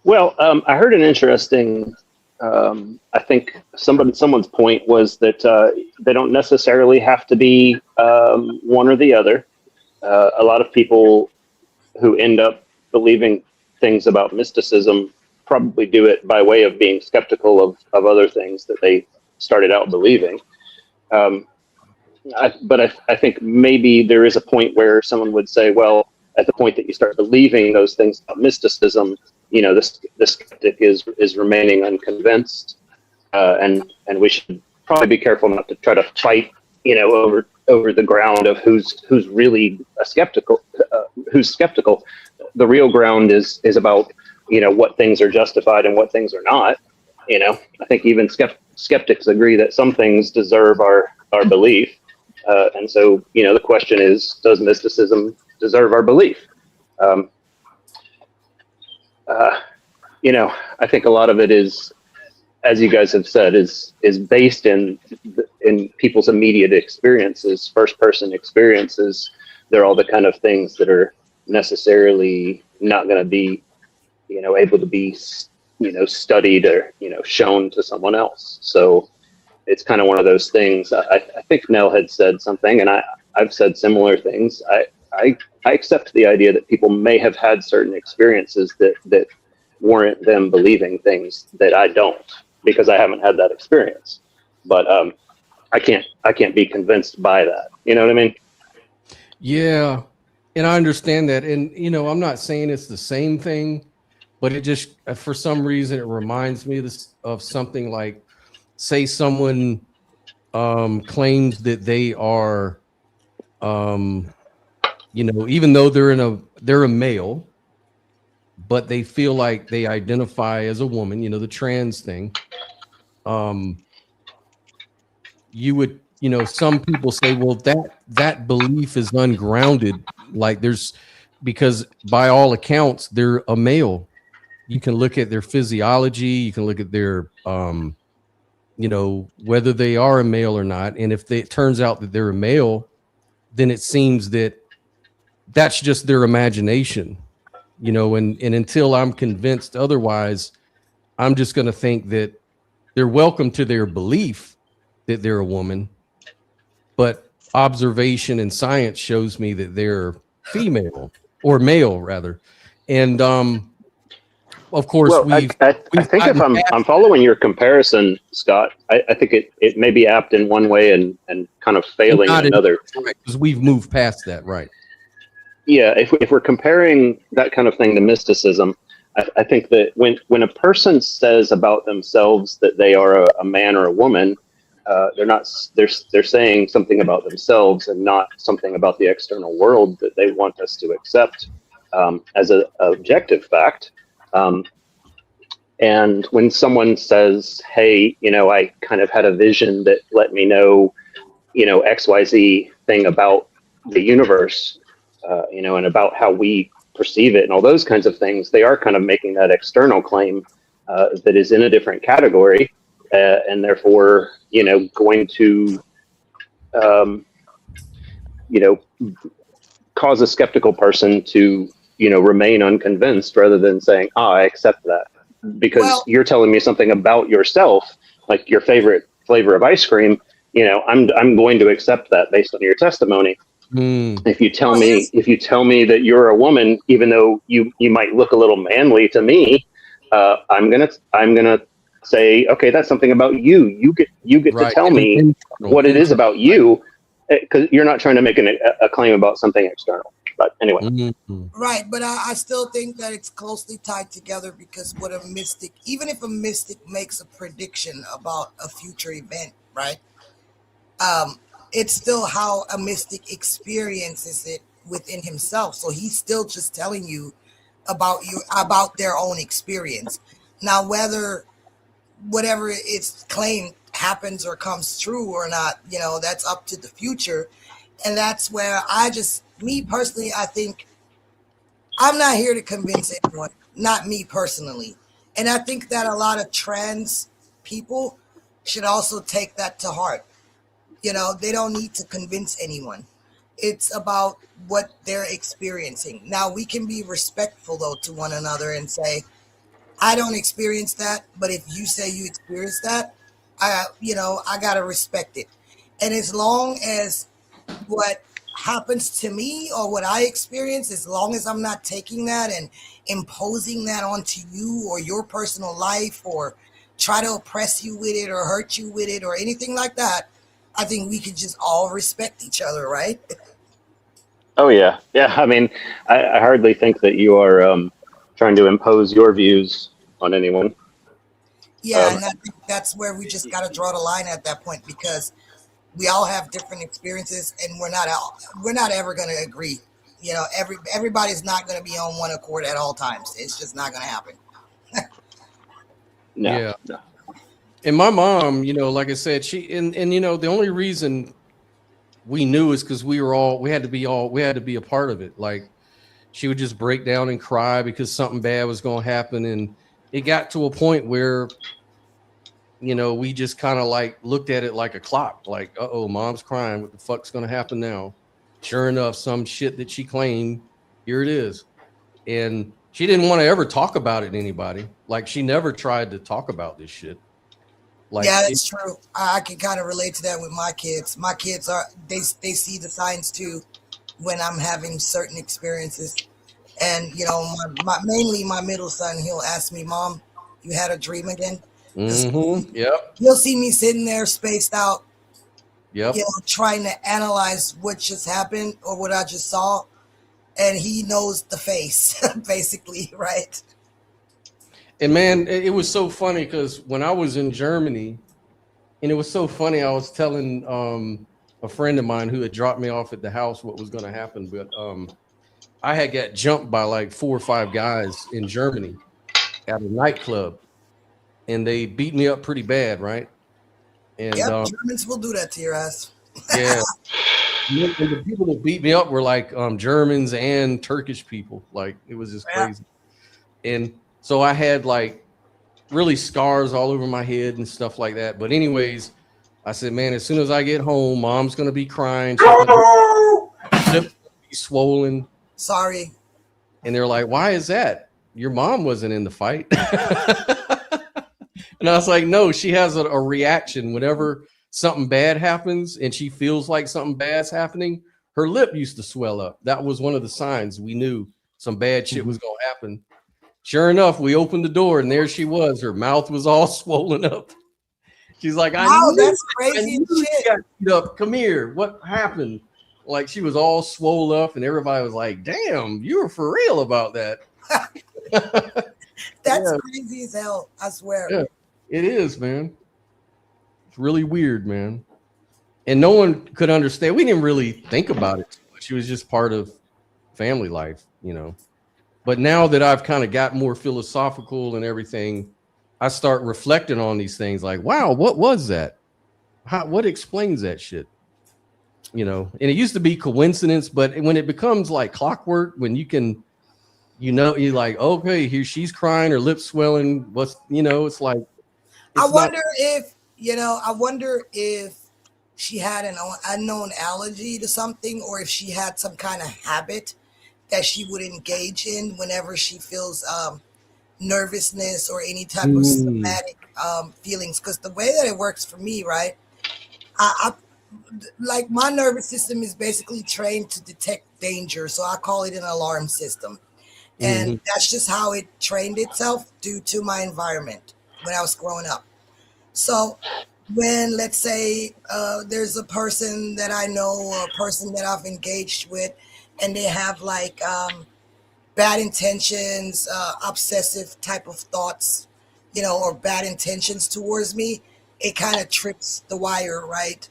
Well, I heard an interesting. I think someone's point was that they don't necessarily have to be one or the other. A lot of people who end up believing things about mysticism probably do it by way of being skeptical of other things that they started out believing. But I think maybe there is a point where someone would say, well, at the point that you start believing those things about mysticism, you know, the skeptic is remaining unconvinced, and we should probably be careful not to try to fight, you know, over the ground of who's really who's skeptical. The real ground is about, you know, what things are justified and what things are not. You know, I think even skeptics agree that some things deserve our belief. And so, you know, the question is, does mysticism deserve our belief? You know, I think a lot of it is, as you guys have said, is based in people's immediate experiences, first-person experiences. They're all the kind of things that are necessarily not going to be, you know, able to be, you know, studied or, you know, shown to someone else. So it's kind of one of those things. I think Nell had said something, and I've said similar things. I accept the idea that people may have had certain experiences that warrant them believing things that I don't, because I haven't had that experience. But I can't be convinced by that. You know what I mean? Yeah, and I understand that. And, you know, I'm not saying it's the same thing, but it just, for some reason, it reminds me of something like, say someone claims that they are, you know, even though they're a male, but they feel like they identify as a woman, you know, the trans thing. You would, you know, some people say, well, that belief is ungrounded. Like because by all accounts, they're a male. You can look at their physiology, you can look at their, you know, whether they are a male or not. And if it turns out that they're a male, then it seems that that's just their imagination, you know, and until I'm convinced otherwise, I'm just going to think that they're welcome to their belief that they're a woman, but observation and science shows me that they're female or male rather. And of course, well, I think if I'm following your comparison, Scott, I think it may be apt in one way and kind of failing in another. Because we've moved past that, right? Yeah, if we're comparing that kind of thing to mysticism, I think that when a person says about themselves that they are a man or a woman, they're saying something about themselves and not something about the external world that they want us to accept as an objective fact. And when someone says, hey, you know, I kind of had a vision that let me know, you know, XYZ thing about the universe, you know, and about how we perceive it and all those kinds of things, they are kind of making that external claim that is in a different category, and therefore, you know, going to, you know, cause a skeptical person to, you know, remain unconvinced rather than saying, I accept that. Because you're telling me something about yourself, like your favorite flavor of ice cream, you know, I'm going to accept that based on your testimony. If you tell me that you're a woman, even though you might look a little manly to me, I'm gonna say, okay, that's something about you. You get right. to tell me what it is about you, because you're not trying to make a claim about something external. But anyway. Right, but I still think that it's closely tied together, because what a mystic, even if a mystic makes a prediction about a future event, right? It's still how a mystic experiences it within himself. So he's still just telling you about their own experience. Now, whatever it's claimed happens or comes true or not, you know, that's up to the future. And that's where me personally, I think I'm not here to convince anyone, not me personally. And I think that a lot of trans people should also take that to heart. You know, they don't need to convince anyone. It's about what they're experiencing. Now, we can be respectful, though, to one another and say, I don't experience that, but if you say you experience that, I got to respect it. And as long as what happens to me or what I experience, as long as I'm not taking that and imposing that onto you or your personal life or try to oppress you with it or hurt you with it or anything like that, I think we could just all respect each other, right? Oh yeah, yeah. I mean, I hardly think that you are trying to impose your views on anyone. Yeah, and I think that's where we just got to draw the line at that point, because we all have different experiences, and we're not ever going to agree. You know, everybody's not going to be on one accord at all times. It's just not going to happen. No, Yeah. no. And my mom, you know, like I said, she and you know, the only reason we knew is because we had to be a part of it. Like, she would just break down and cry because something bad was going to happen, and it got to a point where, you know, we just kind of like looked at it like a clock, like, uh-oh, mom's crying. What the fuck's going to happen now? Sure enough, some shit that she claimed, here it is. And she didn't want to ever talk about it to anybody. Like, she never tried to talk about this shit. Like, yeah, that's true. I can kind of relate to that with my kids. My kids they see the signs too when I'm having certain experiences. And, you know, mainly my middle son, he'll ask me, Mom, you had a dream again? Mm-hmm. Yep. He'll see me sitting there spaced out, Yep. you know, trying to analyze what just happened or what I just saw. And he knows the face, basically, right? And man, it was so funny because when I was in Germany, and it was so funny, I was telling a friend of mine who had dropped me off at the house what was going to happen, but I had got jumped by like 4 or 5 guys in Germany at a nightclub, and they beat me up pretty bad, right? And yep, Germans will do that to your ass. Yeah. And the people that beat me up were like Germans and Turkish people. Like, it was just crazy. And so I had like really scars all over my head and stuff like that. But anyways, I said, man, as soon as I get home, mom's going to be crying. She's gonna be swollen. Sorry. And they're like, why is that? Your mom wasn't in the fight. And I was like, no, she has a reaction whenever something bad happens and she feels like something bad's happening. Her lip used to swell up. That was one of the signs we knew some bad shit was going to happen. Sure enough, we opened the door and there she was. Her mouth was all swollen up. She's like, wow, that's crazy shit. Come here. What happened? Like, she was all swole up and everybody was like, damn, you were for real about that. That's crazy as hell, I swear. Yeah, it is, man. It's really weird, man. And no one could understand. We didn't really think about it too much. It was just part of family life, you know. But now that I've kind of got more philosophical and everything, I start reflecting on these things like, wow, what was that? What explains that shit? You know, and it used to be coincidence, but when it becomes like clockwork, when you can, you know, you're like, okay, here she's crying, her lips swelling. What's, you know, it's like. I wonder if she had an unknown allergy to something, or if she had some kind of habit that she would engage in whenever she feels nervousness or any type of somatic feelings. Because the way that it works for me, right, I like my nervous system is basically trained to detect danger, so I call it an alarm system. And that's just how it trained itself due to my environment when I was growing up. So when, let's say, there's a person that I know or a person that I've engaged with, and they have like bad intentions, obsessive type of thoughts, you know, or bad intentions towards me, it kind of trips the wire, right?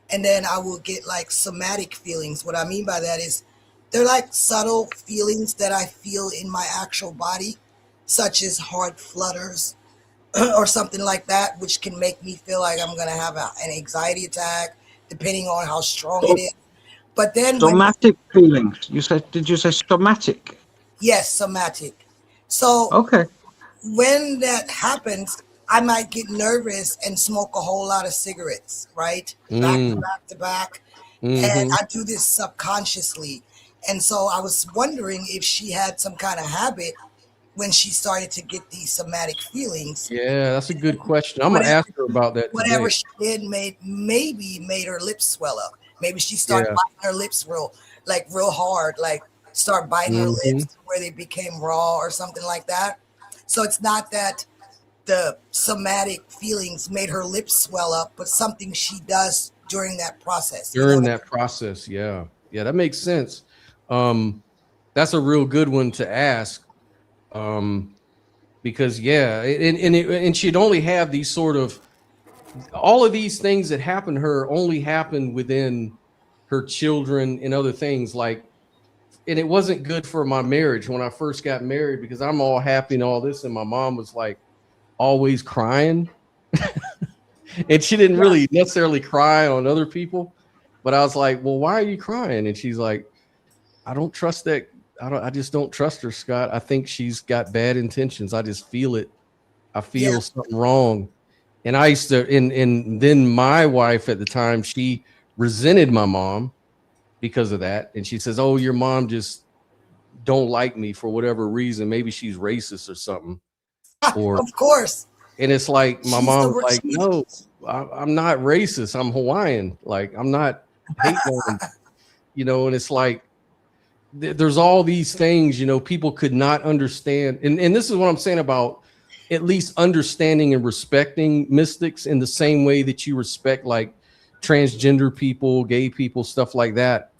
And then I will get like somatic feelings. What I mean by that is they're like subtle feelings that I feel in my actual body, such as heart flutters or something like that, which can make me feel like I'm going to have an anxiety attack, depending on how strong it is. But then somatic feelings. Did you say somatic? Yes, somatic. So okay. When that happens, I might get nervous and smoke a whole lot of cigarettes, right? Back to back to back. And I do this subconsciously. And so I was wondering if she had some kind of habit when she started to get these somatic feelings. Yeah, that's a good question. I'm gonna ask her about that Whatever today. she did maybe made her lips swell up. Maybe she started biting her lips real hard, like start biting her lips where they became raw or something like that. So it's not that the somatic feelings made her lips swell up, but something she does during that process. During that process, yeah, that makes sense. That's a real good one to ask, because and she'd only have these sort of all of these things that happen to her only happened within her children and other things and it wasn't good for my marriage when I first got married because I'm all happy and all this, and my mom was like always crying. And she didn't really necessarily cry on other people, but I was like, well, why are you crying? And she's like, I don't trust that. I just don't trust her, Scott. I think she's got bad intentions. I just feel it. I feel something wrong. And I used to, and then my wife at the time, she resented my mom because of that. And she says, oh, your mom just don't like me for whatever reason. Maybe she's racist or something. Or of course. And it's like, my mom's like, no, I'm not racist. I'm Hawaiian. Like, I'm not hating on, and it's like, there's all these things, people could not understand. And this is what I'm saying about at least understanding and respecting mystics in the same way that you respect like transgender people, gay people, stuff like that.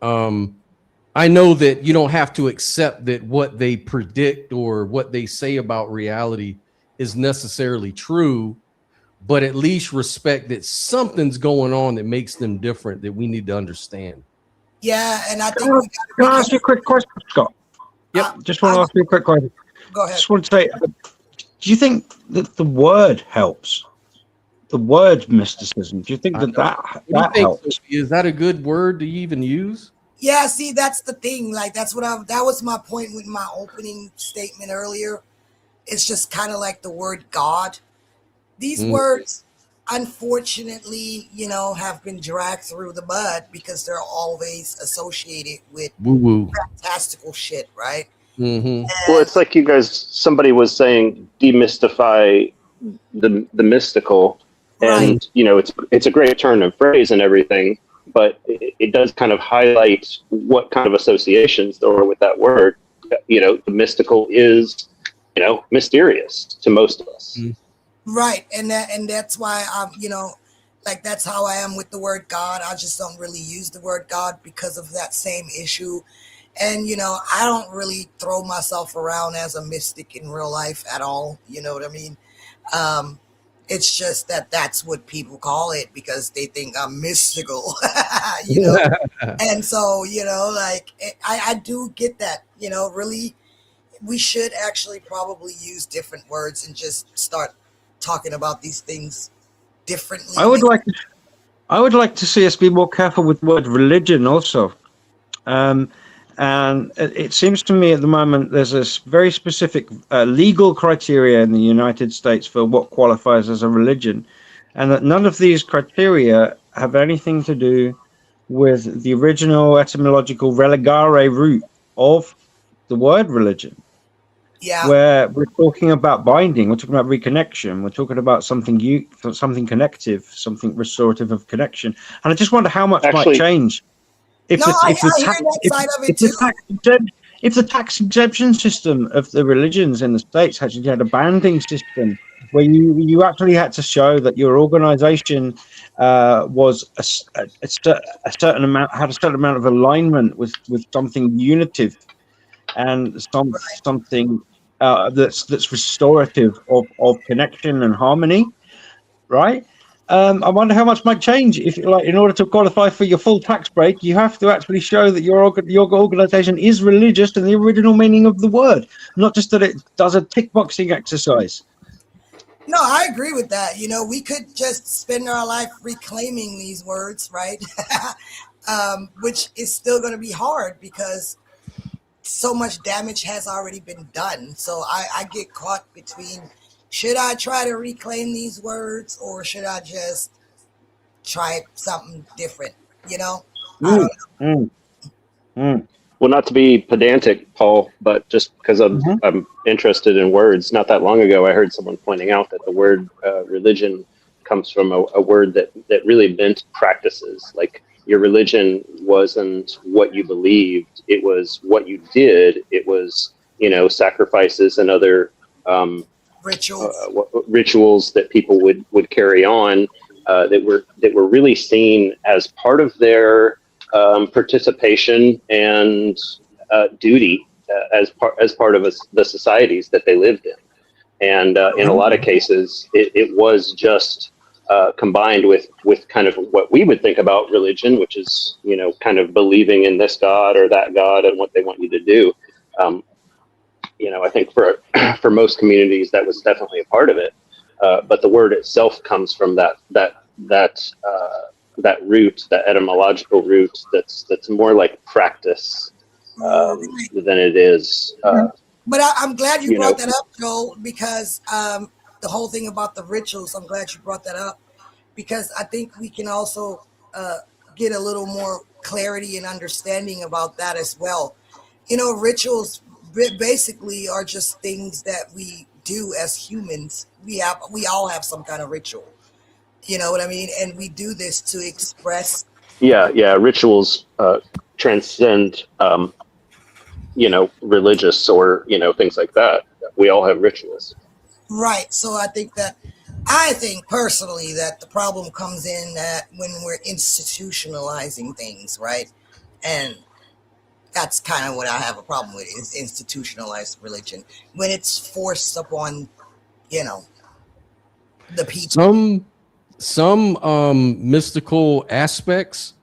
I know that you don't have to accept that what they predict or what they say about reality is necessarily true, but at least respect that something's going on that makes them different that we need to understand. Yeah, and I think can I ask you a quick question, Scott? Yep. Just want to ask you a quick question. Go ahead. Just want to say, do you think that the word helps? The word mysticism. Do you think that helps? Is that a good word to even use? Yeah, see, that's the thing. Like, that was my point with my opening statement earlier. It's just kind of like the word God. These words, unfortunately, have been dragged through the mud because they're always associated with woo-woo, fantastical shit, right? Well, it's like somebody was saying, demystify the mystical, and it's a great turn of phrase and everything, but it does kind of highlight what kind of associations there are with that word. The mystical is, mysterious to most of us. Right, and that's why that's how I am with the word God. I just don't really use the word God because of that same issue. And, I don't really throw myself around as a mystic in real life at all. You know what I mean? It's just that's what people call it because they think I'm mystical, And so, I do get that, really, we should actually probably use different words and just start talking about these things differently. I would like to see us be more careful with the word religion also. And it seems to me at the moment there's a very specific legal criteria in the United States for what qualifies as a religion, and that none of these criteria have anything to do with the original etymological religare root of the word religion. Yeah. Where we're talking about binding, we're talking about reconnection, we're talking about something connective, something restorative of connection. And I just wonder how much might change if the tax exemption system of the religions in the States actually had a banding system where you actually had to show that your organization was a certain amount, had a certain amount of alignment with something unitive and something that's restorative of connection and harmony, right? I wonder how much might change if, in order to qualify for your full tax break, you have to actually show that your organization is religious in the original meaning of the word, not just that it does a tick boxing exercise. No, I agree with that. We could just spend our life reclaiming these words, right? Which is still going to be hard because so much damage has already been done. So I get caught between should I try to reclaim these words, or should I just try something different? You know, I don't know. Well, not to be pedantic, Paul, but just because I'm interested in words. Not that long ago, I heard someone pointing out that the word religion comes from a word that really meant practices. Like, your religion wasn't what you believed; it was what you did. It was, sacrifices and other rituals that people would carry on that were really seen as part of their participation and duty as part of the societies that they lived in. And in a lot of cases, it was just combined with kind of what we would think about religion, which is, kind of believing in this God or that God and what they want you to do. I think for most communities, that was definitely a part of it. But the word itself comes from that root, that etymological root that's more like practice than it is. But I'm glad you brought that up, Joel, because the whole thing about the rituals, I'm glad you brought that up, because I think we can also get a little more clarity and understanding about that as well. Rituals basically are just things that we do as humans. We all have some kind of ritual. You know what I mean? And we do this to express. Yeah. Rituals transcend, religious or, things like that. We all have rituals. Right. So I think personally that the problem comes in that when we're institutionalizing things, right? And that's kind of what I have a problem with, is institutionalized religion, when it's forced upon, the people. Some mystical aspects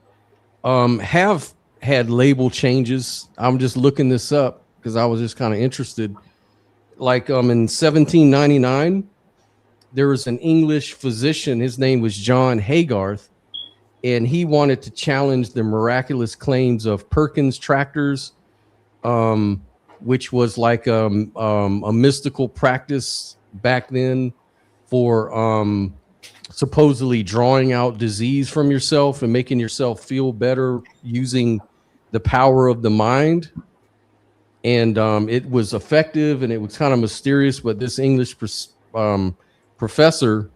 have had label changes. I'm just looking this up because I was just kind of interested. Like in 1799, there was an English physician. His name was John Haygarth, and he wanted to challenge the miraculous claims of Perkins tractors, which was like a mystical practice back then for supposedly drawing out disease from yourself and making yourself feel better using the power of the mind. And it was effective, and it was kind of mysterious, but this English professor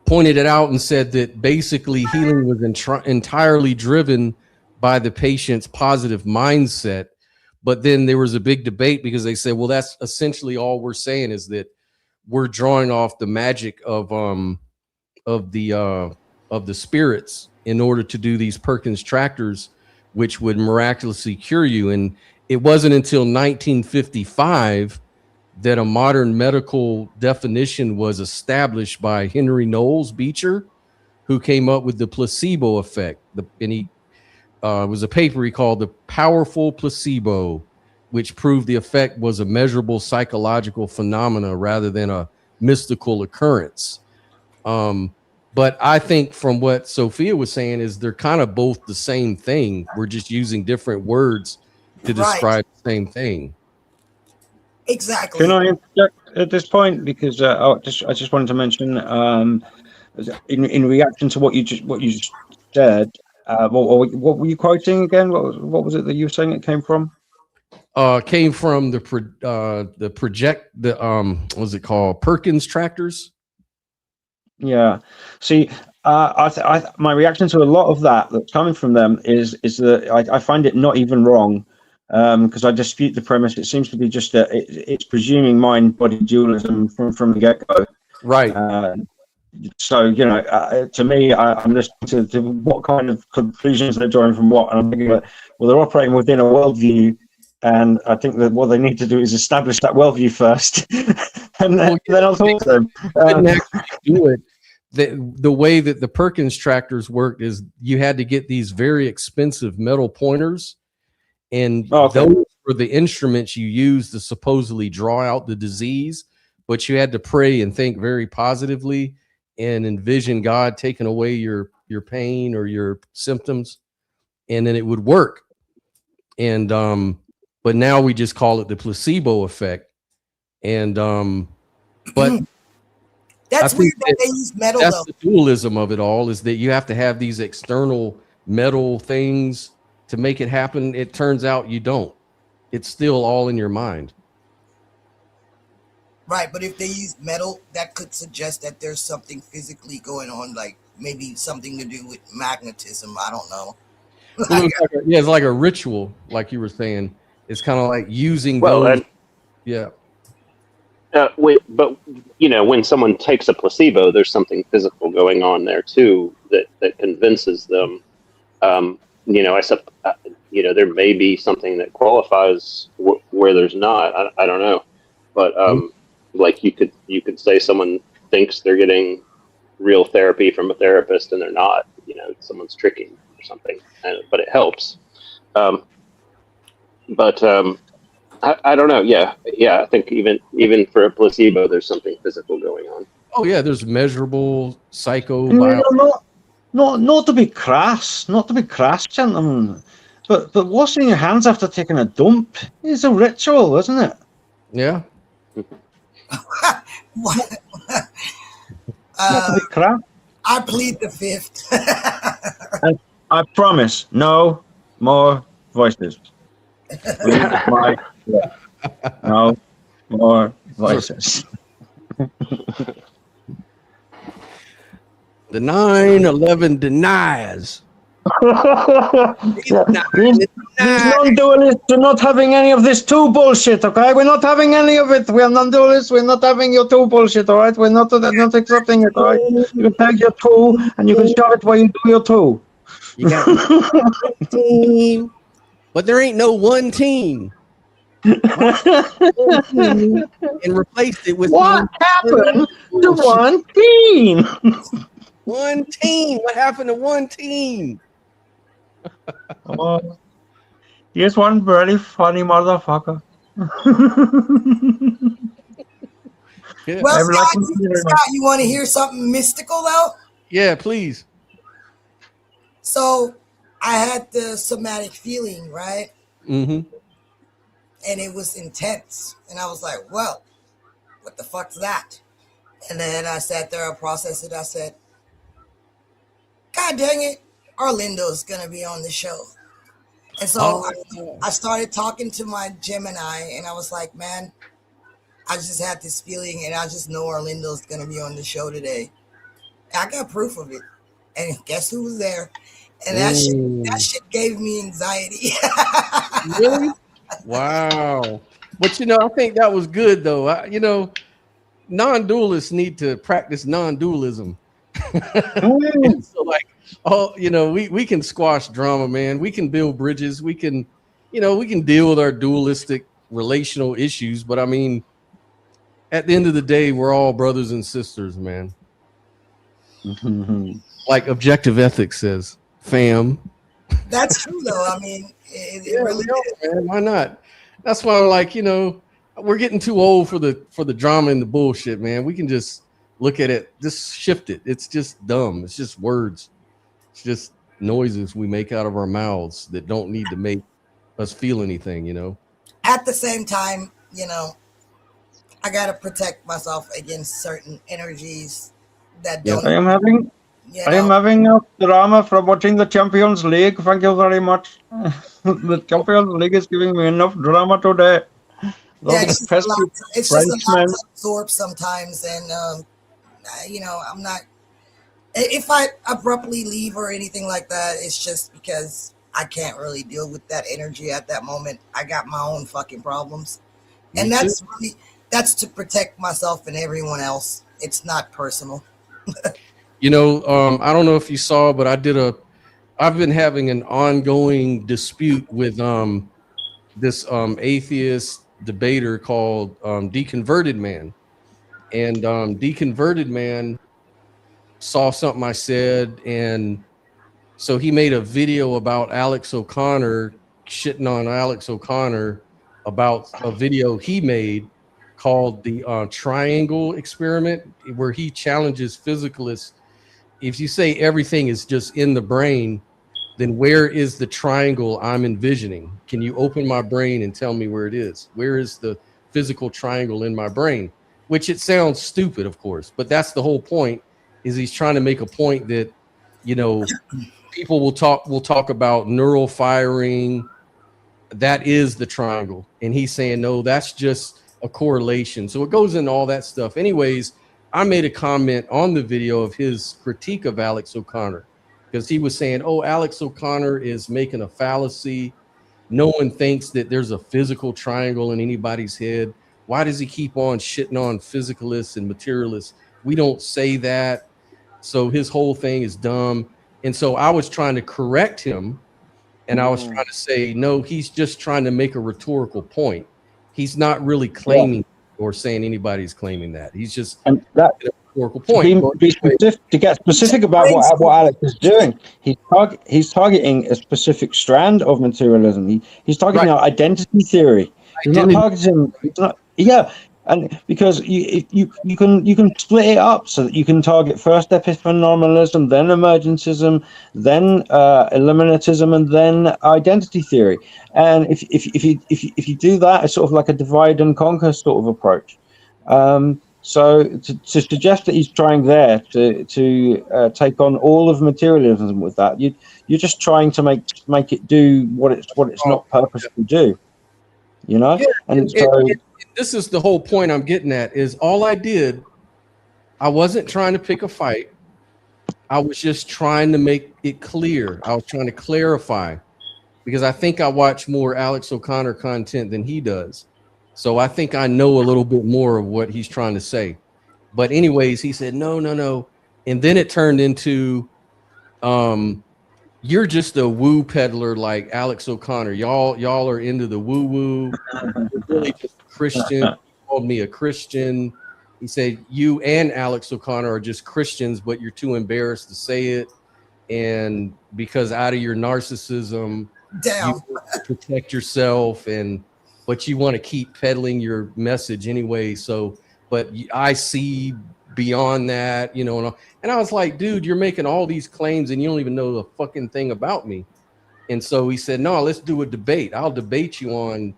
pointed it out and said that basically healing was entirely driven by the patient's positive mindset. But then there was a big debate because they said, well, that's essentially all we're saying, is that we're drawing off the magic of the spirits in order to do these Perkins tractors, which would miraculously cure you. And it wasn't until 1955 that a modern medical definition was established by Henry Knowles Beecher, who came up with the placebo effect. It was a paper he called The Powerful Placebo, which proved the effect was a measurable psychological phenomena rather than a mystical occurrence. But I think from what Sophia was saying is they're kind of both the same thing. We're just using different words to describe the same thing. Exactly. Can I interject at this point, because I just wanted to mention in reaction to what you just said. What were you quoting again? What was it that you were saying it came from? Came from the what's it called? Perkins tractors. Yeah. See, my reaction to a lot of that's coming from them is that I find it not even wrong, because I dispute the premise. It seems to be just it's presuming mind-body dualism from the get-go. Right. So, to me, I'm listening to what kind of conclusions they're drawing from what, and I'm thinking that, well, they're operating within a worldview, and I think that what they need to do is establish that worldview first, and then I'll talk to them. Do it. The way that the Perkins tractors worked is you had to get these very expensive metal pointers, and those were the instruments you used to supposedly draw out the disease, but you had to pray and think very positively and envision God taking away your pain or your symptoms, and then it would work. And but now we just call it the placebo effect. And But That's I weird think that they use metal that's though. the dualism of it all, is that you have to have these external metal things to make it happen. It turns out you don't. It's still all in your mind. Right, but if they use metal, that could suggest that there's something physically going on, like maybe something to do with magnetism. I don't know. Well, it's like a ritual, like you were saying. It's kind of like using Well, those. and Yeah. but when someone takes a placebo, there's something physical going on there too that convinces them. There may be something that qualifies where there's not. I don't know, but like you could say someone thinks they're getting real therapy from a therapist and they're not. Someone's tricking or something, but it helps. I don't know. Yeah. I think even for a placebo, there's something physical going on. Oh yeah, there's measurable psycho. Not to be crass, gentlemen, but washing your hands after taking a dump is a ritual, isn't it? Yeah. Not to be crass. I plead the fifth. I promise, no more voices. No more voices. The 9/11 denies. These non-dualists are not having any of this two bullshit, okay? We're not having any of it. We are non-dualists. We're not having your two bullshit, all right? We're not accepting it, all right? You can take your two and you can shove it where you do your two. You got one team, but there ain't no one team. And replaced it with what happened to one team? One team. What happened to one team? Here's one very funny motherfucker. Yeah. Well, Scott, you want to hear something mystical though? Yeah, please. So I had the somatic feeling, right? Mm-hmm. And it was intense. And I was like, well, what the fuck's that? And then I sat there, I processed it. I said, God dang it, Arlindo's going to be on the show. And so I started talking to my Gemini, and I was like, man, I just had this feeling, and I just know Arlindo's going to be on the show today. I got proof of it. And guess who was there? And that shit gave me anxiety. Really? Wow. But I think that was good though. Non-dualists need to practice non-dualism. So we can squash drama, man. We can build bridges. We can deal with our dualistic relational issues. But I mean, at the end of the day, we're all brothers and sisters, man. Like objective ethics says, fam. That's true though. I mean, it really is. Man, why not? That's why I'm like, we're getting too old for the drama and the bullshit, man. We can just look at it, just shift it. It's just dumb. It's just words. It's just noises we make out of our mouths that don't need to make us feel anything, At the same time, I got to protect myself against certain energies that don't. I am having a drama from watching the Champions League. Thank you very much. The Champions League is giving me enough drama today. It's just a lot to absorb sometimes, and I'm not. If I abruptly leave or anything like that, it's just because I can't really deal with that energy at that moment. I got my own fucking problems, and that's to protect myself and everyone else. It's not personal. I don't know if you saw, but I've been having an ongoing dispute with this atheist debater called Deconverted Man. And Deconverted Man saw something I said, and so he made a video about Alex O'Connor, shitting on Alex O'Connor about a video he made called the triangle experiment, where he challenges physicalists. If you say everything is just in the brain, then where is the triangle I'm envisioning? Can you open my brain and tell me where it is? Where is the physical triangle in my brain? which it sounds stupid, of course, but that's the whole point. Is he's trying to make a point that, you know, people will talk about neural firing. That is the triangle, and he's saying no, that's just a correlation. So it goes into all that stuff. Anyways, I made a comment on the video of his critique of Alex O'Connor, because he was saying, oh, Alex O'Connor is making a fallacy. No one thinks that there's a physical triangle in anybody's head. Why does he keep on shitting on physicalists and materialists? We don't say that. So his whole thing is dumb. And so I was trying to correct him, and I was trying to say, no, he's just trying to make a rhetorical point. He's not really claiming or saying anybody's claiming that. He's just and that a rhetorical point. be specific, to get specific about what Alex is doing. He's targeting a specific strand of materialism. He's targeting our identity theory. He's not targeting. He's not, and because you can split it up so that you can target first epiphenomenalism, then emergentism, then eliminatism, and then identity theory. And if you do that, it's sort of like a divide and conquer sort of approach. So to suggest that he's trying there to take on all of materialism with that, you're just trying to make it do what it's not purposed to do, you know. Yeah, and so this is the whole point I'm getting at. Is all I did, I wasn't trying to pick a fight. I was just trying to make it clear. I was trying to clarify, because I think I watch more Alex O'Connor content than he does. So I think I know a little bit more of what he's trying to say. But anyways, he said, no. And then it turned into, you're just a woo peddler like Alex O'Connor. Y'all are into the woo-woo. You're really just a Christian. He called me a Christian. He said, you and Alex O'Connor are just Christians, but you're too embarrassed to say it. And because out of your narcissism, you protect yourself, but you want to keep peddling your message anyway. So, but I see beyond that, you know, and I was like, dude, you're making all these claims and you don't even know the fucking thing about me. And so he said, no, let's do a debate. I'll debate you on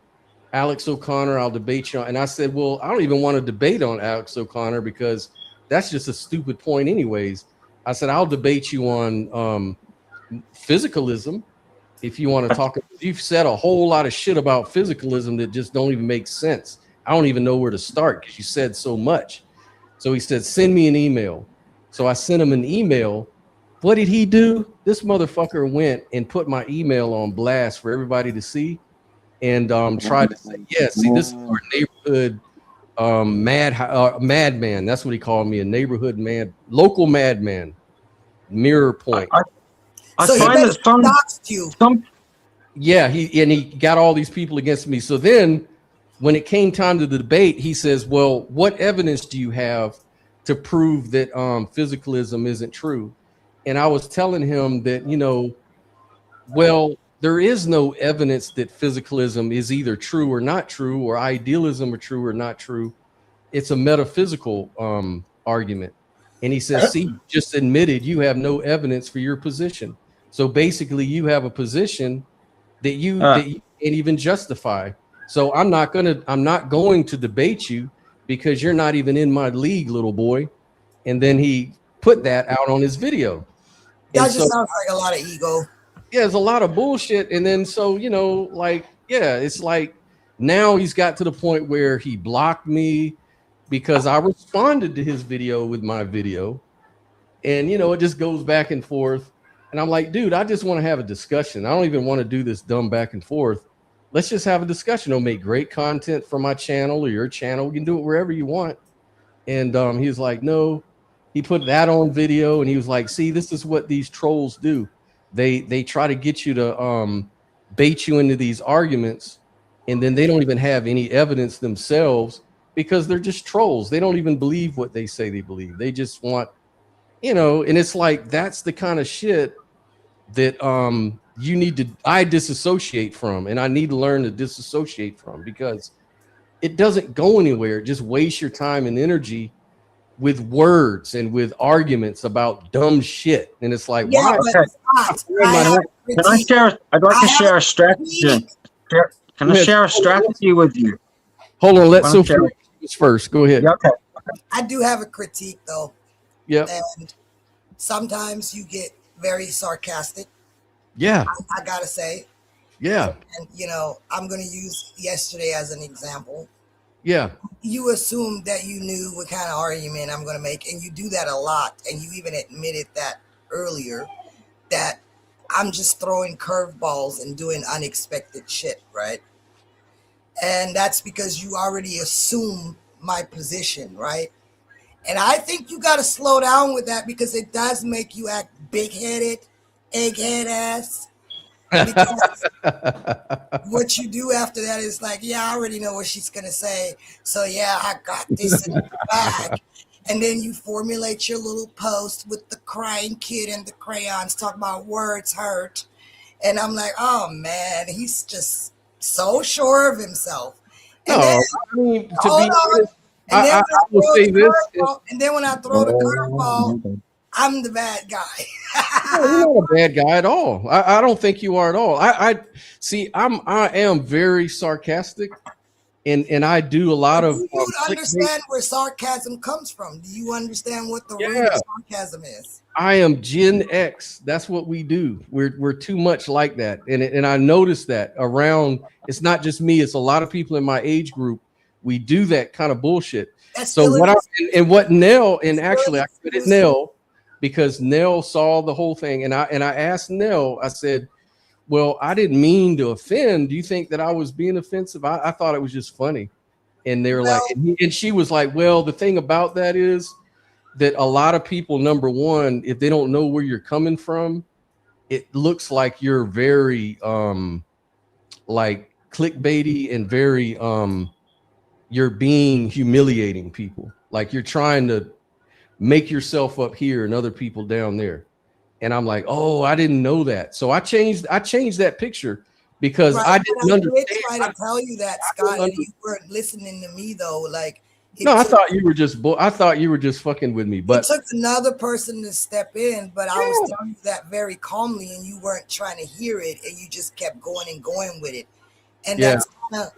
Alex O'Connor. I'll debate you on, and I said, well, I don't even want to debate on Alex O'Connor because that's just a stupid point anyways. I said, I'll debate you on physicalism. If you want to talk, you've said a whole lot of shit about physicalism that just don't even make sense. I don't even know where to start because you said so much. So he said, send me an email. So I sent him an email. What did he do? This motherfucker went and put my email on blast for everybody to see, and tried to say, yeah, see, this is our neighborhood madman. That's what he called me, a neighborhood local madman. Mirror point. I so find he that doxed you. Yeah, he got all these people against me. So then when it came time to the debate, he says, well, what evidence do you have to prove that physicalism isn't true? And I was telling him that, you know, well, there is no evidence that physicalism is either true or not true, or idealism are true or not true. It's a metaphysical argument. And he says, see, you just admitted you have no evidence for your position. So basically you have a position that you can't even justify. So I'm not going to debate you because you're not even in my league, little boy. And then he put that out on his video. That just sounds like a lot of ego. Yeah, there's a lot of bullshit. And then so, you know, like, yeah, it's like now he's got to the point where he blocked me because I responded to his video with my video. And, you know, it just goes back and forth. And I'm like, dude, I just want to have a discussion. I don't even want to do this dumb back and forth. Let's just have a discussion. It'll make great content for my channel or your channel. We can do it wherever you want. And he was like, no. He put that on video and he was like, see, this is what these trolls do. They try to get you to bait you into these arguments, and then they don't even have any evidence themselves because they're just trolls. They don't even believe what they say they believe. They just want, you know, and it's like that's the kind of shit that I disassociate from, and I need to learn to disassociate from because it doesn't go anywhere. It just wastes your time and energy with words and with arguments about dumb shit. And it's like, yeah, why? I'd like to share a strategy. Can I share a strategy with you? Hold on, let Sophie first. Go ahead. Yeah, okay. I do have a critique though. Yep. And sometimes you get very sarcastic. Yeah. I gotta say. Yeah. And you know, I'm gonna use yesterday as an example. Yeah. You assume that you knew what kind of argument I'm gonna make, and you do that a lot, and you even admitted that earlier, that I'm just throwing curveballs and doing unexpected shit, right? And that's because you already assume my position, right? And I think you got to slow down with that, because it does make you act big-headed, egghead ass. Because what you do after that is like, yeah, I already know what she's going to say. So, yeah, I got this in the bag. And then you formulate your little post with the crying kid and the crayons talking about words hurt. And I'm like, oh, man, he's just so sure of himself. And No, then, I mean, to hold be on. honest, I will say this. And then when I throw the curveball, I'm the bad guy. No, you're not a bad guy at all. I don't think you are at all. I see. I am very sarcastic, and I do a lot of. Do you understand where sarcasm comes from? Do you understand what the root of sarcasm is? I am Gen X. That's what we do. We're too much like that, and I noticed that around. It's not just me. It's a lot of people in my age group. We do that kind of bullshit. That's so what Nell, and actually I credit Nell, because Nell saw the whole thing, and I asked Nell, I said, well, I didn't mean to offend. Do you think that I was being offensive? I thought it was just funny. And they were like, and she was like, well, the thing about that is that a lot of people, number one, if they don't know where you're coming from, it looks like you're very like clickbaity and very you're being humiliating people. Like you're trying to make yourself up here and other people down there. And I'm like, oh, I didn't know that. So I changed that picture because I didn't understand. I did try to tell you that, Scott, and you weren't listening to me though. Like, no, I thought you were just fucking with me. But it took another person to step in, but I was telling you that very calmly, and you weren't trying to hear it, and you just kept going and going with it. And that's kind of,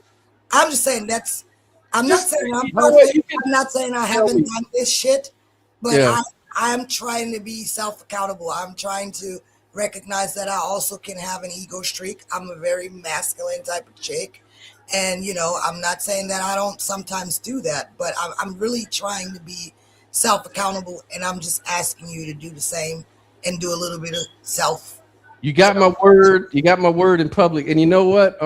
I'm just saying that's, I'm not saying I'm perfect. I'm not saying I haven't done this shit, but I'm trying to be self-accountable. I'm trying to recognize that I also can have an ego streak. I'm a very masculine type of chick. And, you know, I'm not saying that I don't sometimes do that, but I'm really trying to be self-accountable, and I'm just asking you to do the same and do a little bit of self. You got my word. You got my word in public. And you know what?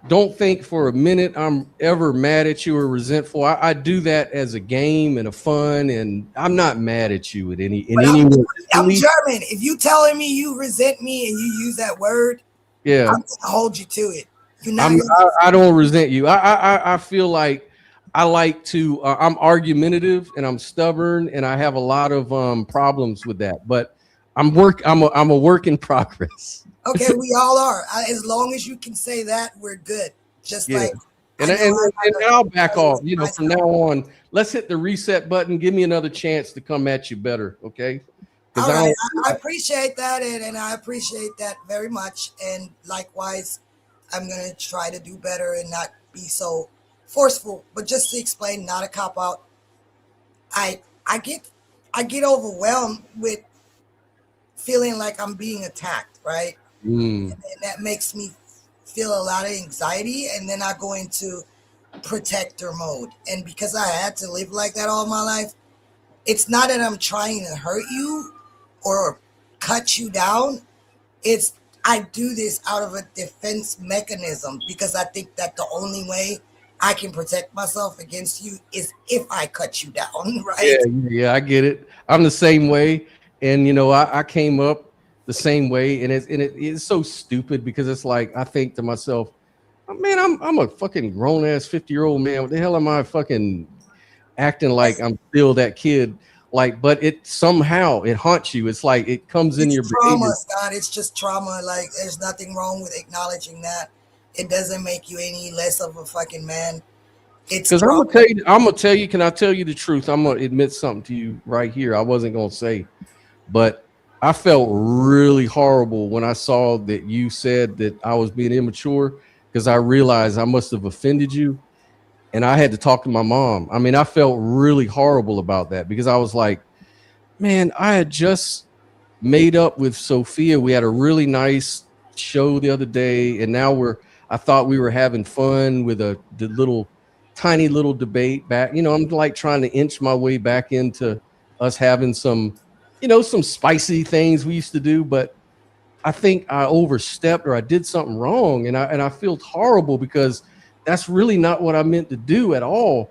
Don't think for a minute I'm ever mad at you or resentful. I do that as a game and a fun, and I'm not mad at you at any way. I'm German. If you telling me you resent me and you use that word, I'm gonna hold you to it. I don't resent you. I feel like I like to. I'm argumentative and I'm stubborn, and I have a lot of problems with that. But I'm a work in progress. Okay, we all are. As long as you can say that, we're good. Just like, and I'll back off. You know, from now on, let's hit the reset button. Give me another chance to come at you better. Okay. All right. I appreciate that, and I appreciate that very much. And likewise, I'm gonna try to do better and not be so forceful. But just to explain, not a cop out. I get overwhelmed with feeling like I'm being attacked, right? And that makes me feel a lot of anxiety, and then I go into protector mode. And because I had to live like that all my life, it's not that I'm trying to hurt you or cut you down. It's I do this out of a defense mechanism, because I think that the only way I can protect myself against you is if I cut you down, right? Yeah, I get it. I'm the same way, and you know, I came up the same way, and it's so stupid, because it's like I think to myself, oh, man, I'm a fucking grown ass 50-year-old man. What the hell am I fucking acting like I'm still that kid? Like, but it somehow it haunts you. It's like it comes in your trauma, behavior. Scott. It's just trauma. Like, there's nothing wrong with acknowledging that. It doesn't make you any less of a fucking man. It's because I'm gonna tell you. Can I tell you the truth? I'm gonna admit something to you right here. I wasn't gonna say, but I felt really horrible when I saw that you said that I was being immature, because I realized I must have offended you. And I had to talk to my mom. I mean, I felt really horrible about that because I was like, man, I had just made up with Sophia. We had a really nice show the other day, and now I thought we were having fun with the little tiny little debate back. You know, I'm like trying to inch my way back into us having some, you know, some spicy things we used to do, but I think I overstepped or I did something wrong, and I feel horrible because that's really not what I meant to do at all.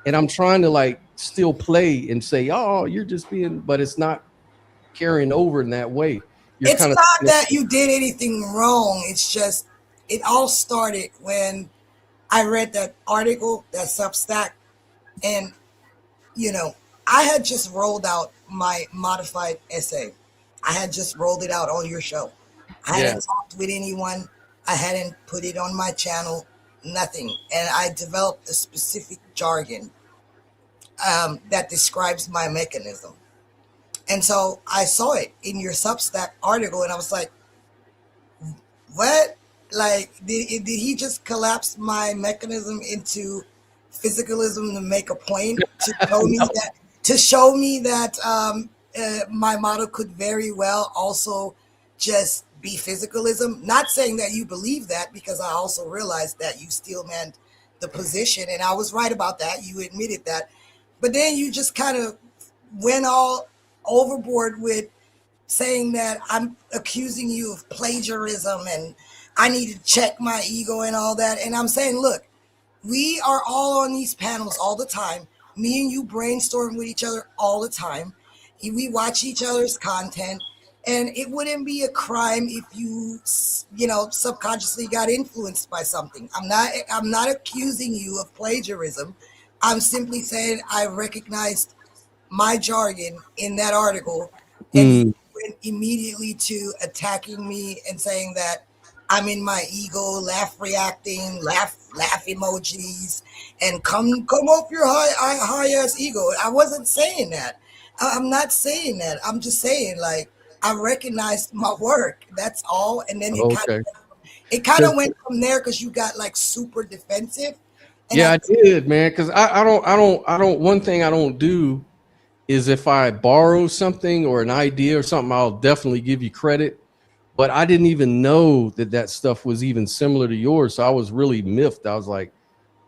And I'm trying to like still play and say, oh, you're just being, but it's not carrying over in that way. It's not that you did anything wrong. It's just, it all started when I read that article, that Substack, and, you know, I had just rolled out my modified essay. I had just rolled it out on your show. I hadn't talked with anyone. I hadn't put it on my channel, nothing. And I developed a specific jargon that describes my mechanism. And so I saw it in your Substack article, and I was like, what? Like, did he just collapse my mechanism into physicalism to make a point, to show me that, my model could very well also just be physicalism? Not saying that you believe that, because I also realized that you still meant the position, and I was right about that. You admitted that. But then you just kind of went all overboard with saying that I'm accusing you of plagiarism and I need to check my ego and all that. And I'm saying, look, we are all on these panels all the time. Me and you brainstorm with each other all the time. We watch each other's content, and it wouldn't be a crime if you know, subconsciously got influenced by something. I'm not accusing you of plagiarism. I'm simply saying I recognized my jargon in that article, and you went immediately to attacking me and saying that I'm in my ego, laugh emojis, and come off your high ass ego. I wasn't saying that. I'm not saying that. I'm just saying, like, I recognized my work. That's all. And then it kind of went from there because you got like super defensive. And I did, man. Because I don't. One thing I don't do is if I borrow something or an idea or something, I'll definitely give you credit. But I didn't even know that stuff was even similar to yours. So I was really miffed. I was like,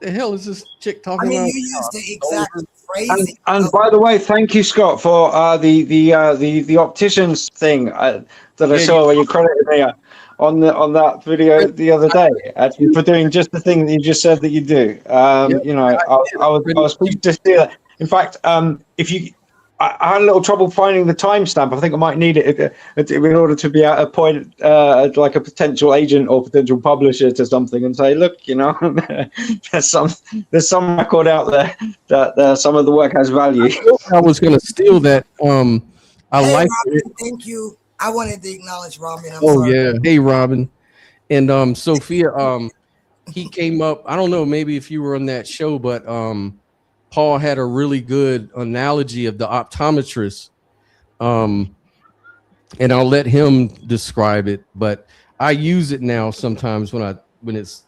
the hell is this chick talking about? You used the exact phrasing. And by the way, thank you, Scott, for the opticians thing that I saw where you credited me on that video the other day, actually, for doing just the thing that you just said that you do. You know, I was pleased to see that. In fact, I had a little trouble finding the timestamp. I think I might need it in order to be able to point like a potential agent or potential publisher to something and say, look, you know, there's some record out there that some of the work has value. I was going to steal that. I like it. Thank you. I wanted to acknowledge Robin. I'm sorry. Yeah. Hey, Robin. And Sophia, he came up. I don't know, maybe if you were on that show, but Paul had a really good analogy of the optometrist, and I'll let him describe it. But I use it now sometimes when it's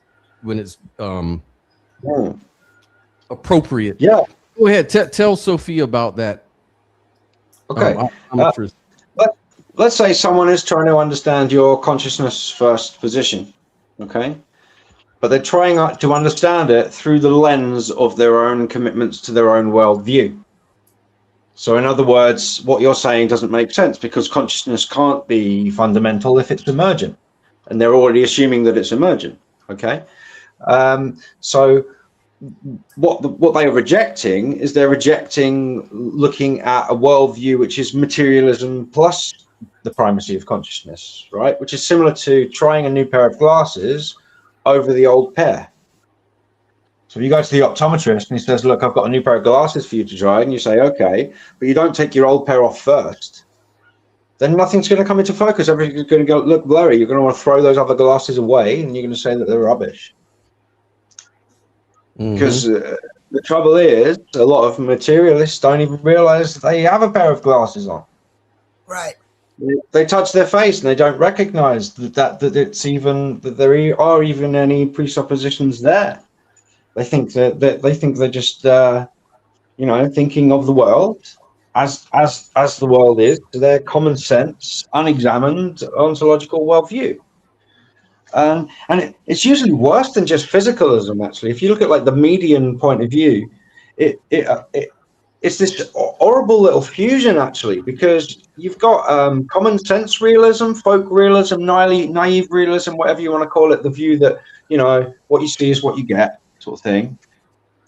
appropriate. Yeah. Go ahead. Tell Sophia about that. Okay. Optometrist. Let's say someone is trying to understand your consciousness first position. Okay. But they're trying to understand it through the lens of their own commitments to their own worldview. So in other words, what you're saying doesn't make sense because consciousness can't be fundamental if it's emergent. And they're already assuming that it's emergent. Okay. So what they are rejecting is they're rejecting looking at a worldview which is materialism plus the primacy of consciousness, right? Which is similar to trying a new pair of glasses over the old pair. So if you go to the optometrist and he says, look, I've got a new pair of glasses for you to try, and you say, okay, but you don't take your old pair off first, then nothing's going to come into focus. Everything's going to look blurry. You're going to want to throw those other glasses away, and you're going to say that they're rubbish. Because the trouble is, a lot of materialists don't even realize they have a pair of glasses on. Right. They touch their face and they don't recognize that it's even that there are even any presuppositions there. They think that they're just thinking of the world as the world is to their common sense, unexamined ontological worldview. And it's usually worse than just physicalism. Actually, if you look at like the median point of view, it's this horrible little fusion, actually, because you've got common sense realism, folk realism, naive realism, whatever you want to call it, the view that, what you see is what you get, sort of thing.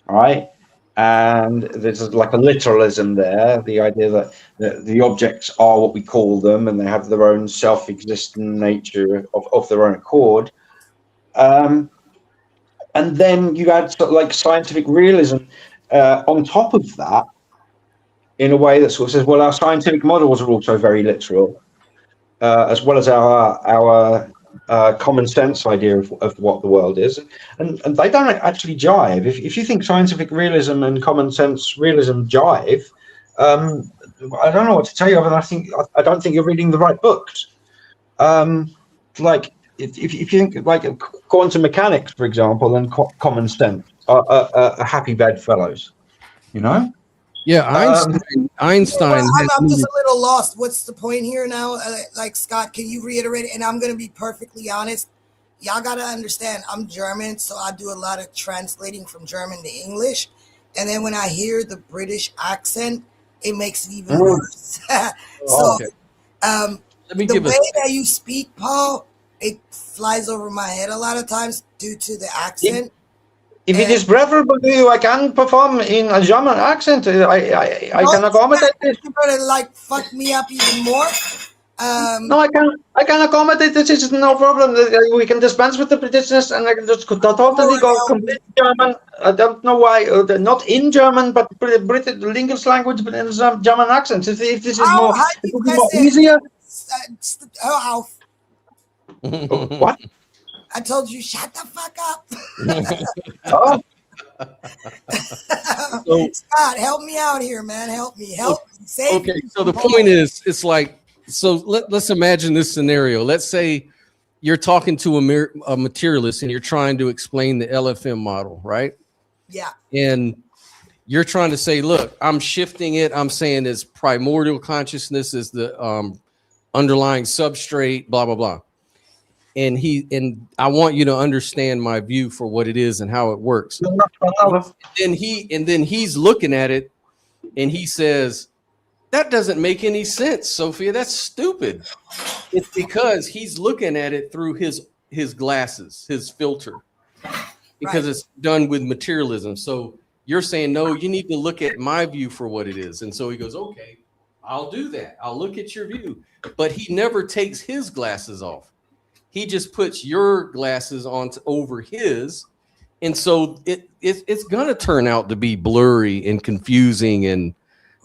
All right. And there's like a literalism there, the idea that the objects are what we call them and they have their own self-existent nature of their own accord. And then you add sort of like scientific realism on top of that, in a way that sort of says, well, our scientific models are also very literal, as well as our common sense idea of what the world is, and they don't actually jive. If you think scientific realism and common sense realism jive, I don't know what to tell you. I don't think you're reading the right books. Like if you think like quantum mechanics, for example, and common sense are happy bedfellows, Yeah, Einstein. I'm just a little lost. What's the point here now? Like, Scott, can you reiterate it? And I'm going to be perfectly honest. Y'all got to understand, I'm German, so I do a lot of translating from German to English. And then when I hear the British accent, it makes it even worse. So okay. The way that you speak, Paul, it flies over my head a lot of times due to the accent. If it is preferable to you, I can perform in a German accent. I can accommodate this. You're gonna like fuck me up even more. No, I can accommodate this. It's no problem. We can dispense with the Britishness, and I can just totally go complete German. I don't know why, not in German, but British English language, but in some German accent. If this is more easier. What? I told you, shut the fuck up. Scott, help me out here, man. Help me. Save me. So the point is, it's like, so let's imagine this scenario. Let's say you're talking to a materialist and you're trying to explain the LFM model, right? Yeah. And you're trying to say, look, I'm shifting it. I'm saying it's primordial consciousness is the underlying substrate, blah, blah, blah. And I want you to understand my view for what it is and how it works. And then he's looking at it and he says, that doesn't make any sense, Sophia. That's stupid. It's because he's looking at it through his glasses, his filter, because it's done with materialism. So you're saying, no, you need to look at my view for what it is. And so he goes, okay, I'll do that. I'll look at your view. But he never takes his glasses off. He just puts your glasses on over his. And so it's going to turn out to be blurry and confusing and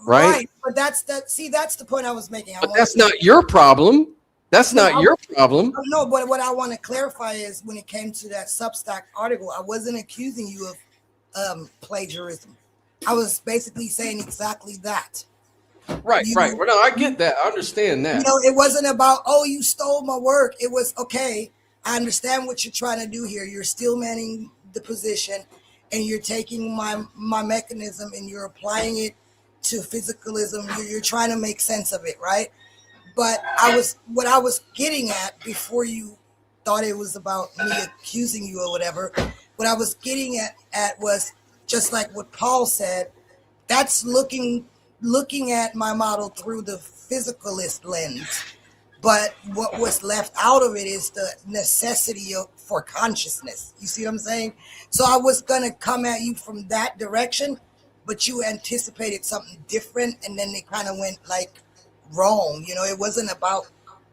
right. But that's the point I was making. But that's not your problem. That's not your problem. No, but what I want to clarify is when it came to that Substack article, I wasn't accusing you of plagiarism. I was basically saying exactly that. Right. Well, no, I get that. I understand that. It wasn't about, oh, you stole my work. It was, okay, I understand what you're trying to do here. You're still manning the position and you're taking my mechanism and you're applying it to physicalism. You're trying to make sense of it, right? But what I was getting at before you thought it was about me accusing you or whatever, what I was getting at was just like what Paul said, that's looking at my model through the physicalist lens. But what was left out of it is the necessity for consciousness. You see what I'm saying? So I was going to come at you from that direction, but you anticipated something different, and then it kind of went like wrong. It wasn't about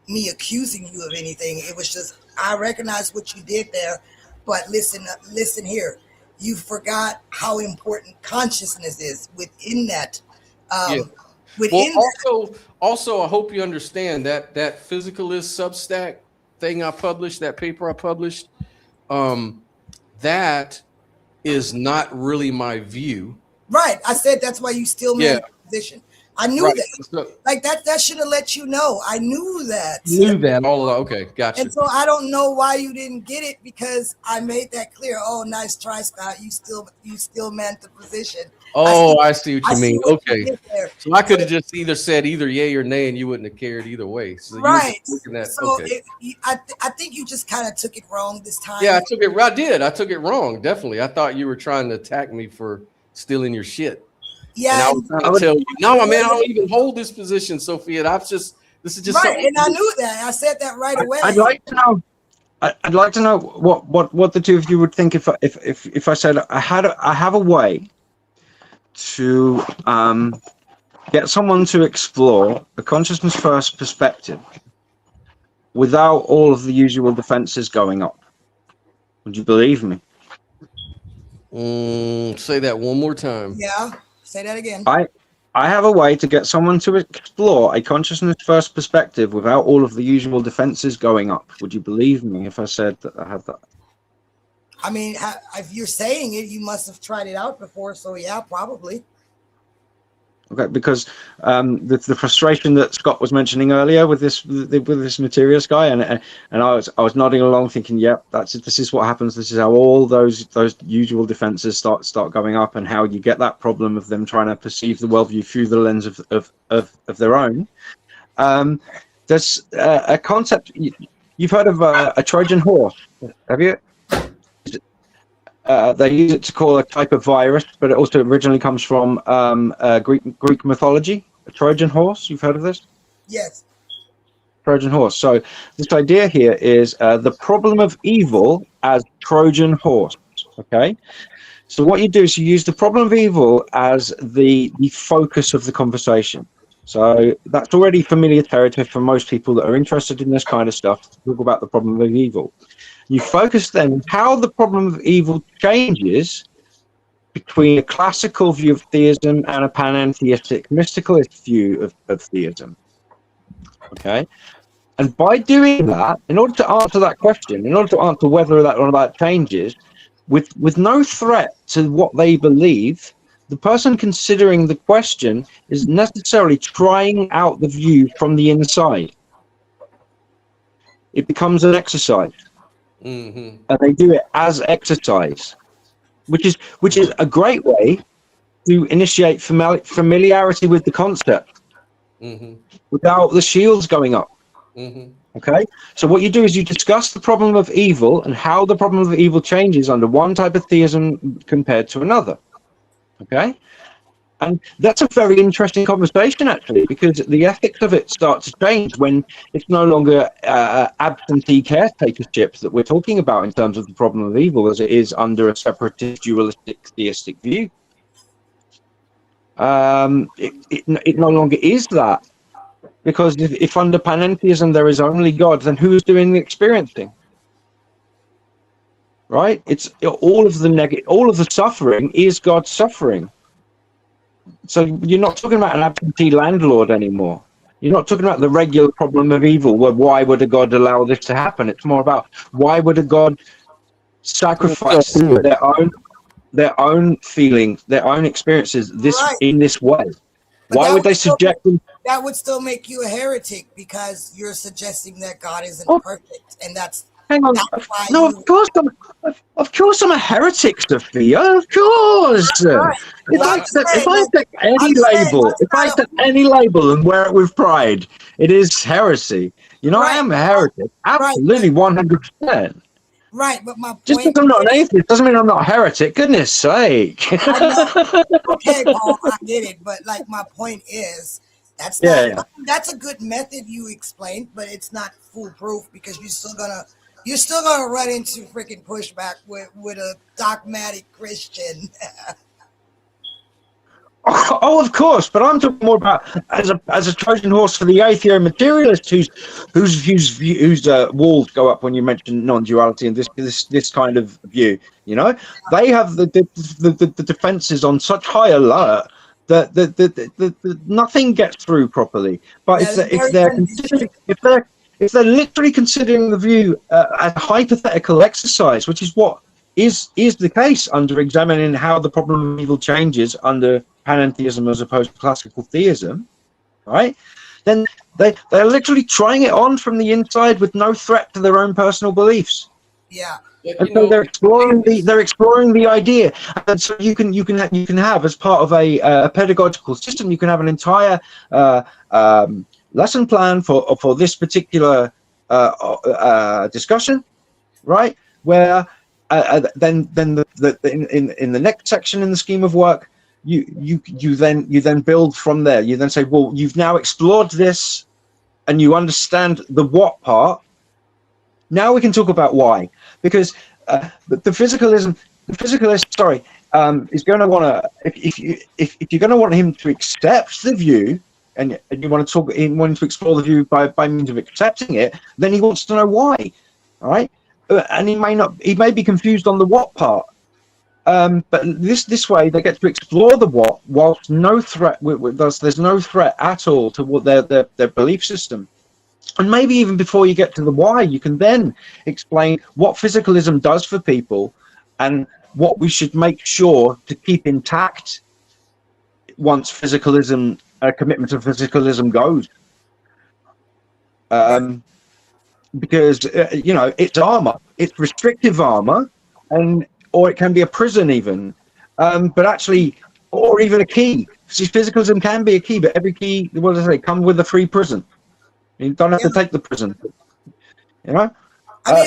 me accusing you of anything. It was just, I recognize what you did there, but listen here. You forgot how important consciousness is within that. Also, I hope you understand that physicalist Substack thing I published, that paper I published, that is not really my view. Right. I said that's why you still made a position. I knew Right. that. So, Like that should have let you know. I knew that. you knew that all along. Okay, gotcha. And so I don't know why you didn't get it, because I made that clear. Oh, nice try, Scott. You still meant the position. Oh, I see what you mean. what you Okay. did there. So I could have just either said either yay or nay, and you wouldn't have cared either way. So you were Right. just looking at, So okay. I think you just kind of took it wrong this time. Yeah, I did. I took it wrong. Definitely. I thought you were trying to attack me for stealing your shit. Yeah. And I was trying to tell you, no, man, I don't even hold this position, Sophia. This is just right. something. And I knew that. I said that right away. I'd like to know. I'd like to know what the two of you would think if I said I have a way to get someone to explore a consciousness first perspective without all of the usual defenses going up. Would you believe me? Say that one more time. Yeah. Say that again. I have a way to get someone to explore a consciousness first perspective without all of the usual defenses going up. Would you believe me if I said that I had that? I mean, if you're saying it, you must have tried it out before. So yeah, probably. Okay, because the frustration that Scott was mentioning earlier with this materialist guy, and I was nodding along, thinking, "Yep, this is what happens. This is how all those usual defenses start going up, and how you get that problem of them trying to perceive the worldview through the lens of their own." There's a concept you've heard of, a Trojan horse, have you? They use it to call a type of virus, but it also originally comes from Greek mythology. A Trojan horse, you've heard of this? Yes. Trojan horse. So this idea here is the problem of evil as Trojan horse. Okay. So what you do is you use the problem of evil as the focus of the conversation. So that's already familiar territory for most people that are interested in this kind of stuff, to talk about the problem of evil. You focus then on how the problem of evil changes between a classical view of theism and a panentheistic mysticalist view of theism. Okay? And by doing that, in order to answer that question, in order to answer whether that or that changes, with no threat to what they believe, the person considering the question is necessarily trying out the view from the inside. It becomes an exercise. Mm-hmm. And they do it as exercise, which is a great way to initiate familiarity with the concept without the shields going up. Okay, so what you do is you discuss the problem of evil and how the problem of evil changes under one type of theism compared to another. Okay, and that's a very interesting conversation, actually, because the ethics of it start to change when it's no longer absentee caretakership that we're talking about in terms of the problem of evil, as it is under a separatist, dualistic, theistic view. It no longer is that, because if under panentheism there is only God, then who is doing the experiencing? Right? It's all of the suffering is God's suffering. So you're not talking about an absentee landlord anymore. You're not talking about the regular problem of evil, where why would a God allow this to happen? It's more about why would a God sacrifice their own feelings, their own experiences in this way? But why would they subject them? That would still make you a heretic, because you're suggesting that God isn't perfect, and that's. Hang on. No, of course I'm a heretic, Sophia. Of course. Right. If I take any label and wear it with pride, it is heresy. You know, I am a heretic. Absolutely, 100%. Right, but my point just because I'm not an atheist doesn't mean I'm not a heretic. Goodness sake. Okay, Paul, I get it, but like my point is, that's that's a good method you explained, but it's not foolproof, because you're still gonna run into freaking pushback with a dogmatic Christian. Oh, of course, but I'm talking more about as a Trojan horse for the atheist materialist whose walls go up when you mention non-duality and this kind of view. You know, they have the defenses on such high alert that nothing gets through properly. But if they're literally considering the view as a hypothetical exercise, which is what is the case under examining how the problem of evil changes under panentheism as opposed to classical theism, right? Then they're literally trying it on from the inside with no threat to their own personal beliefs. Yeah. And so they're exploring the idea, and so you can have, as part of a pedagogical system, you can have an entire lesson plan for this particular discussion, right? Where then in the next section in the scheme of work, you then build from there. You then say, well, you've now explored this, and you understand the what part. Now we can talk about why, because the physicalist is going to want to, if you're going to want him to accept the view, and you want to explore the view by means of accepting it, then he wants to know why, all right? And he may be confused on the what part, but this way they get to explore the what whilst no threat. There's no threat at all to what their belief system. And maybe even before you get to the why, you can then explain what physicalism does for people and what we should make sure to keep intact once physicalism, commitment to physicalism goes. Because, it's armor, it's restrictive armor, or it can be a prison even, but actually, or even a key. See, physicalism can be a key, but every key, what do I say, come with a free prison. You don't have to take the prison, you know.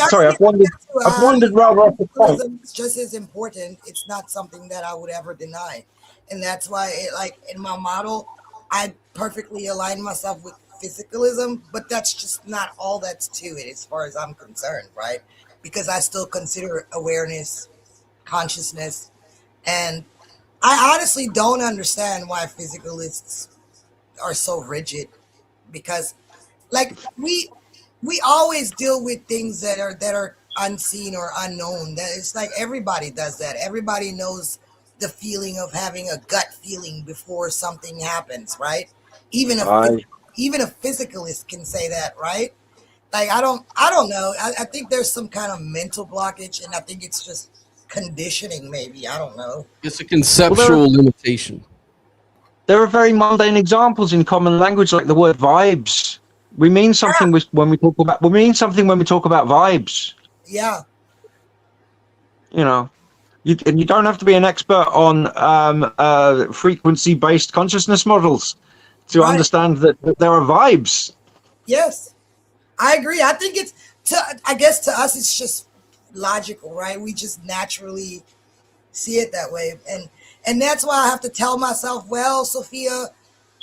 Sorry, I've wandered rather off the point. It's just as important. It's not something that I would ever deny, and that's why, in my model, I perfectly align myself with physicalism. But that's just not all that's to it, as far as I'm concerned, right? Because I still consider awareness, consciousness, and I honestly don't understand why physicalists are so rigid, because we always deal with things that are unseen or unknown. That it's like everybody does that. Everybody knows the feeling of having a gut feeling before something happens, right? Even a physicalist can say that, right? Like I don't know. I think there's some kind of mental blockage, and I think it's just conditioning. Maybe, I don't know. It's a conceptual limitation. There are very mundane examples in common language, like the word vibes. We mean something when we talk about vibes. Yeah. You know, you don't have to be an expert on frequency-based consciousness models to understand that there are vibes. Yes, I agree. I think I guess to us it's just logical, right? We just naturally see it that way, and that's why I have to tell myself, well, Sophia,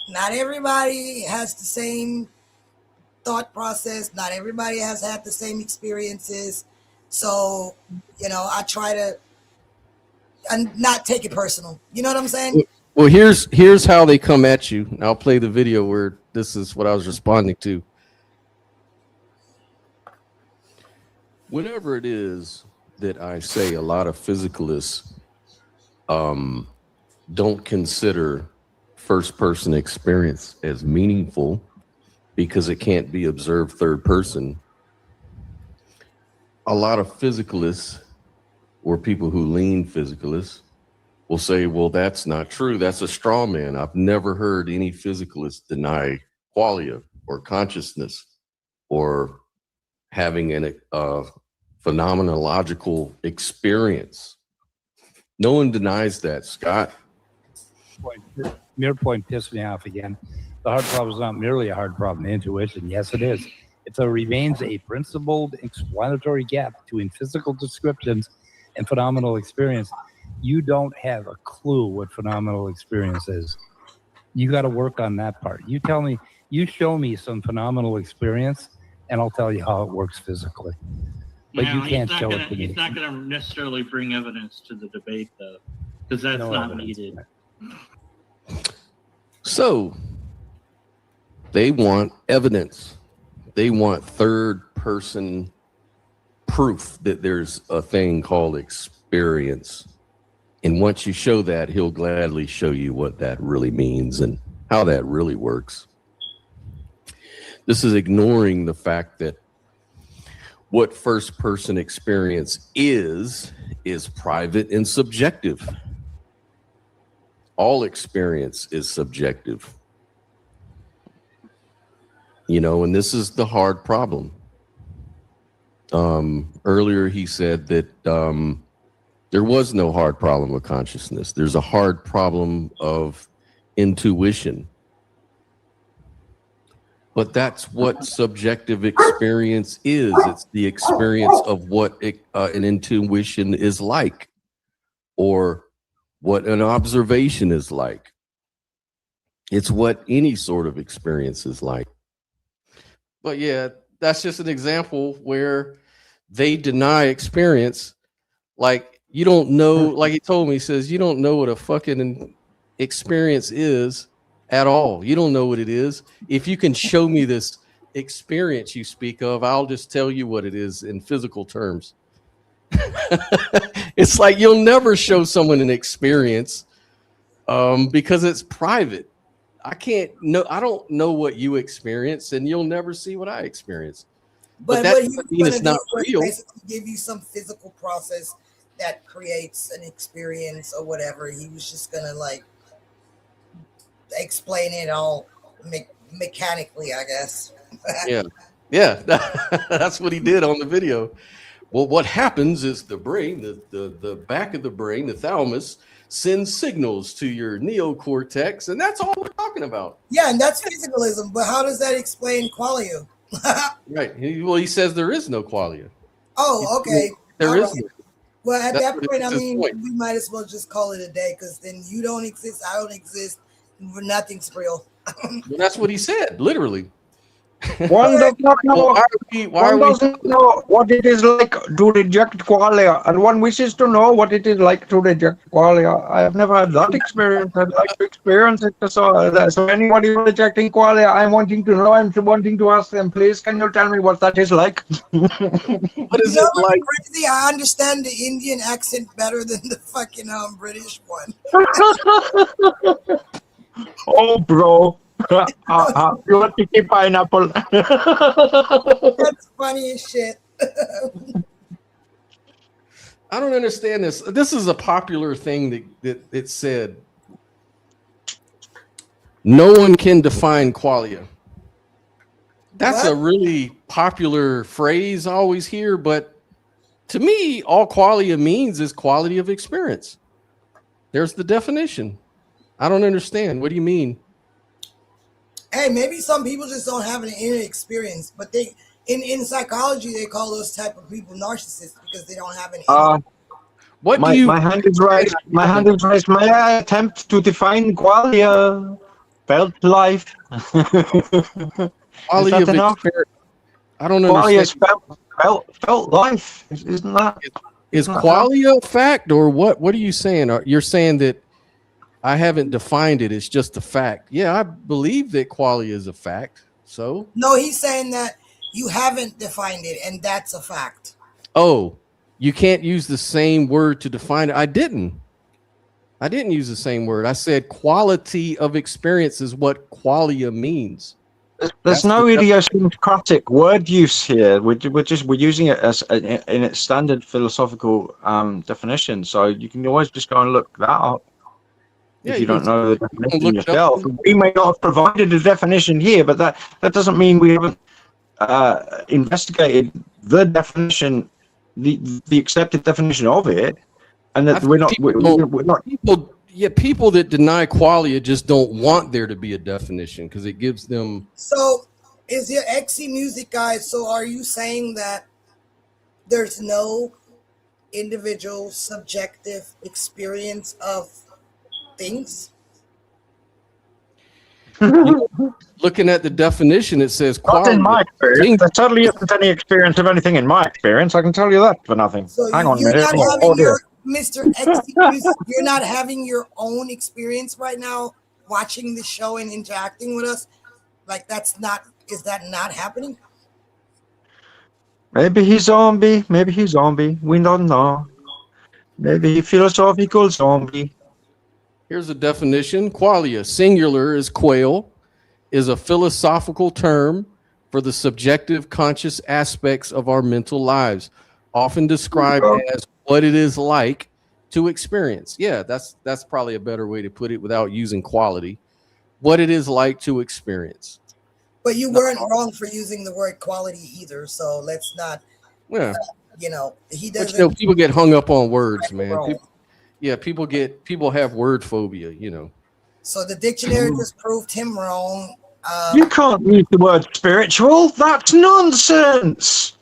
not everybody has the same thought process. Not everybody has had the same experiences. So, I try to not take it personal. You know what I'm saying? Well, here's how they come at you. And I'll play the video where this is what I was responding to. Whenever it is that I say a lot of physicalists don't consider first-person experience as meaningful because it can't be observed third person. A lot of physicalists or people who lean physicalists will say, well, that's not true. That's a straw man. I've never heard any physicalist deny qualia or consciousness or having a phenomenological experience. No one denies that, Scott. Mere point pissed me off again. The hard problem is not merely a hard problem. Intuition, yes, it is. It remains a principled explanatory gap between physical descriptions and phenomenal experience. You don't have a clue what phenomenal experience is. You got to work on that part. You show me some phenomenal experience, and I'll tell you how it works physically. But you can't show it to me. He's not going to necessarily bring evidence to the debate, though, because that's not needed. So they want evidence. They want third person proof that there's a thing called experience. And once you show that, he'll gladly show you what that really means and how that really works. This is ignoring the fact that what first person experience is private and subjective. All experience is subjective. You know, and this is the hard problem. Earlier he said that there was no hard problem of consciousness. There's a hard problem of intuition. But that's what subjective experience is. It's the experience of what an intuition is like, or what an observation is like. It's what any sort of experience is like. But yeah, that's just an example where they deny experience. Like, you don't know, like he told me, he says, you don't know what a fucking experience is at all. You don't know what it is. If you can show me this experience you speak of, I'll just tell you what it is in physical terms. It's like you'll never show someone an experience because it's private. I don't know what you experience, and you'll never see what I experience. But that doesn't mean it's not real. Basically give you some physical process that creates an experience or whatever. He was just gonna like explain it all mechanically, I guess. Yeah, that's what he did on the video. Well, what happens is the brain, the back of the brain, the thalamus, sends signals to your neocortex, and that's all we're talking about. Yeah, and that's physicalism. But how does that explain qualia? Right. He says there is no qualia. Oh, okay. There is no. Well, at that point, I mean, we might as well just call it a day, because then you don't exist, I don't exist, nothing's real. Well, that's what he said, literally. One does not know. One doesn't know what it is like to reject qualia, and one wishes to know what it is like to reject qualia. I have never had that experience. I'd like to experience it. So anybody rejecting qualia, I'm wanting to know. I'm wanting to ask them, please, can you tell me what that is like? What is it like? Crazy. I understand the Indian accent better than the fucking British one. Oh, bro. You want to keep pineapple? That's funny as shit. I don't understand this. This is a popular thing that it said. No one can define qualia. That's a really popular phrase I always hear, but to me, all qualia means is quality of experience. There's the definition. I don't understand. What do you mean? Hey, maybe some people just don't have an inner experience, but they in psychology they call those type of people narcissists because they don't have an inner. My hand is raised. My hand is raised. May I attempt to define qualia? Felt life. Quality of experience. I don't qualia understand. Is felt life, isn't that? Is qualia a fact, or what? What are you saying? You're saying that I haven't defined it. It's just a fact. Yeah, I believe that qualia is a fact. So no, he's saying that you haven't defined it, and that's a fact. Oh, you can't use the same word to define it. I didn't use the same word. I said quality of experience is what qualia means. There's no idiosyncratic word use here. We're using it as in its standard philosophical definition. So you can always just go and look that up. Yeah, if you don't know the definition yourself. We may not have provided a definition here, but that doesn't mean we haven't investigated the definition, the accepted definition of it, and that we're not. People that deny qualia just don't want there to be a definition because it gives them. So, is your XC music guy? So, are you saying that there's no individual subjective experience of things? Looking at the definition, it says qualia. Not in my experience. There certainly isn't any experience of anything in my experience. I can tell you that for nothing. So hang on a you're minute. not having your Mr. XC, you're not having your own experience right now watching the show and interacting with us. Like is that not happening? Maybe he's zombie. Maybe he's zombie. We don't know. Maybe he philosophical zombie. Here's a definition. Qualia, singular is quail, is a philosophical term for for the subjective conscious aspects of our mental lives, often described as what it is like to experience. Yeah, that's probably a better way to put it without using quality. What it is like to experience. But you weren't wrong for using the word quality either. So let's not. Yeah. You know, he But, doesn't. you know, people get hung up on words, man. wrong. People have word phobia, you know. So the dictionary just proved him wrong. You can't use the word spiritual. That's nonsense.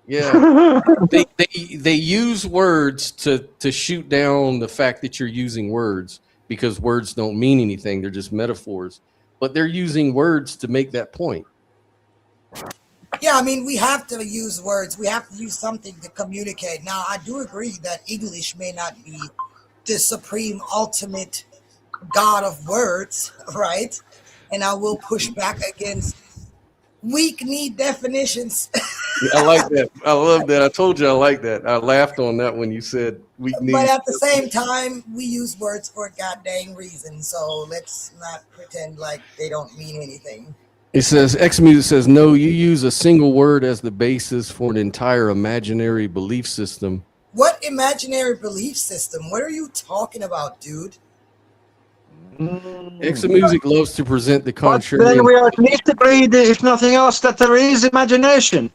Yeah, they use words to shoot down the fact that you're using words, because words don't mean anything. They're just metaphors. But they're using words to make that point. Yeah, I mean, we have to use words. We have to use something to communicate. Now, I do agree that English may not be the supreme ultimate god of words, right? And I will push back against weak-kneed definitions. I like that. I love that. I told you I like that. I laughed on that when you said weak-kneed. But at the same time, we use words for a goddamn reason. So let's not pretend like they don't mean anything. It says, X Music says, no, you use a single word as the basis for an entire imaginary belief system. What imaginary belief system? What are you talking about, dude? X Music loves to present the contrary. Then we are at least agreed, if nothing else, that there is imagination.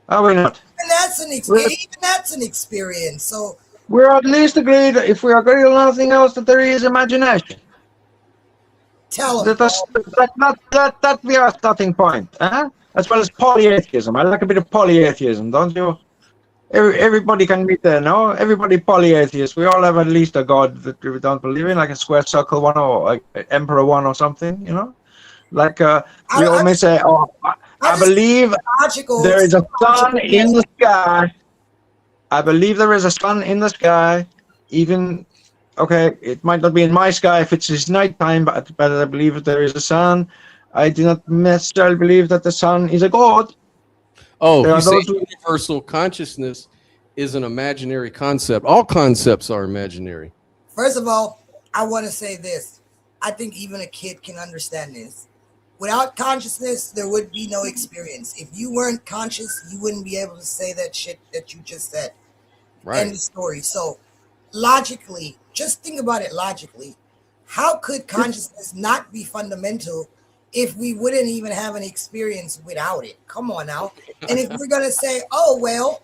Are we not? And that's an experience. Even that's an experience. So we're at least agreed, if we agree on nothing else, that there is imagination. Tell them. That be our starting point, huh? As well as polyatheism. I like a bit of polyatheism, don't you? Everybody can be there, no? Everybody polyatheist. We all have at least a god that we don't believe in, like a square circle one or like emperor one or something, you know? Like we all may say, oh, I believe there is a sun in the sky. I believe there is a sun in the sky. Even, okay, it might not be in my sky if it's nighttime, but I believe that there is a sun. I do not necessarily believe that the sun is a god. Oh, you say universal consciousness is an imaginary concept. All concepts are imaginary. First of all, I want to say this. I think even a kid can understand this. Without consciousness, there would be no experience. If you weren't conscious, you wouldn't be able to say that shit that you just said. Right. End of story. So logically, just think about it logically. How could consciousness not be fundamental if we wouldn't even have an experience without it? Come on now. And if we're going to say, oh, well,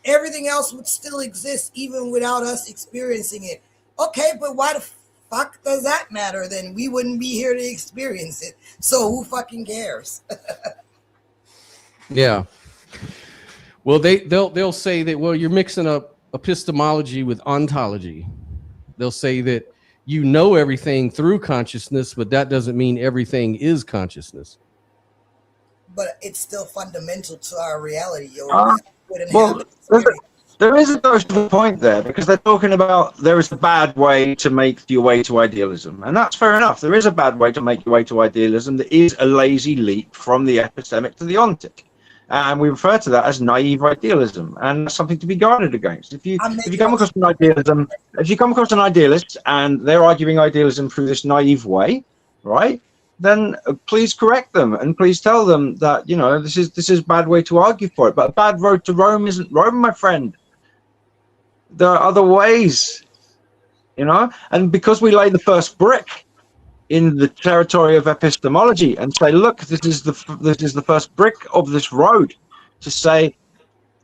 everything else would still exist even without us experiencing it. Okay, but why the fuck does that matter then? We wouldn't be here to experience it. So who fucking cares? Yeah. Well, they'll say that, well, you're mixing up epistemology with ontology. They'll say that you know everything through consciousness, but that doesn't mean everything is consciousness. But it's still fundamental to our reality. Well, there is a dose to the point there, because they're talking about there is a bad way to make your way to idealism. And that's fair enough. There is a bad way to make your way to idealism. There is a lazy leap from the epistemic to the ontic. And we refer to that as naive idealism, and that's something to be guarded against. If you come across an idealism, if you come across an idealist and they're arguing idealism through this naive way, right? Then please correct them and please tell them that, you know, this is a bad way to argue for it. But a bad road to Rome isn't Rome, my friend. There are other ways, you know. And because we lay the first brick in the territory of epistemology and say, look, this is the first brick of this road, to say,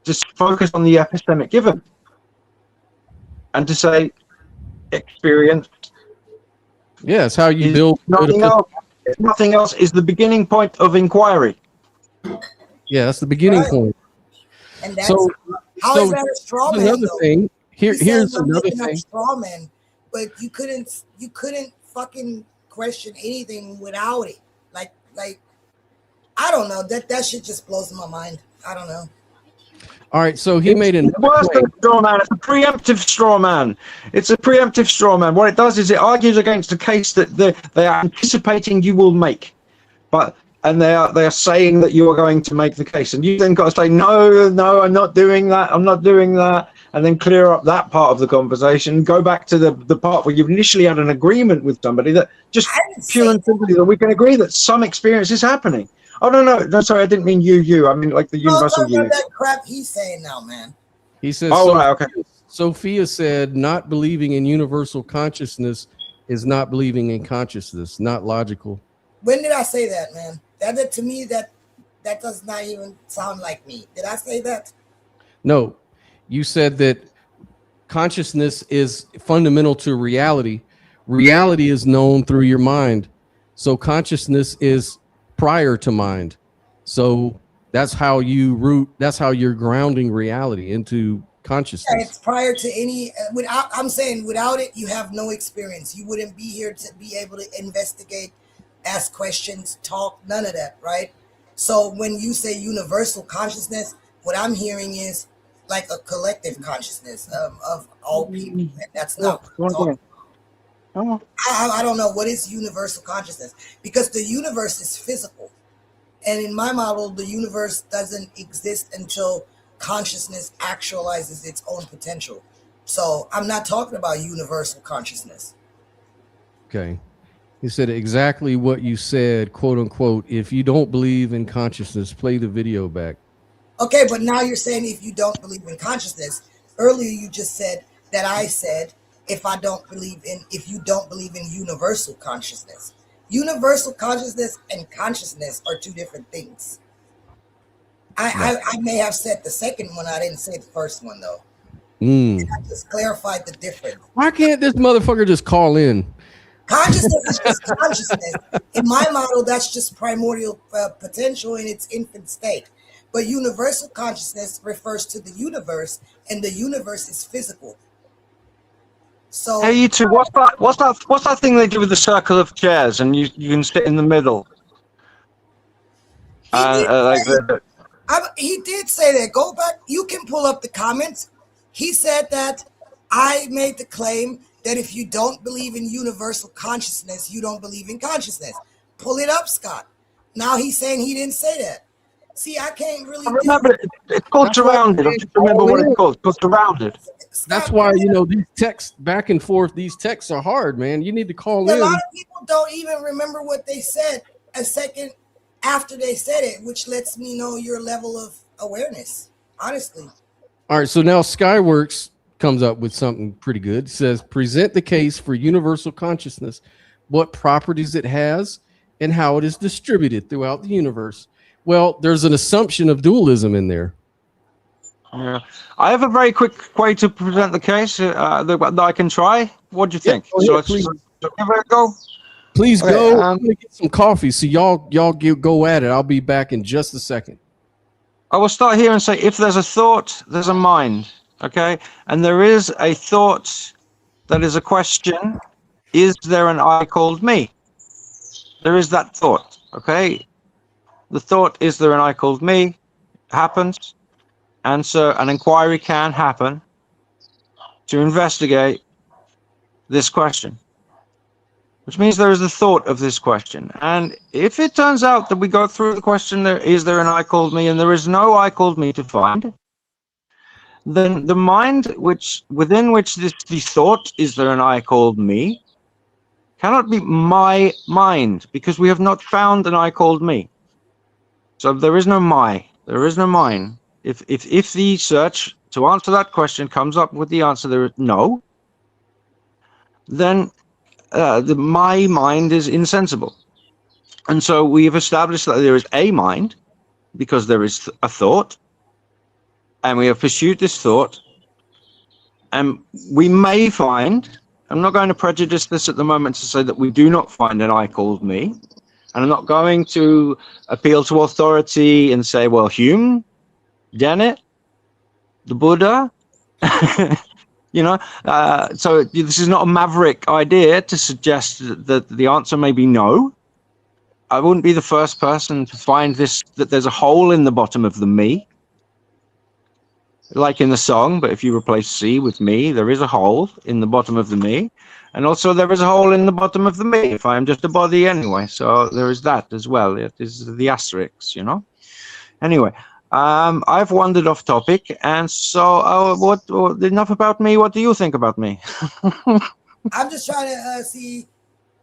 just focus on the epistemic given, and to say, experience. Yeah, it's how you build. Nothing else is the beginning point of inquiry. Yeah, that's the beginning point. And that's how is that a straw man? Another thing. Here's another thing. Straw man, but you couldn't fucking question anything without it. Like I don't know. That shit just blows my mind. I don't know. All right, so he made an worse than a straw man. It's a preemptive straw man. It's a preemptive straw man. What it does is it argues against a case that they are anticipating you will make, and they are saying that you are going to make the case, and you then got to say no, I'm not doing that. I'm not doing that, and then clear up that part of the conversation. Go back to the part where you've initially had an agreement with somebody that just pure and simply that we can agree that some experience is happening. Oh no, sorry, I didn't mean you. I mean like the No, I'm universal talking about you. that crap he's saying now, man. He says, Oh, right, okay. Sophia said, not believing in universal consciousness is not believing in consciousness, not logical. When did I say that, man? That to me, that does not even sound like me. Did I say that? No, you said that consciousness is fundamental to reality. Reality is known through your mind. So consciousness is prior to mind. So that's how you're grounding reality into consciousness. Yeah, it's prior to any, I'm saying without it, you have no experience. You wouldn't be here to be able to investigate, ask questions, talk, none of that, right? So when you say universal consciousness, what I'm hearing is like a collective consciousness of all people. And that's not what I'm talking about. I don't know what is universal consciousness, because the universe is physical. And in my model, the universe doesn't exist until consciousness actualizes its own potential. So I'm not talking about universal consciousness. Okay. He said exactly what you said, quote unquote. If you don't believe in consciousness, play the video back. Okay, but now you're saying if you don't believe in consciousness. Earlier you just said that I said if you don't believe in universal consciousness. Universal consciousness and consciousness are two different things. I may have said the second one. I didn't say the first one though. And I just clarified the difference. Why can't this motherfucker just call in? Consciousness is just consciousness. In my model, that's just primordial potential in its infant state. But universal consciousness refers to the universe, and the universe is physical. So Hey, you two, what's that thing they do with the circle of chairs, and you can sit in the middle? He did say that. Go back. You can pull up the comments. He said that I made the claim that if you don't believe in universal consciousness, you don't believe in consciousness. Pull it up, Scott. Now he's saying he didn't say that. See, I can't really. I remember it's called surrounded. I just remember what it's called. It's called surrounded. That's why, these texts back and forth, these texts are hard, man. You need to call in. A lot of people don't even remember what they said a second after they said it, which lets me know your level of awareness, honestly. All right, so now Skyworks comes up with something pretty good. It says, present the case for universal consciousness, what properties it has, and how it is distributed throughout the universe. Well, there's an assumption of dualism in there. Yeah. I have a very quick way to present the case that I can try. What do you think? Yeah, Give it a go. Please go. I'm gonna get some coffee. So y'all go at it. I'll be back in just a second. I will start here and say, if there's a thought, there's a mind. Okay, and there is a thought that is a question. Is there an I called me? There is that thought. Okay, the thought, is there an I called me, happens. And so an inquiry can happen to investigate this question, which means there is a thought of this question. And if it turns out that we go through the question, is there an I called me, and there is no I called me to find, then the mind within which the thought, is there an I called me, cannot be my mind, because we have not found an I called me. So there is no my, there is no mine. If the search to answer that question comes up with the answer there is no, then my mind is insensible. And so we have established that there is a mind because there is a thought, and we have pursued this thought, and we may find, I'm not going to prejudice this at the moment to say that we do not find an I called me, and I'm not going to appeal to authority and say, well, Hume, Dennett, the Buddha, so this is not a maverick idea to suggest that the answer may be no. I wouldn't be the first person to find that there's a hole in the bottom of the me, like in the song, but if you replace C with me, there is a hole in the bottom of the me, and also there is a hole in the bottom of the me if I am just a body anyway, so there is that as well. It is the asterisk, Anyway, I've wandered off topic, and so enough about me. What do you think about me? I'm just trying to see,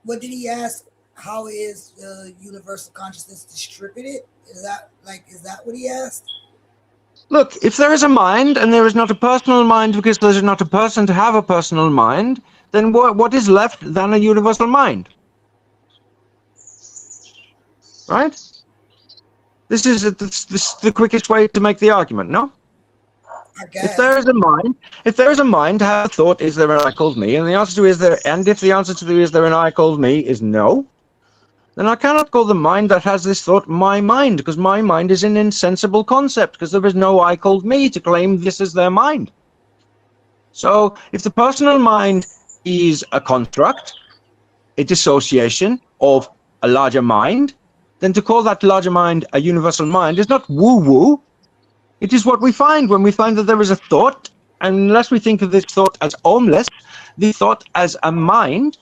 what did he ask? how is universal consciousness distributed? Is that what he asked? Look, if there is a mind and there is not a personal mind because there is not a person to have a personal mind, then what is left than a universal mind? Right? This is the quickest way to make the argument, no? If there is a mind to have a thought, is there an I called me? And the answer to is there, and if the answer to is there an I called me is no, then I cannot call the mind that has this thought my mind, because my mind is an insensible concept, because there is no I called me to claim this is their mind. So if the personal mind is a construct, a dissociation of a larger mind, then to call that larger mind a universal mind is not woo-woo. It is what we find when we find that there is a thought, and unless we think of this thought as homeless, the thought as a mind,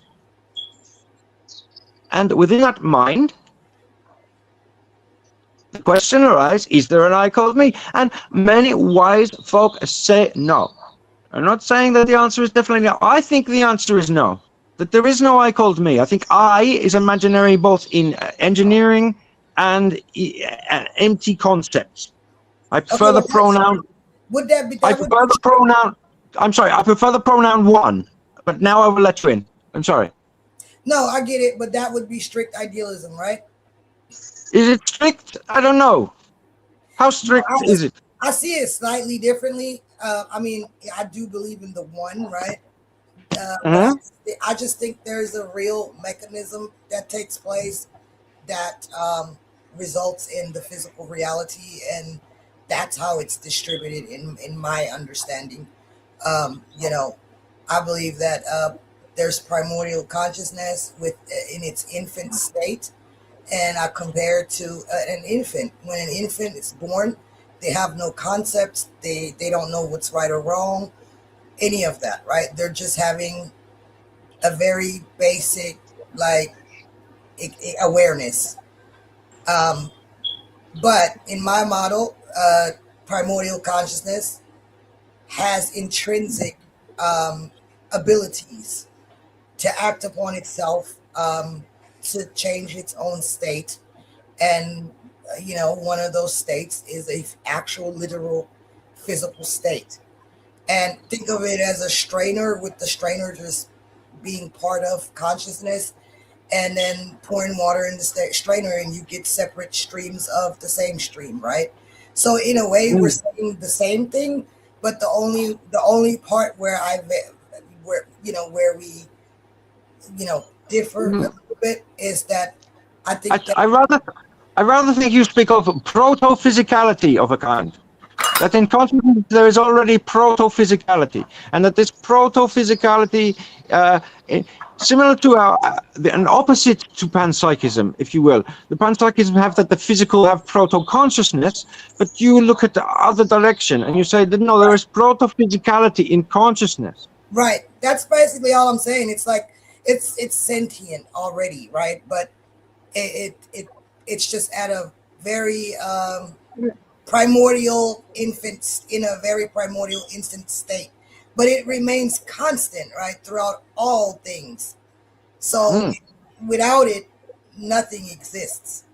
and within that mind, the question arises, is there an I called me? And many wise folk say no. I'm not saying that the answer is definitely no. I think the answer is no, that there is no I called me. I think I is imaginary both in engineering and empty concepts. I prefer the pronoun. Would that be? I prefer the pronoun. I'm sorry. I prefer the pronoun one. But now I will let you in. I'm sorry. No, I get it, but that would be strict idealism, right? Is it strict? I don't know. How strict is it? I see it slightly differently. I mean, I do believe in the one, right? I just think there's a real mechanism that takes place that results in the physical reality, and that's how it's distributed in my understanding. You know, I believe that there's primordial consciousness in its infant state, and I compare it to an infant. When an infant is born, they have no concepts. They don't know what's right or wrong, any of that, right? They're just having a very basic awareness. But in my model, primordial consciousness has intrinsic abilities to act upon itself, to change its own state. And, you know, one of those states is a actual literal physical state. And think of it as a strainer, with the strainer just being part of consciousness, and then pouring water in the strainer, and you get separate streams of the same stream, right? So in a way, we're saying the same thing, but the only part where we differ a little bit is that I think I rather think you speak of proto-physicality of a kind. That in consciousness there is already proto-physicality, and that this proto-physicality, similar to an opposite to panpsychism, if you will. The panpsychism have that the physical have proto-consciousness, but you look at the other direction and you say that no, there is proto-physicality in consciousness. Right. That's basically all I'm saying. It's like it's sentient already, right? But it's just at a very primordial infant, in a very primordial instant state, but it remains constant, right, throughout all things. So without it, nothing exists.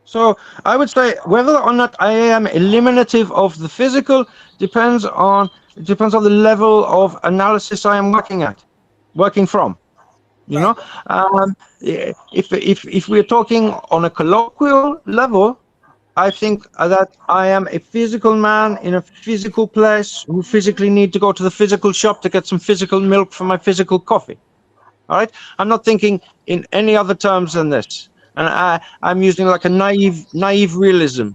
So I would say whether or not I am eliminative of the physical depends on the level of analysis I am working from. You know, if we're talking on a colloquial level, I think that I am a physical man in a physical place who physically need to go to the physical shop to get some physical milk for my physical coffee. All right, I'm not thinking in any other terms than this, and I'm using like a naive realism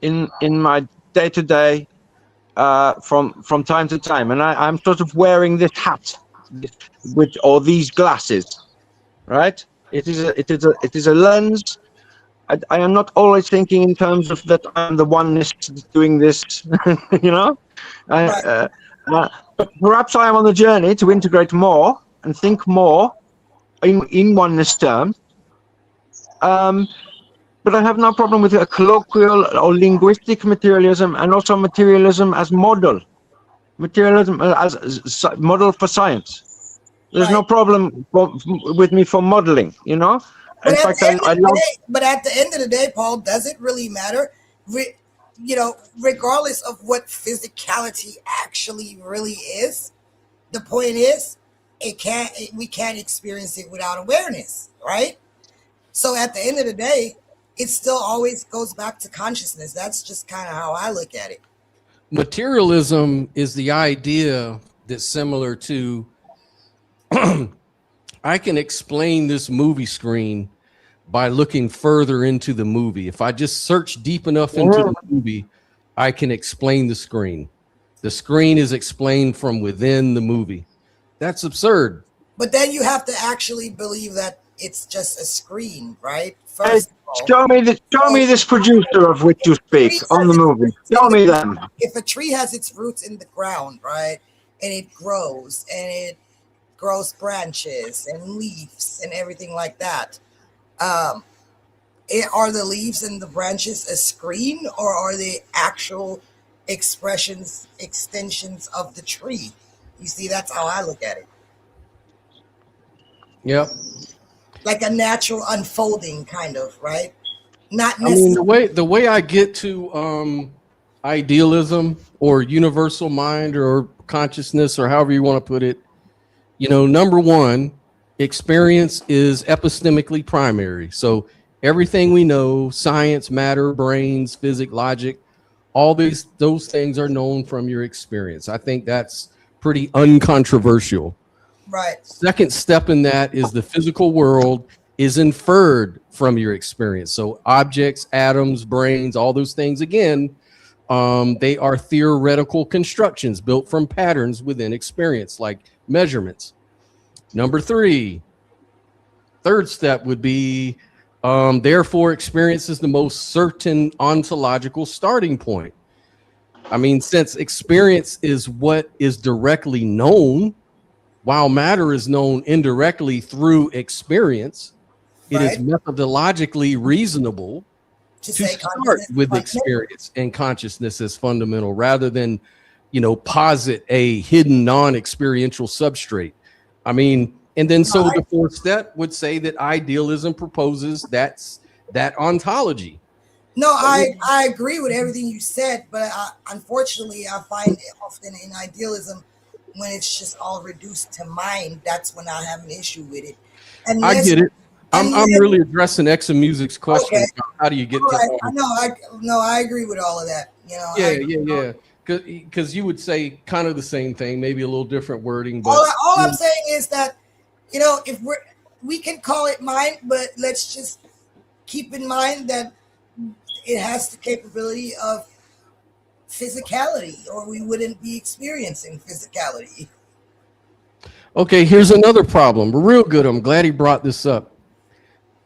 in my day-to-day from time to time, and I'm sort of wearing this hat, or these glasses, right? It is a lens. I am not always thinking in terms of that I'm the oneness doing this, you know. But perhaps I am on the journey to integrate more and think more in oneness terms. But I have no problem with a colloquial or linguistic materialism, and also materialism as model, materialism as model for science. There's no problem with me for modeling, you know. But In fact, I love. but at the end of the day, Paul, does it really matter? You know, regardless of what physicality actually really is, the point is, we can't experience it without awareness, right? So at the end of the day, it still always goes back to consciousness. That's just kind of how I look at it. Materialism is the idea that's similar to I can explain this movie screen by looking further into the movie. If I just search deep enough into the movie, I can explain the screen. The screen is explained from within the movie. That's absurd. But then you have to actually believe that it's just a screen, right? Hey, show me this producer of which you speak on the movie. Show me them. If a tree has its roots in the ground, right, and it grows branches and leaves and everything like that, are the leaves and the branches a screen, or are they actual extensions of the tree? You see, that's how I look at it. Yep. Like a natural unfolding, kind of, right? Not I mean, the way I get to idealism or universal mind or consciousness or however you want to put it, you know, number one, experience is epistemically primary. So everything we know, science, matter, brains, physics, logic, all those things are known from your experience. I think that's pretty uncontroversial. Right. Second step in that is the physical world is inferred from your experience. So objects, atoms, brains, all those things, again, they are theoretical constructions built from patterns within experience, like measurements. Number three, third step would be, therefore, experience is the most certain ontological starting point. I mean, since experience is what is directly known, while matter is known indirectly through experience, it is methodologically reasonable to start with experience and consciousness as fundamental, rather than, you know, posit a hidden non-experiential substrate. I mean, and then so the fourth step would say that idealism proposes that ontology. No, I agree with everything you said, but unfortunately, I find it often in idealism, when it's just all reduced to mind, that's when I have an issue with it. And I get it. I'm really addressing Music's question. Okay. How do you get to I agree with all of that. You know, yeah. Because you would say kind of the same thing, maybe a little different wording. But all I'm saying is that, you know, if we can call it mind, but let's just keep in mind that it has the capability of physicality, or we wouldn't be experiencing physicality. Okay, here's another problem. Real good. I'm glad he brought this up.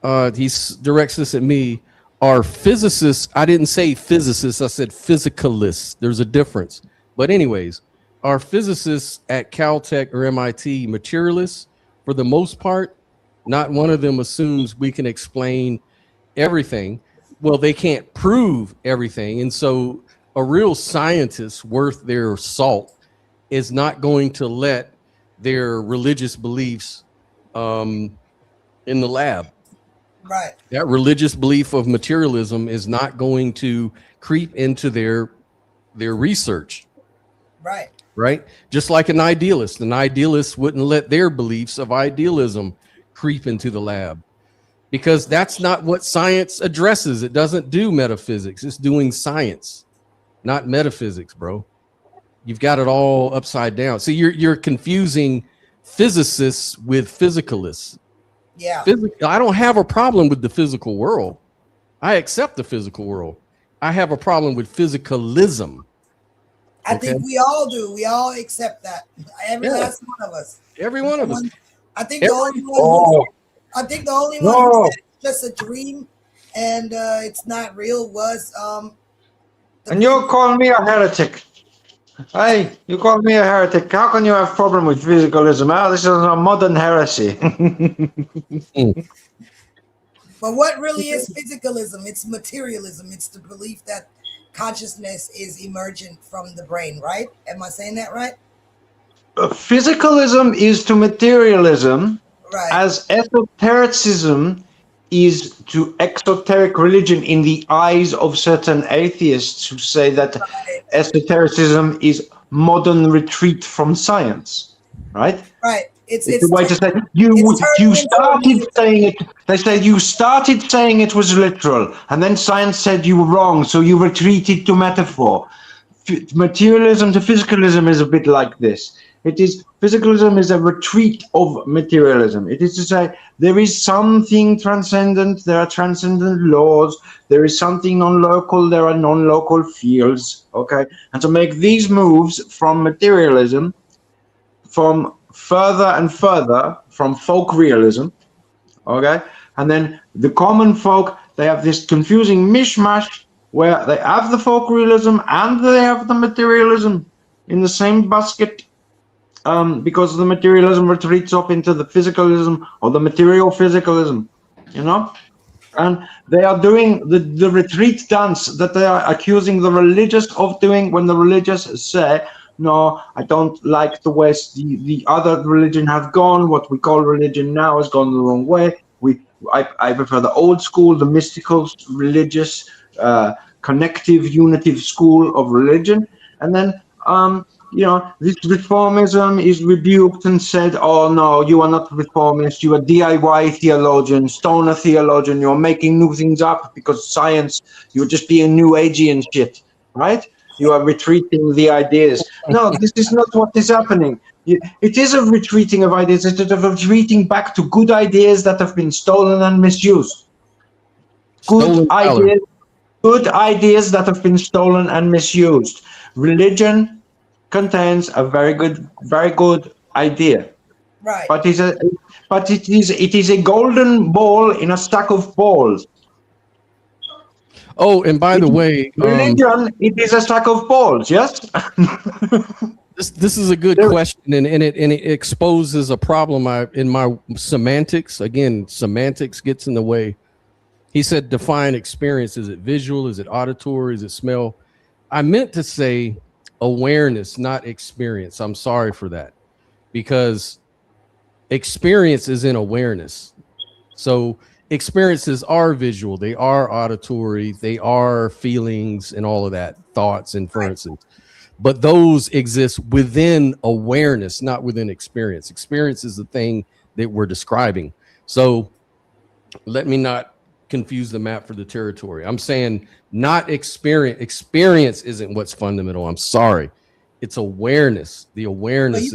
He directs this at me. Are physicists, I didn't say physicists, I said physicalists. There's a difference. But anyways, are physicists at Caltech or MIT materialists? For the most part, not one of them assumes we can explain everything. Well, they can't prove everything. And so a real scientist worth their salt is not going to let their religious beliefs in the lab. Right. That religious belief of materialism is not going to creep into their research. Right. Right. Just like an idealist wouldn't let their beliefs of idealism creep into the lab, because that's not what science addresses. It doesn't do metaphysics. It's doing science, not metaphysics, bro. You've got it all upside down. So you're confusing physicists with physicalists. Yeah. I don't have a problem with the physical world. I accept the physical world. I have a problem with physicalism. I think we all do. We all accept that. Every last one of us. Every one of us. I think the only one who said it's just a dream and it's not real was and you're calling me a heretic. Hey, you call me a heretic. How can you have a problem with physicalism? Oh, this is a modern heresy. But what really is physicalism? It's materialism. It's the belief that consciousness is emergent from the brain, right? Am I saying that right? physicalism is to materialism Right. as esotericism is to exoteric religion in the eyes of certain atheists who say that esotericism is modern retreat from science, right? Right. It's the way to say you turning into started saying it. They said you started saying it was literal, and then science said you were wrong, so you retreated to metaphor. Materialism to physicalism is a bit like this. It is physicalism is a retreat of materialism. It is to say there is something transcendent, there are transcendent laws, there is something non-local, there are non-local fields. Okay, and to make these moves from materialism, from further and further from folk realism, okay, and then the common folk, they have this confusing mishmash where they have the folk realism and they have the materialism in the same basket, because the materialism retreats up into the physicalism or the material physicalism, you know, and they are doing the retreat dance that they are accusing the religious of doing when the religious say, no, I don't like the West. The other religion have gone. What we call religion now has gone the wrong way. I prefer the old school, the mystical, religious, connective, unitive school of religion. And then, you know, this reformism is rebuked and said, oh, no, you are not reformist. You are DIY theologian, stoner theologian. You're making new things up because science, you're just being new agey and shit, right? You are retreating the ideas. No, this is not what is happening. It is a retreating of ideas. It is a retreating back to good ideas that have been stolen and misused. Good ideas that have been stolen and misused. Religion contains a very good idea. Right. But it is a golden ball in a stack of balls. Oh, and by the way, religion, it is a stack of balls, yes? This is a good question, and it exposes a problem in my semantics. Again, semantics gets in the way. He said define experience. Is it visual? Is it auditory? Is it smell? I meant to say awareness, not experience. I'm sorry for that, because experience is in awareness. So experiences are visual, they are auditory, they are feelings and all of that, thoughts, inferences, but those exist within awareness, not within experience. Experience is the thing that we're describing. So let me not confuse the map for the territory. I'm saying not experience. Experience isn't what's fundamental. I'm sorry. It's awareness. The awareness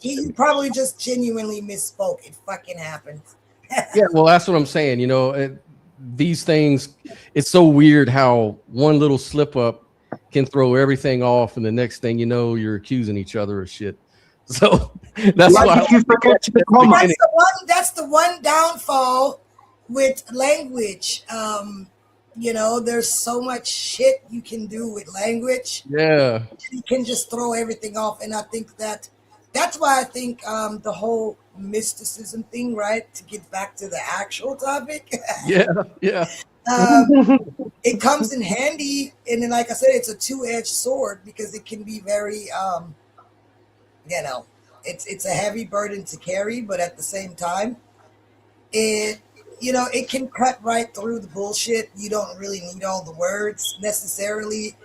you probably just genuinely misspoke. It fucking happens. Yeah, well, that's what I'm saying. You know, these things, it's so weird how one little slip up can throw everything off, and the next thing you know, you're accusing each other of shit. So that's why you forget that's the one downfall with language. You know, there's so much shit you can do with language. Yeah, you can just throw everything off, and I think that's why I think the whole mysticism thing, right, to get back to the actual topic, yeah it comes in handy. And then, like I said, it's a two-edged sword, because it can be very you know, it's a heavy burden to carry, but at the same time, it can cut right through the bullshit. You don't really need all the words necessarily,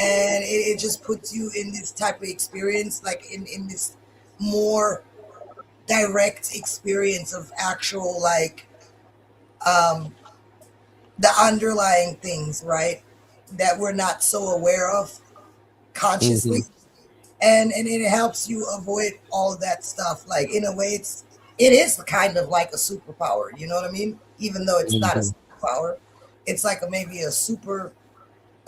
and it just puts you in this type of experience, like in this more direct experience of actual, like, the underlying things, right, that we're not so aware of consciously. And it helps you avoid all of that stuff. Like, in a way, it is kind of like a superpower, you know what I mean? Even though it's not a superpower, it's like maybe a super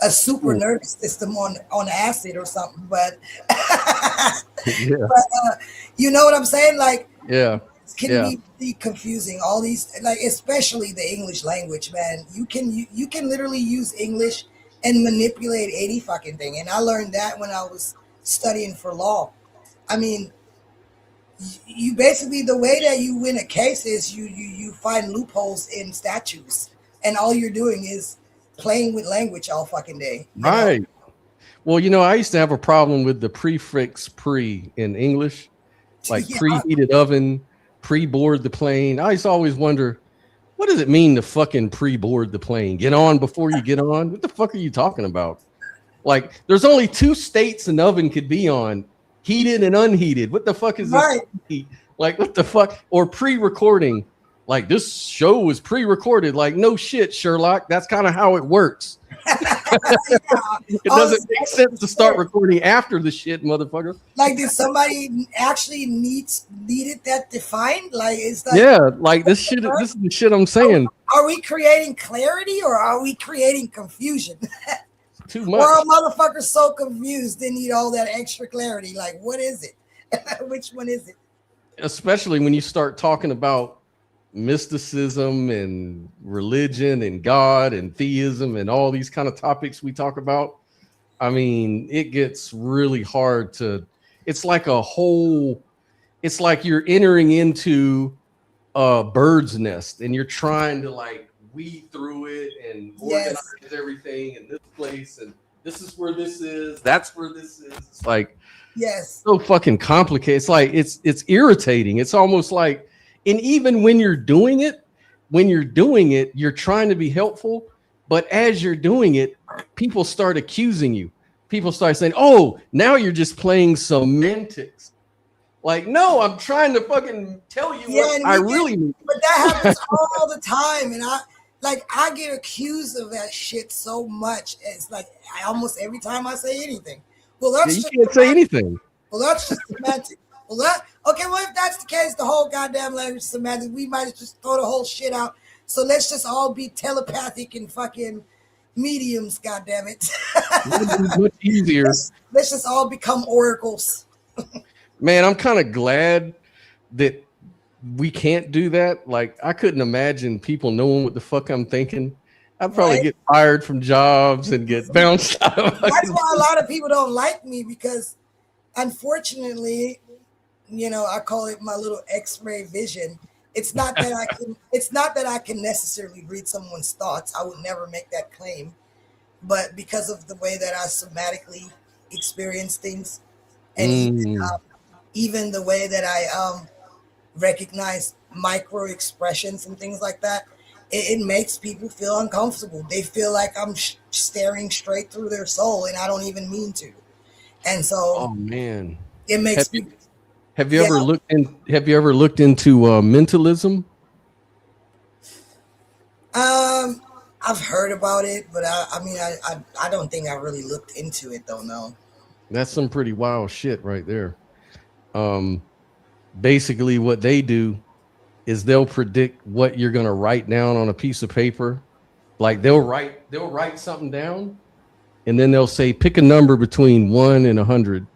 nervous system on acid or something. But, but you know what I'm saying? Like, yeah, it can be confusing. All these, like, especially the English language, man. You can literally use English and manipulate any fucking thing. And I learned that when I was studying for law. I mean, you basically, the way that you win a case is you find loopholes in statutes, and all you're doing is playing with language all fucking day. Right. Well, you know, I used to have a problem with the prefix pre in English. like Yeah. preheated oven, pre-board the plane. I used to always wonder, what does it mean to fucking pre-board the plane? Get on before you get on? What the fuck are you talking about? Like, there's only 2 states an oven could be on, heated and unheated. What the fuck is Right. this? Like, what the fuck? Or pre-recording. Like, this show was pre-recorded. Like, no shit, Sherlock. That's kind of how it works. It doesn't make sense to start recording after the shit, motherfucker. Like, did somebody actually needed that defined? Like, it's like, Yeah, like this shit. This is the shit I'm saying. Are we creating clarity or are we creating confusion? Too Or much. are motherfuckers so confused they need all that extra clarity? Like, what is it? Which one is it? Especially when you start talking about mysticism and religion and God and theism and all these kind of topics we talk about. I mean, it gets really hard to, it's like it's like you're entering into a bird's nest and you're trying to like weed through it and organize everything in this place. And this is where this is. That's where this is. It's like, so fucking complicated. It's like, it's irritating. It's almost like, and even when you're doing it, you're trying to be helpful. But as you're doing it, people start accusing you. People start saying, oh, now you're just playing semantics. Like, no, I'm trying to fucking tell you what I really mean. But that happens all the time. And I get accused of that shit so much. It's like, almost every time I say anything. Well, that's you can't say anything. Well, that's just semantic. Okay, well, if that's the case, the whole goddamn language is semantic. We might just throw the whole shit out. So let's just all be telepathic and fucking mediums, goddammit. It's much easier. Let's just all become oracles. Man, I'm kind of glad that we can't do that. Like, I couldn't imagine people knowing what the fuck I'm thinking. I'd probably get fired from jobs and get bounced out. That's why a lot of people don't like me, because unfortunately, you know, I call it my little X-ray vision. It's not that I can necessarily read someone's thoughts. I would never make that claim. But because of the way that I somatically experience things, and even the way that I recognize micro expressions and things like that, it makes people feel uncomfortable. They feel like I'm staring straight through their soul, and I don't even mean to. And so, oh man, it makes me. Have you ever looked into mentalism? I've heard about it, but I don't think I really looked into it though. No. That's some pretty wild shit right there. Basically what they do is they'll predict what you're going to write down on a piece of paper. Like they'll write something down and then they'll say, pick a number between 1 and 100.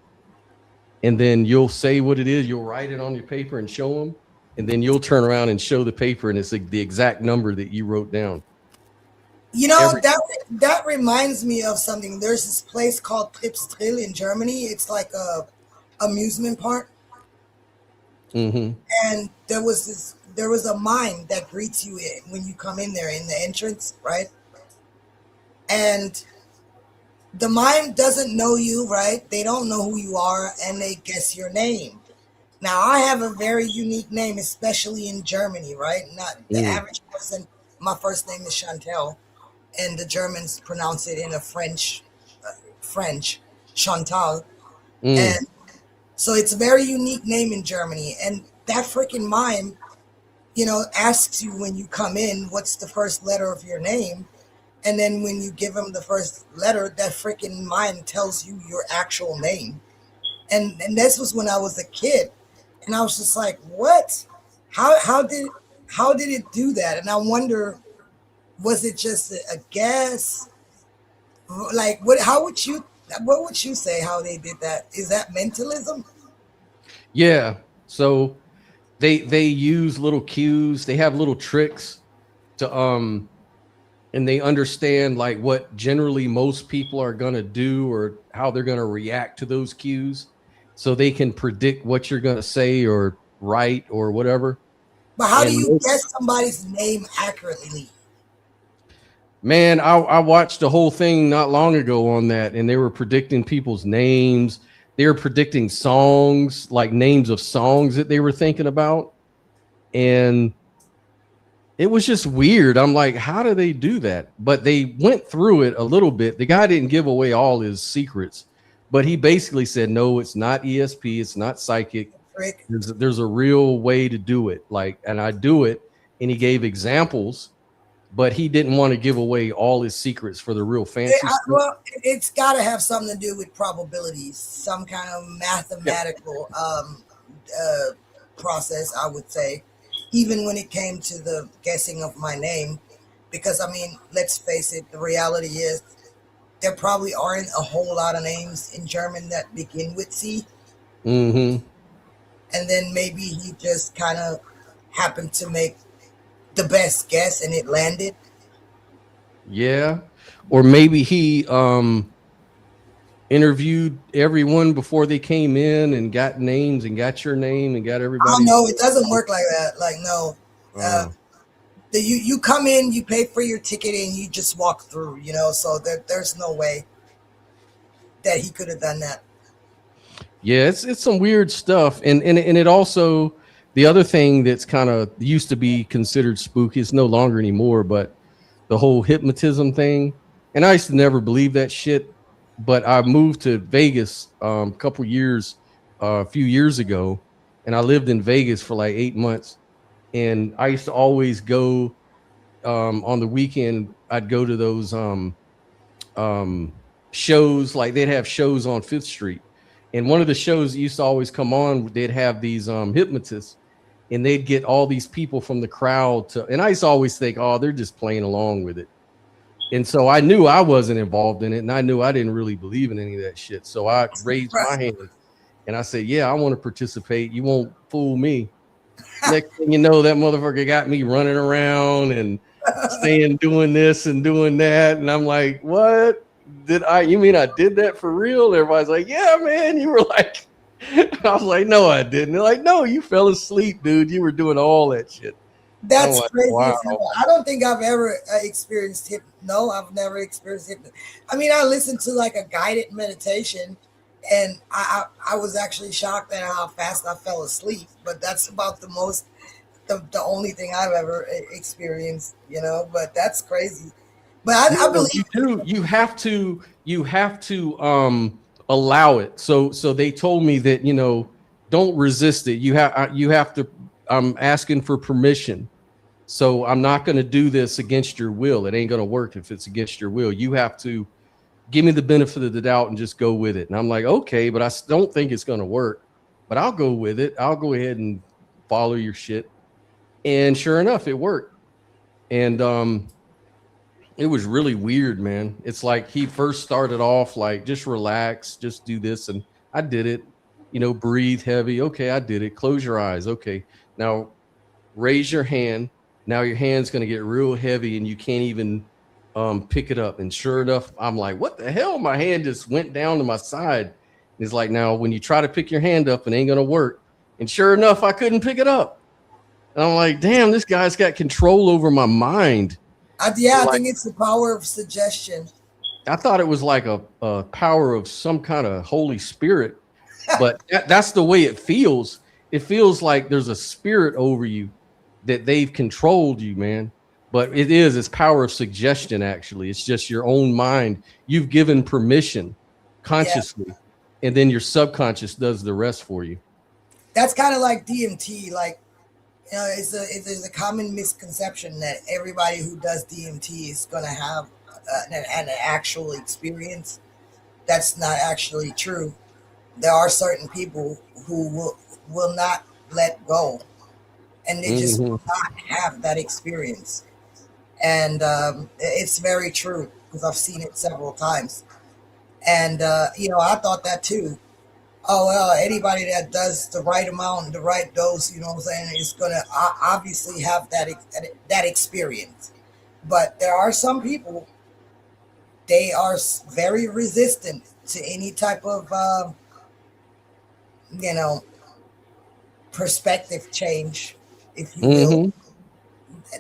And then you'll say what it is. You'll write it on your paper and show them. And then you'll turn around and show the paper and it's like the exact number that you wrote down. You know, that reminds me of something. There's this place called Pipstrill in Germany. It's like a amusement park. Mm-hmm. And there was a mime that greets you when you come in there in the entrance, right? And the mime doesn't know you, right? They don't know who you are, and they guess your name. Now, I have a very unique name, especially in Germany, right? Not the average person. My first name is Chantel, and the Germans pronounce it in a French, Chantal. And so it's a very unique name in Germany. And that freaking mime, you know, asks you when you come in, what's the first letter of your name? And then when you give him the first letter, that freaking mime tells you your actual name. And this was when I was a kid. And I was just like, what? How did it do that? And I wonder, was it just a guess? Like, what would you say how they did that? Is that mentalism? Yeah. So they use little cues. They have little tricks to and they understand like what generally most people are going to do or how they're going to react to those cues. So they can predict what you're going to say or write or whatever. But how do you guess somebody's name accurately? Man, I watched the whole thing not long ago on that, and they were predicting people's names. they were predicting songs, like names of songs that they were thinking about. And it was just weird. I'm like, how do they do that? But they went through it a little bit. The guy didn't give away all his secrets, but he basically said, no, it's not ESP. It's not psychic. There's a real way to do it. Like, and I do it. And he gave examples, but he didn't want to give away all his secrets for the real fancy stuff. Well, it's got to have something to do with probabilities, some kind of mathematical process, I would say, even when it came to the guessing of my name. Because, I mean, let's face it, the reality is there probably aren't a whole lot of names in German that begin with C. Mm-hmm. And then maybe he just kind of happened to make the best guess and it landed. Yeah. Or maybe he interviewed everyone before they came in and got names and got your name and got everybody. Oh, no, it doesn't work like that. Like, no. You come in, you pay for your ticket, and you just walk through, you know, so there's no way that he could have done that. Yeah, it's some weird stuff. And it also, the other thing that's kind of used to be considered spooky, it's no longer anymore, but the whole hypnotism thing. And I used to never believe that shit, but I moved to Vegas a few years ago, and I lived in Vegas for like 8 months. And I used to always go on the weekend. I'd go to those shows, like they'd have shows on 5th Street. And one of the shows that used to always come on, they'd have these hypnotists, and they'd get all these people from the crowd to, and I used to always think, oh, they're just playing along with it. And so I knew I wasn't involved in it, and I knew I didn't really believe in any of that shit. So I raised my hand and I said, yeah, I want to participate. You won't fool me. Next thing you know, that motherfucker got me running around and saying, doing this and doing that. And I'm like, what? You mean I did that for real? Everybody's like, yeah, man, you were like, I was like, no, I didn't. They're like, no, you fell asleep, dude. You were doing all that shit. That's like, crazy. wow. I don't think I've ever experienced No, I've never experienced hypnosis. I mean, I listened to like a guided meditation, and I was actually shocked at how fast I fell asleep. But that's about the only thing I've ever experienced, you know. But that's crazy. But I believe you have to allow it. So they told me that, you know, don't resist it. You have to. I'm asking for permission. So I'm not going to do this against your will. It ain't going to work if it's against your will. You have to give me the benefit of the doubt and just go with it. And I'm like, okay, but I don't think it's going to work, but I'll go with it. I'll go ahead and follow your shit. And sure enough, it worked. And it was really weird, man. It's like he first started off like, just relax, just do this. And I did it, you know, breathe heavy. Okay, I did it. Close your eyes. Okay, now raise your hand. Now your hand's going to get real heavy and you can't even pick it up. And sure enough, I'm like, what the hell? My hand just went down to my side. And it's like, now when you try to pick your hand up, it ain't going to work. And sure enough, I couldn't pick it up. And I'm like, damn, this guy's got control over my mind. I think it's the power of suggestion. I thought it was like a power of some kind of Holy Spirit, but that's the way it feels. It feels like there's a spirit over you that they've controlled you, man. But it's power of suggestion, actually. It's just your own mind. You've given permission consciously, and then your subconscious does the rest for you. That's kind of like DMT. Like, you know, there's a common misconception that everybody who does DMT is going to have an actual experience. That's not actually true. There are certain people who will not let go, and they just will not have that experience. And it's very true because I've seen it several times. And, you know, I thought that too. Oh, well, anybody that does the right amount and the right dose, you know what I'm saying, is going to obviously have that experience. But there are some people, they are very resistant to any type of, you know, perspective change, if you will,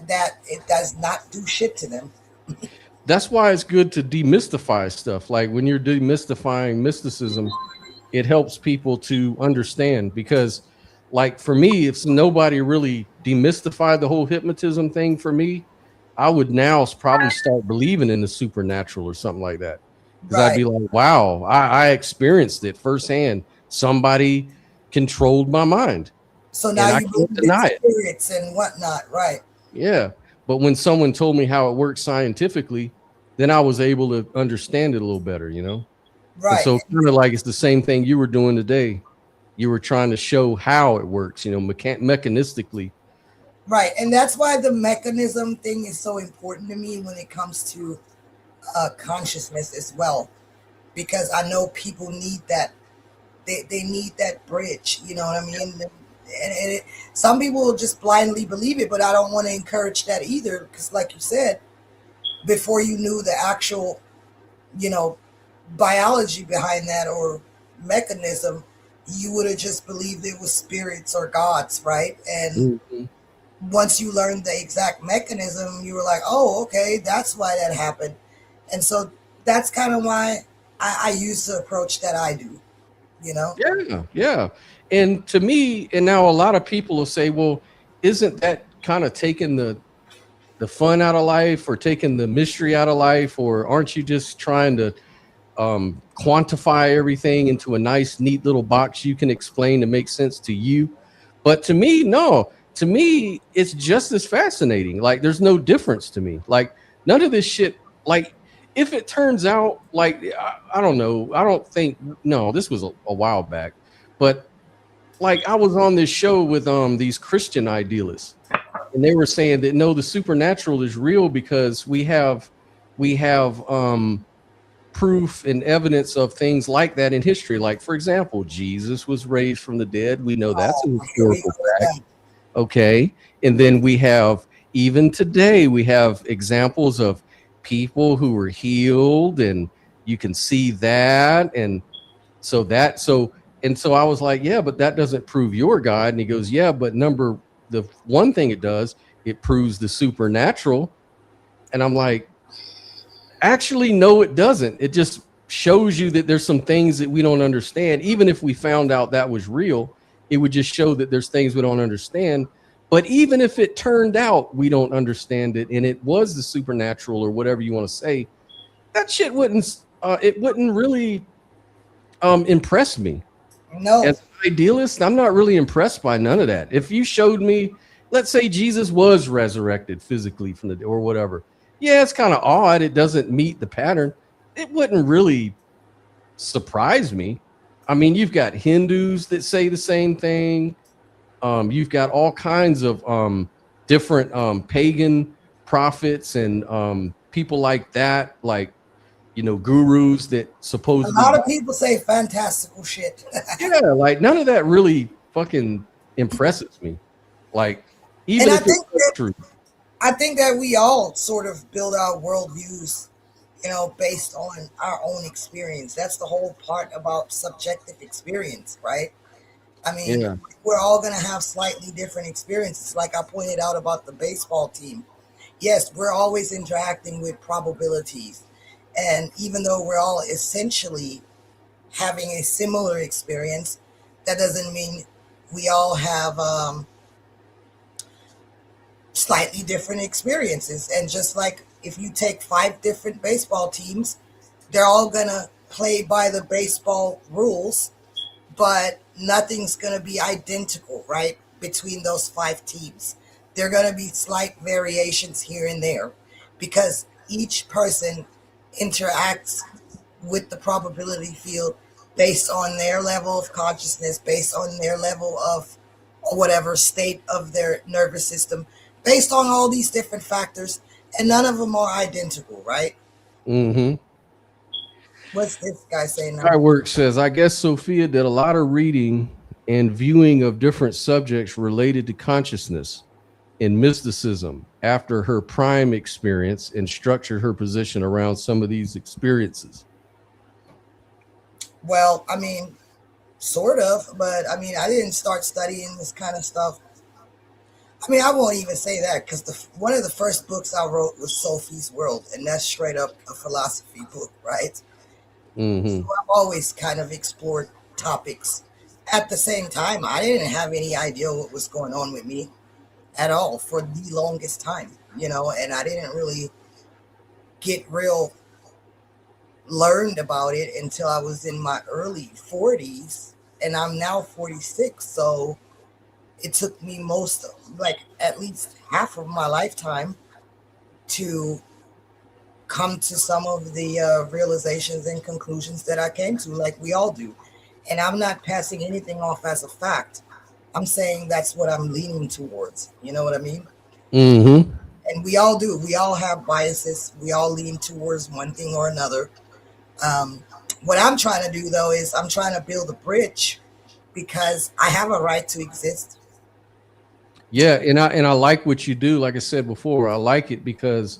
that it does not do shit to them. That's why it's good to demystify stuff. Like when you're demystifying mysticism, it helps people to understand, because like for me, if nobody really demystified the whole hypnotism thing for me, I would now probably start believing in the supernatural or something like that. Because I'd be like, wow, I experienced it firsthand. Somebody controlled my mind. So now And I you can't believe in deny it. spirits and whatnot, right? Yeah. But when someone told me how it works scientifically, then I was able to understand it a little better, you know? And Right. so kind of like it's the same thing you were doing today. You were trying to show how it works, you know, mechanistically. Right. And that's why the mechanism thing is so important to me when it comes to consciousness as well. Because I know people need that. They need that bridge, you know what I mean? And some people will just blindly believe it, but I don't want to encourage that either. Because like you said, before you knew the actual, you know, biology behind that or mechanism, you would have just believed it was spirits or gods, right? And once you learned the exact mechanism, you were like, oh, okay, that's why that happened. And so that's kind of why I use the approach that I do, you know? Yeah, yeah. And to me, and now a lot of people will say, well, isn't that kind of taking the fun out of life, or taking the mystery out of life, or aren't you just trying to quantify everything into a nice, neat little box you can explain to make sense to you? But to me, no. To me, it's just as fascinating. Like, there's no difference to me. Like, none of this shit, like, if it turns out, like, I don't know. I don't think, no, this was a while back. But, like, I was on this show with these Christian idealists. And they were saying that, no, the supernatural is real because we have proof and evidence of things like that in history. Like, for example, Jesus was raised from the dead. We know that's a historical fact. Okay. And then we have, even today, we have examples of people who were healed, and you can see that. And so I was like, yeah, but that doesn't prove your God. And he goes, yeah, but the one thing it does, it proves the supernatural. And I'm like, actually, no, it doesn't. It just shows you that there's some things that we don't understand. Even if we found out that was real, it would just show that there's things we don't understand. But even if it turned out we don't understand it, and it was the supernatural or whatever you want to say, that shit wouldn't really impress me. No. As an idealist, I'm not really impressed by none of that. If you showed me, let's say Jesus was resurrected physically from the dead or whatever, yeah, it's kind of odd. It doesn't meet the pattern. It wouldn't really surprise me. I mean, you've got Hindus that say the same thing. You've got all kinds of different pagan prophets and people like that, like, you know, gurus that supposedly. A lot of people say fantastical shit. Yeah, like none of that really fucking impresses me. Like, even if it's true. I think that we all sort of build our worldviews, you know, based on our own experience. That's the whole part about subjective experience, right? I mean, we're all going to have slightly different experiences. Like I pointed out about the baseball team. Yes, we're always interacting with probabilities. And even though we're all essentially having a similar experience, that doesn't mean we all have slightly different experiences. And just like if you take 5 different baseball teams, they're all going to play by the baseball rules, but nothing's going to be identical, right, between those 5 teams. There are going to be slight variations here and there because each person interacts with the probability field based on their level of consciousness, based on their level of whatever state of their nervous system, based on all these different factors, and none of them are identical, right? Mm-hmm. What's this guy saying now? Firework says, I guess Sophia did a lot of reading and viewing of different subjects related to consciousness in mysticism after her prime experience and structured her position around some of these experiences. Well, I mean, sort of, but I mean, I didn't start studying this kind of stuff. I mean, I won't even say that because one of the first books I wrote was Sophie's World, and that's straight up a philosophy book, right? Mm-hmm. So I've always kind of explored topics at the same time. I didn't have any idea what was going on with me at all for the longest time, you know, and I didn't really get real learned about it until I was in my early 40s, and I'm now 46. So it took me like at least half of my lifetime to come to some of the realizations and conclusions that I came to, like we all do. And I'm not passing anything off as a fact. I'm saying that's what I'm leaning towards. You know what I mean? Mm-hmm. And we all do. We all have biases. We all lean towards one thing or another. What I'm trying to do, though, is I'm trying to build a bridge because I have a right to exist. Yeah, and I like what you do. Like I said before, I like it because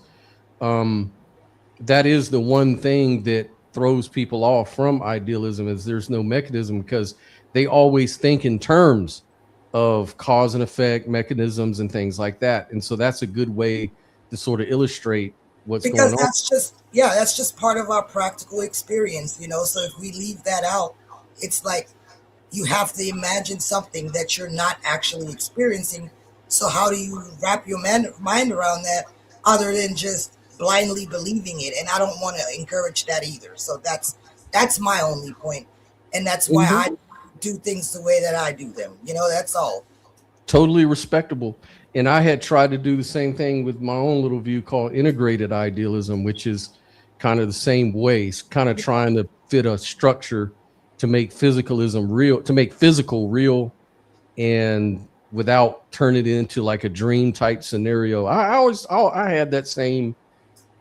that is the one thing that throws people off from idealism is there's no mechanism, because they always think in terms of cause and effect mechanisms and things like that. And so that's a good way to sort of illustrate what's Because going on. that's just part of our practical experience, you know. So if we leave that out, it's like you have to imagine something that you're not actually experiencing. So how do you wrap your mind around that other than just blindly believing it? And I don't want to encourage that either. So that's my only point. And that's why I do things the way that I do them. You know, that's all. Totally respectable. And I had tried to do the same thing with my own little view called integrated idealism, which is kind of the same way, kind of trying to fit a structure to make physicalism real, to make physical real, and without turning it into like a dream type scenario. I had that same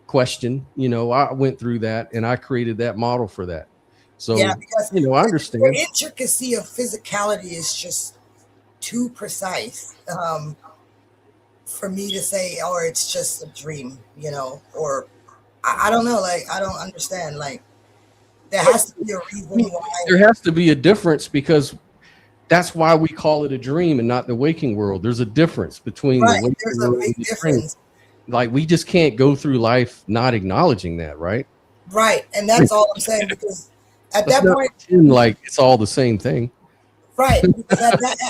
question, you know. I went through that and I created that model for that. So yeah, because you know, I understand the intricacy of physicality is just too precise for me to say, or it's just a dream, you know, or I don't know, like I don't understand. Like there has to be a reason why. There has to be a difference, because that's why we call it a dream and not the waking world. There's a difference between the waking There's world a big and the difference. dream. Like we just can't go through life not acknowledging that, right? Right, and that's all I'm saying, because at that point, like it's all the same thing. Right, because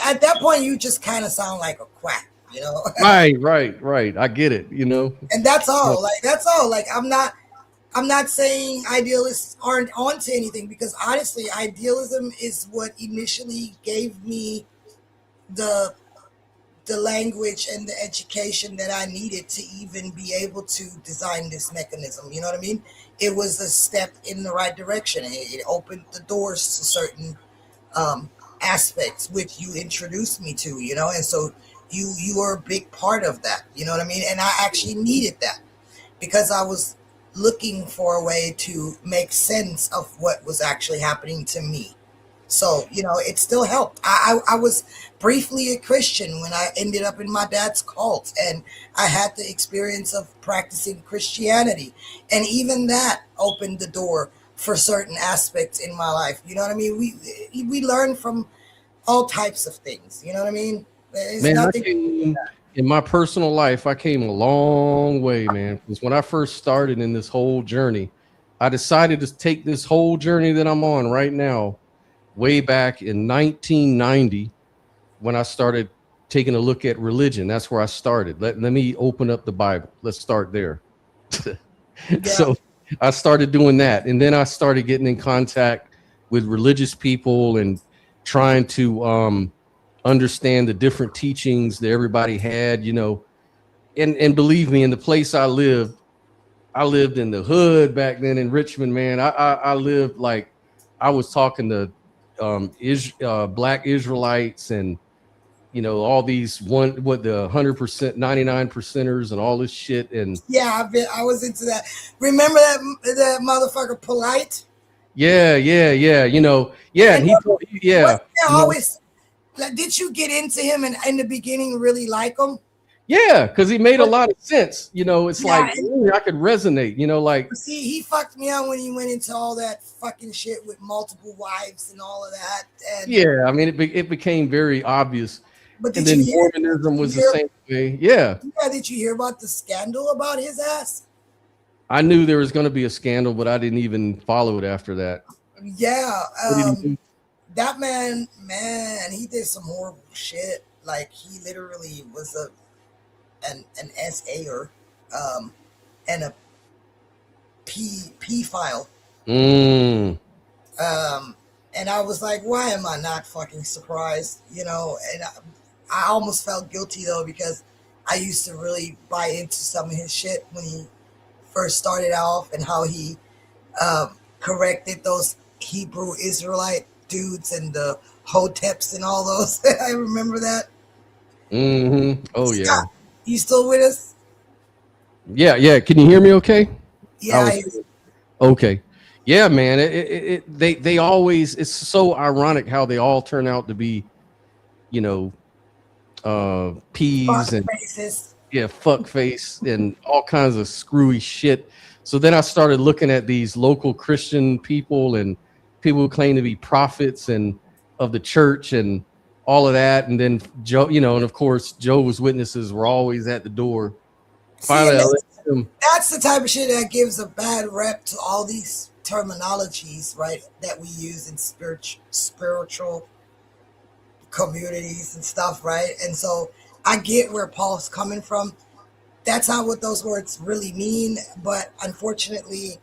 at that point, you just kind of sound like a quack, you know. Right. I get it, you know. And that's all. Like that's all. Like I'm not saying idealists aren't onto anything, because honestly, idealism is what initially gave me the language and the education that I needed to even be able to design this mechanism. You know what I mean? It was a step in the right direction. It opened the doors to certain aspects which you introduced me to, you know, and so you are a big part of that. You know what I mean? And I actually needed that, because I was looking for a way to make sense of what was actually happening to me. So, you know, it still helped. I was briefly a Christian when I ended up in my dad's cult, and I had the experience of practicing Christianity. And even that opened the door for certain aspects in my life. You know what I mean? We learn from all types of things. You know what I mean? It's Man, in my personal life, I came a long way, man. Because when I first started in this whole journey, I decided to take this whole journey that I'm on right now way back in 1990, when I started taking a look at religion. That's where I started. Let me open up the Bible. Let's start there. So I started doing that. And then I started getting in contact with religious people and trying to understand the different teachings that everybody had, you know. And believe me, in the place I lived in the hood back then in Richmond, man. I lived like I was talking to black Israelites, and you know, all these the 100%, 99%ers and all this shit. And yeah, I was into that. Remember that motherfucker Polite? Yeah. You know, and he always. Like, did you get into him and in the beginning really like him? Yeah, because he made a lot of sense. You know, it's like I could resonate. You know, like see, he fucked me out when he went into all that fucking shit with multiple wives and all of that. And yeah, I mean, it became very obvious. But and then Mormonism was the same way. Yeah. Did you hear about the scandal about his ass? I knew there was going to be a scandal, but I didn't even follow it after that. Yeah. that man, he did some horrible shit. Like he literally was an SAer, and a P file. Mm. And I was like, why am I not fucking surprised? You know, and I almost felt guilty though, because I used to really buy into some of his shit when he first started off, and how he corrected those Hebrew Israelite dudes and the Hoteps and all those. I remember that. Mm-hmm. Oh yeah. Scott, you still with us? Yeah. Can you hear me okay? Yeah. Okay. Yeah, man. They always, it's so ironic how they all turn out to be, you know, peas and faces. Yeah, fuck face and all kinds of screwy shit. So then I started looking at these local Christian people and people who claim to be prophets and of the church and all of that. And then Joe, you know, and of course Jehovah's Witnesses were always at the door. Finally, that's the type of shit that gives a bad rep to all these terminologies, right? That we use in spiritual communities and stuff, right? And so I get where Paul's coming from. That's not what those words really mean, but unfortunately,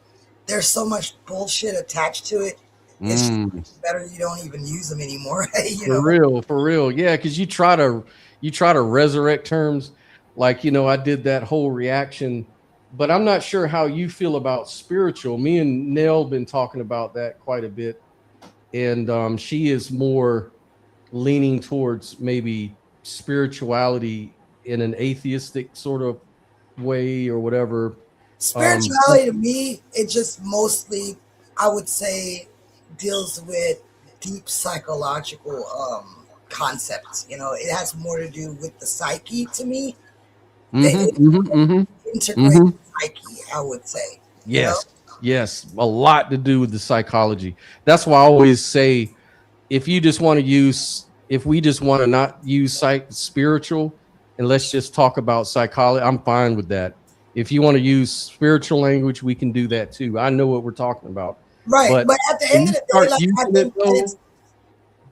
there's so much bullshit attached to it. It's better you don't even use them anymore. For real, yeah. Because you try to resurrect terms, like, you know, I did that whole reaction, but I'm not sure how you feel about spiritual. Me and Nell been talking about that quite a bit, and she is more leaning towards maybe spirituality in an atheistic sort of way or whatever. Spirituality to me, it just mostly, I would say, deals with deep psychological concepts. You know, it has more to do with the psyche to me. Integrate psyche, I would say. Yes, yes, a lot to do with the psychology. That's why I always say, if we just want to not use spiritual, and let's just talk about psychology, I'm fine with that. If you want to use spiritual language, we can do that too. I know what we're talking about. Right, but at the end of the day,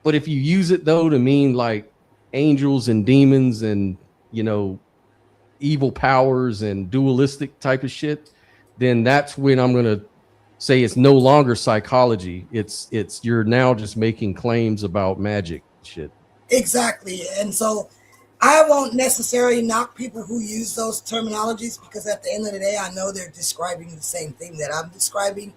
but if you use it though to mean like angels and demons and, you know, evil powers and dualistic type of shit, then that's when I'm going to say it's no longer psychology. It's you're now just making claims about magic shit. Exactly. And so I won't necessarily knock people who use those terminologies, because at the end of the day, I know they're describing the same thing that I'm describing.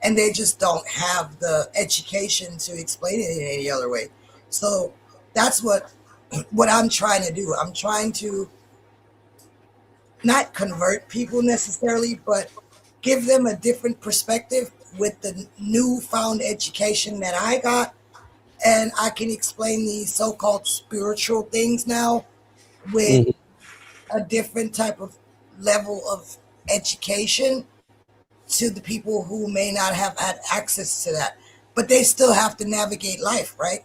And they just don't have the education to explain it in any other way. So that's what I'm trying to do. I'm trying to not convert people necessarily, but give them a different perspective with the newfound education that I got. And I can explain these so-called spiritual things now with a different type of level of education to the people who may not have had access to that. But they still have to navigate life, right?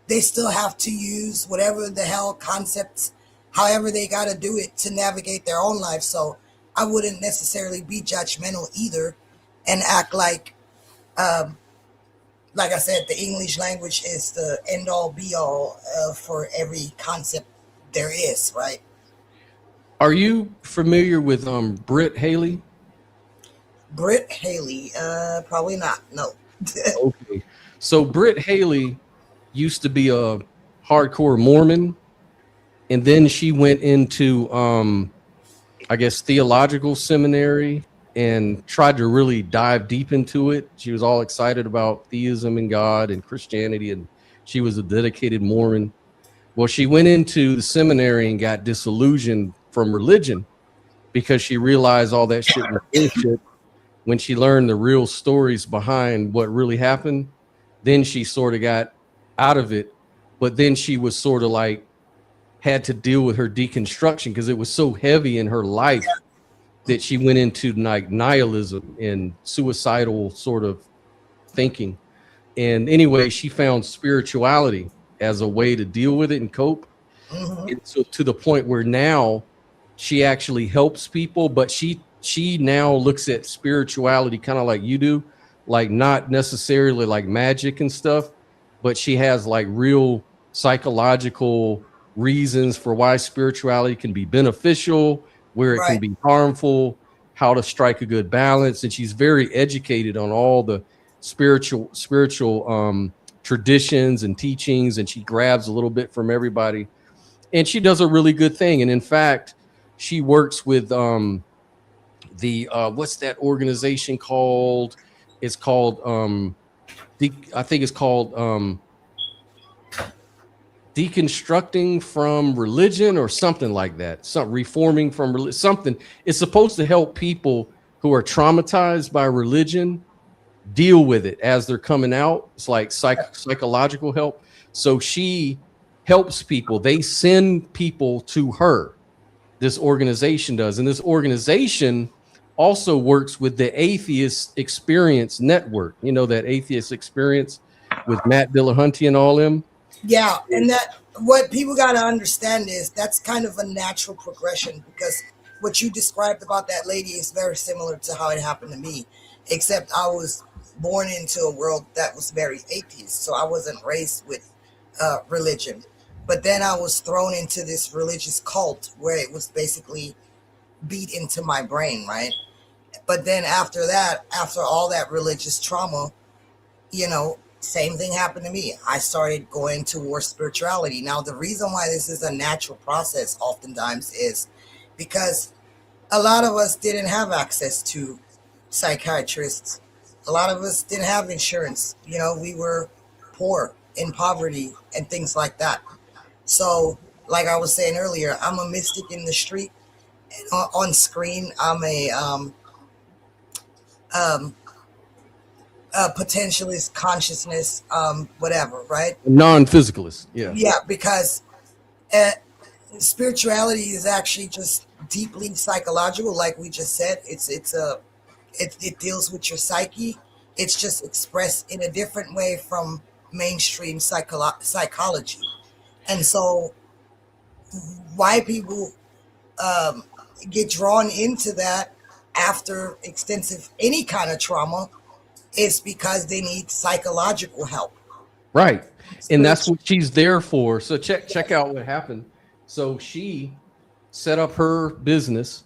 They still have to use whatever the hell concepts, however they got to do it to navigate their own life. So I wouldn't necessarily be judgmental either and act like I said, the English language is the end all be all for every concept there is, right? Are you familiar with Britt Haley? Britt Haley, probably not. No. Okay. So Britt Haley used to be a hardcore Mormon, and then she went into I guess theological seminary and tried to really dive deep into it. She was all excited about theism and God and Christianity, and she was a dedicated Mormon. Well, she went into the seminary and got disillusioned from religion because she realized all that shit was bullshit. When she learned the real stories behind what really happened, then she sort of got out of it. But then she was sort of like had to deal with her deconstruction because it was so heavy in her life that she went into like nihilism and suicidal sort of thinking. And anyway, she found spirituality as a way to deal with it and cope. And so to the point where now she actually helps people, but she now looks at spirituality kind of like you do, like not necessarily like magic and stuff, but she has like real psychological reasons for why spirituality can be beneficial, where it can Right. be harmful, how to strike a good balance. And she's very educated on all the spiritual traditions and teachings, and she grabs a little bit from everybody, and she does a really good thing. And in fact, she works with the what's that organization called? It's called I think it's called deconstructing from religion or something like that. Some reforming from something. It's supposed to help people who are traumatized by religion deal with it as they're coming out. It's like psychological help. So she helps people. They send people to her. This organization does. And this organization also works with the Atheist Experience Network. You know, that Atheist Experience with Matt Dillahunty and all them. Yeah, and that what people got to understand is that's kind of a natural progression, because what you described about that lady is very similar to how it happened to me, except I was born into a world that was very atheist, so I wasn't raised with religion. But then I was thrown into this religious cult where it was basically beat into my brain, right? But then after that, after all that religious trauma, you know, same thing happened to me. I started going towards spirituality. Now, the reason why this is a natural process oftentimes is because a lot of us didn't have access to psychiatrists. A lot of us didn't have insurance. You know, we were poor, in poverty, and things like that. So, like I was saying earlier, I'm a mystic in the street. On screen, I'm a potentialist, consciousness, whatever, right? Non-physicalist. Yeah. Yeah, because spirituality is actually just deeply psychological, like we just said. It deals with your psyche. It's just expressed in a different way from mainstream psychology. And so why people get drawn into that after extensive any kind of trauma is because they need psychological help. Right. And that's what she's there for. So check out what happened. So she set up her business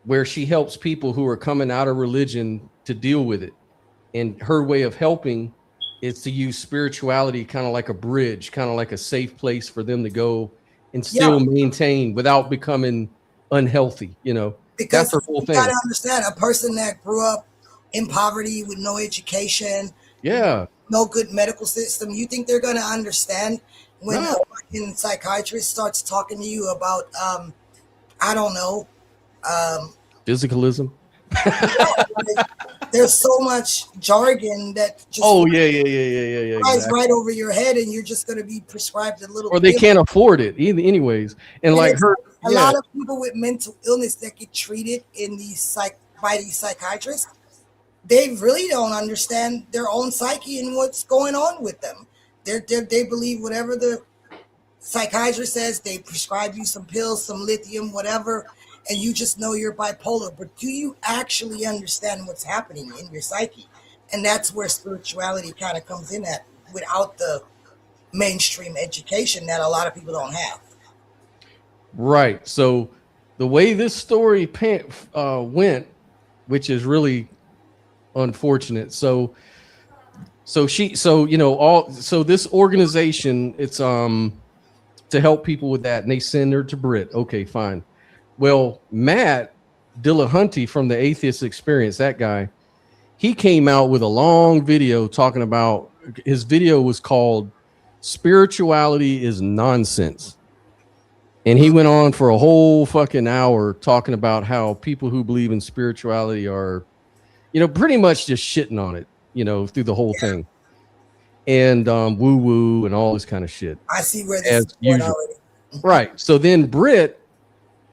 where she helps people who are coming out of religion to deal with it. And her way of helping is to use spirituality kind of like a bridge, kind of like a safe place for them to go and still maintain without becoming unhealthy, you know. Because that's her whole thing. You gotta understand, a person that grew up in poverty with no education, no good medical system, you think they're gonna understand when a fucking psychiatrist starts talking to you about I don't know, physicalism? There's so much jargon that just flies right over your head, and you're just going to be prescribed a little. Or they can't afford it either, anyways. And like her, a lot of people with mental illness that get treated in these by these psychiatrists, they really don't understand their own psyche and what's going on with them. They believe whatever the psychiatrist says. They prescribe you some pills, some lithium, whatever, and you just know you're bipolar. But do you actually understand what's happening in your psyche? And that's where spirituality kind of comes in at, without the mainstream education that a lot of people don't have. Right. So the way this story went, which is really unfortunate. So this organization, it's to help people with that, and they send her to Brit. Okay, fine. Well, Matt Dillahunty from the Atheist Experience, that guy, he came out with a long video talking about, his video was called "Spirituality is Nonsense." And he went on for a whole fucking hour talking about how people who believe in spirituality are, you know, pretty much just shitting on it, you know, through the whole thing. And woo woo and all this kind of shit. I see where this is going already. Right. So then Brit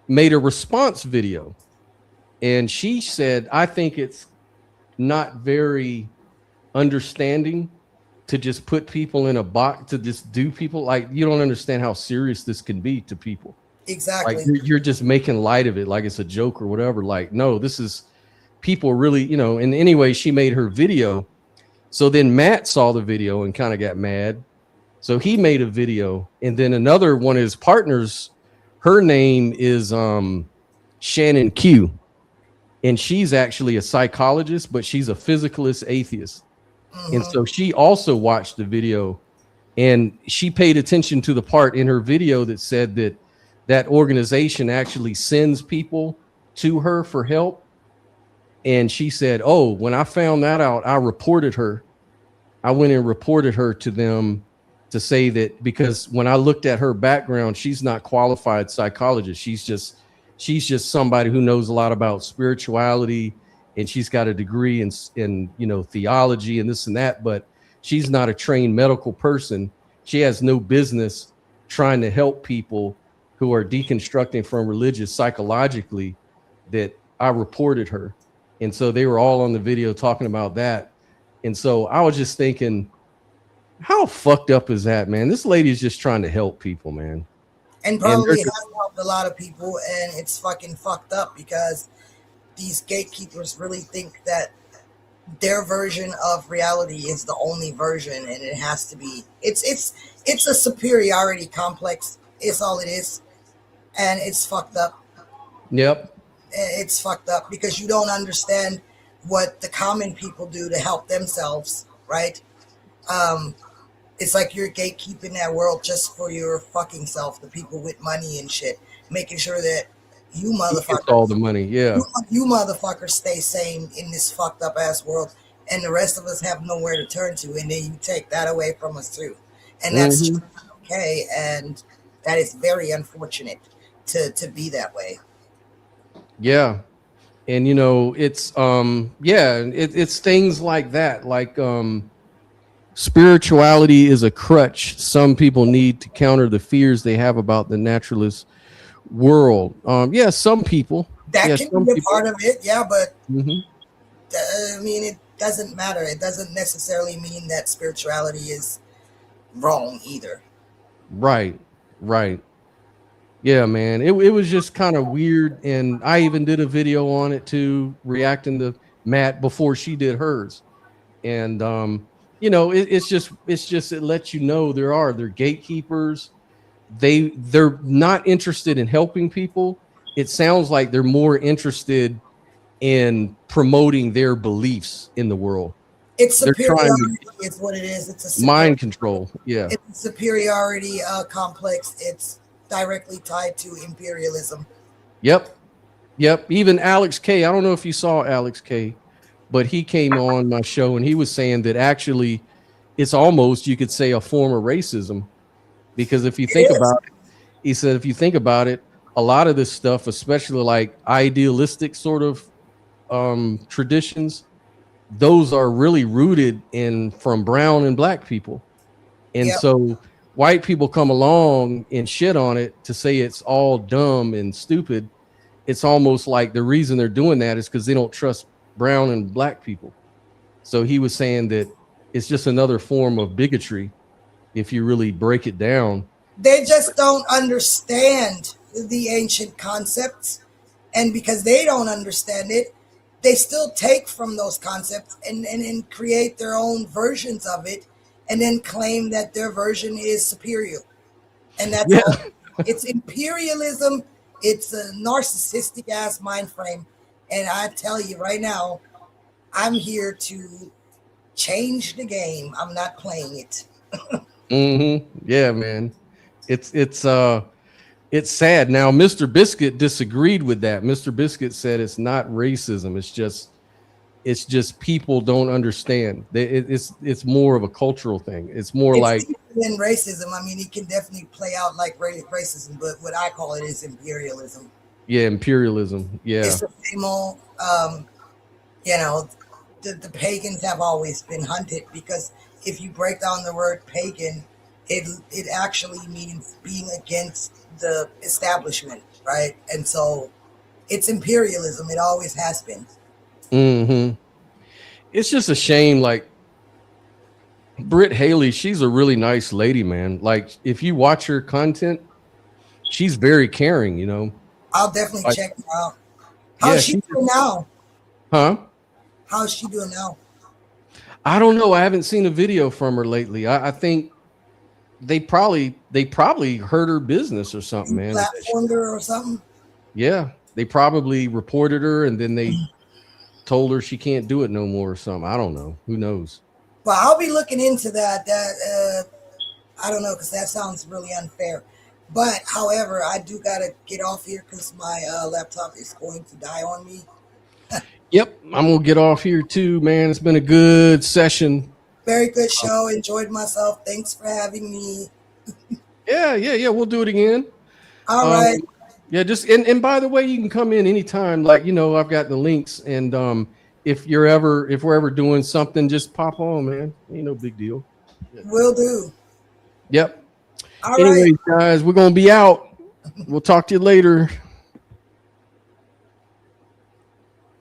made a response video, and she said, I think it's not very understanding to just put people in a box, to just do people, like, you don't understand how serious this can be to people. Exactly. Like you're just making light of it like it's a joke or whatever. Like, no, this is people really, you know. And anyway, she made her video, So then Matt saw the video and kind of got mad. So he made a video, and then another one of his partners, her name is Shannon Q, and she's actually a psychologist, but she's a physicalist atheist. And so she also watched the video, and she paid attention to the part in her video that said that that organization actually sends people to her for help. And she said, oh, when I found that out, I reported her. I went and reported her to them to say that, because when I looked at her background, she's not qualified psychologist. She's just somebody who knows a lot about spirituality, and she's got a degree in theology and this and that, but she's not a trained medical person. She has no business trying to help people who are deconstructing from religious psychologically. That I reported her. And so they were all on the video talking about that. And so I was just thinking, how fucked up is that, man? This lady is just trying to help people, man. And probably has helped a lot of people, and it's fucking fucked up because these gatekeepers really think that their version of reality is the only version, and it has to be. It's a superiority complex. It's all it is, and it's fucked up. Yep. It's fucked up because you don't understand what the common people do to help themselves, right? It's like you're gatekeeping that world just for your fucking self, the people with money and shit, making sure that you motherfuckers, all the money, yeah, you motherfuckers stay sane in this fucked up ass world, and the rest of us have nowhere to turn to, and then you take that away from us too, and that's just okay, and that is very unfortunate to be that way. Yeah. And it's it's things like that, like spirituality is a crutch some people need to counter the fears they have about the naturalist world. Some people that can be a part of it, but I mean, it doesn't matter. It doesn't necessarily mean that spirituality is wrong either. Right. Yeah, man, it was just kind of weird, and I even did a video on it too, reacting to Matt before she did hers. And it's just it lets you know they're gatekeepers. They're not interested in helping people. It sounds like they're more interested in promoting their beliefs in the world. It's superiority is what it is. It's a mind control. Yeah, it's a superiority complex. It's directly tied to imperialism. Yep. Even Alex K. I don't know if you saw Alex K, but he came on my show and he was saying that actually it's almost, you could say, a form of racism, because if you think about it, he said, if you think about it, a lot of this stuff, especially like idealistic sort of traditions, those are really rooted from brown and black people. And so white people come along and shit on it to say it's all dumb and stupid. It's almost like the reason they're doing that is because they don't trust brown and black people. So he was saying that it's just another form of bigotry if you really break it down. They just don't understand the ancient concepts, and because they don't understand it, they still take from those concepts and create their own versions of it, and then claim that their version is superior. And that's all. It's imperialism. It's a narcissistic ass mind frame. And I tell you right now, I'm here to change the game. I'm not playing it. Yeah, man. It's sad. Now, Mr. Biscuit disagreed with that. Mr. Biscuit said it's not racism. It's just people don't understand. It's more of a cultural thing. It's more like than racism. I mean, it can definitely play out like racism, but what I call it is imperialism. Yeah, imperialism. Yeah, it's the same old. The pagans have always been hunted, because if you break down the word pagan, it actually means being against the establishment, right? And so it's imperialism. It always has been. It's just a shame. Like Britt Haley, she's a really nice lady, man. Like if you watch her content, she's very caring, you know. I'll definitely check her out. How's she doing now? Huh? How's she doing now? I don't know. I haven't seen a video from her lately. I think they probably hurt her business or something, man. Platformed her or something. Yeah, they probably reported her and then they told her she can't do it no more or something. I don't know. Who knows? Well, I'll be looking into that. I don't know, because that sounds really unfair. But however, I do gotta get off here because my laptop is going to die on me. Yep, I'm gonna get off here too, man. It's been a good session. Very good show. Enjoyed myself. Thanks for having me. Yeah. We'll do it again. All right. Yeah, just and by the way, you can come in anytime. Like, you know, I've got the links, and if we're ever doing something, just pop on, man. Ain't no big deal. Yeah. Will do. Yep. All Anyways, right, guys, we're gonna be out. We'll talk to you later.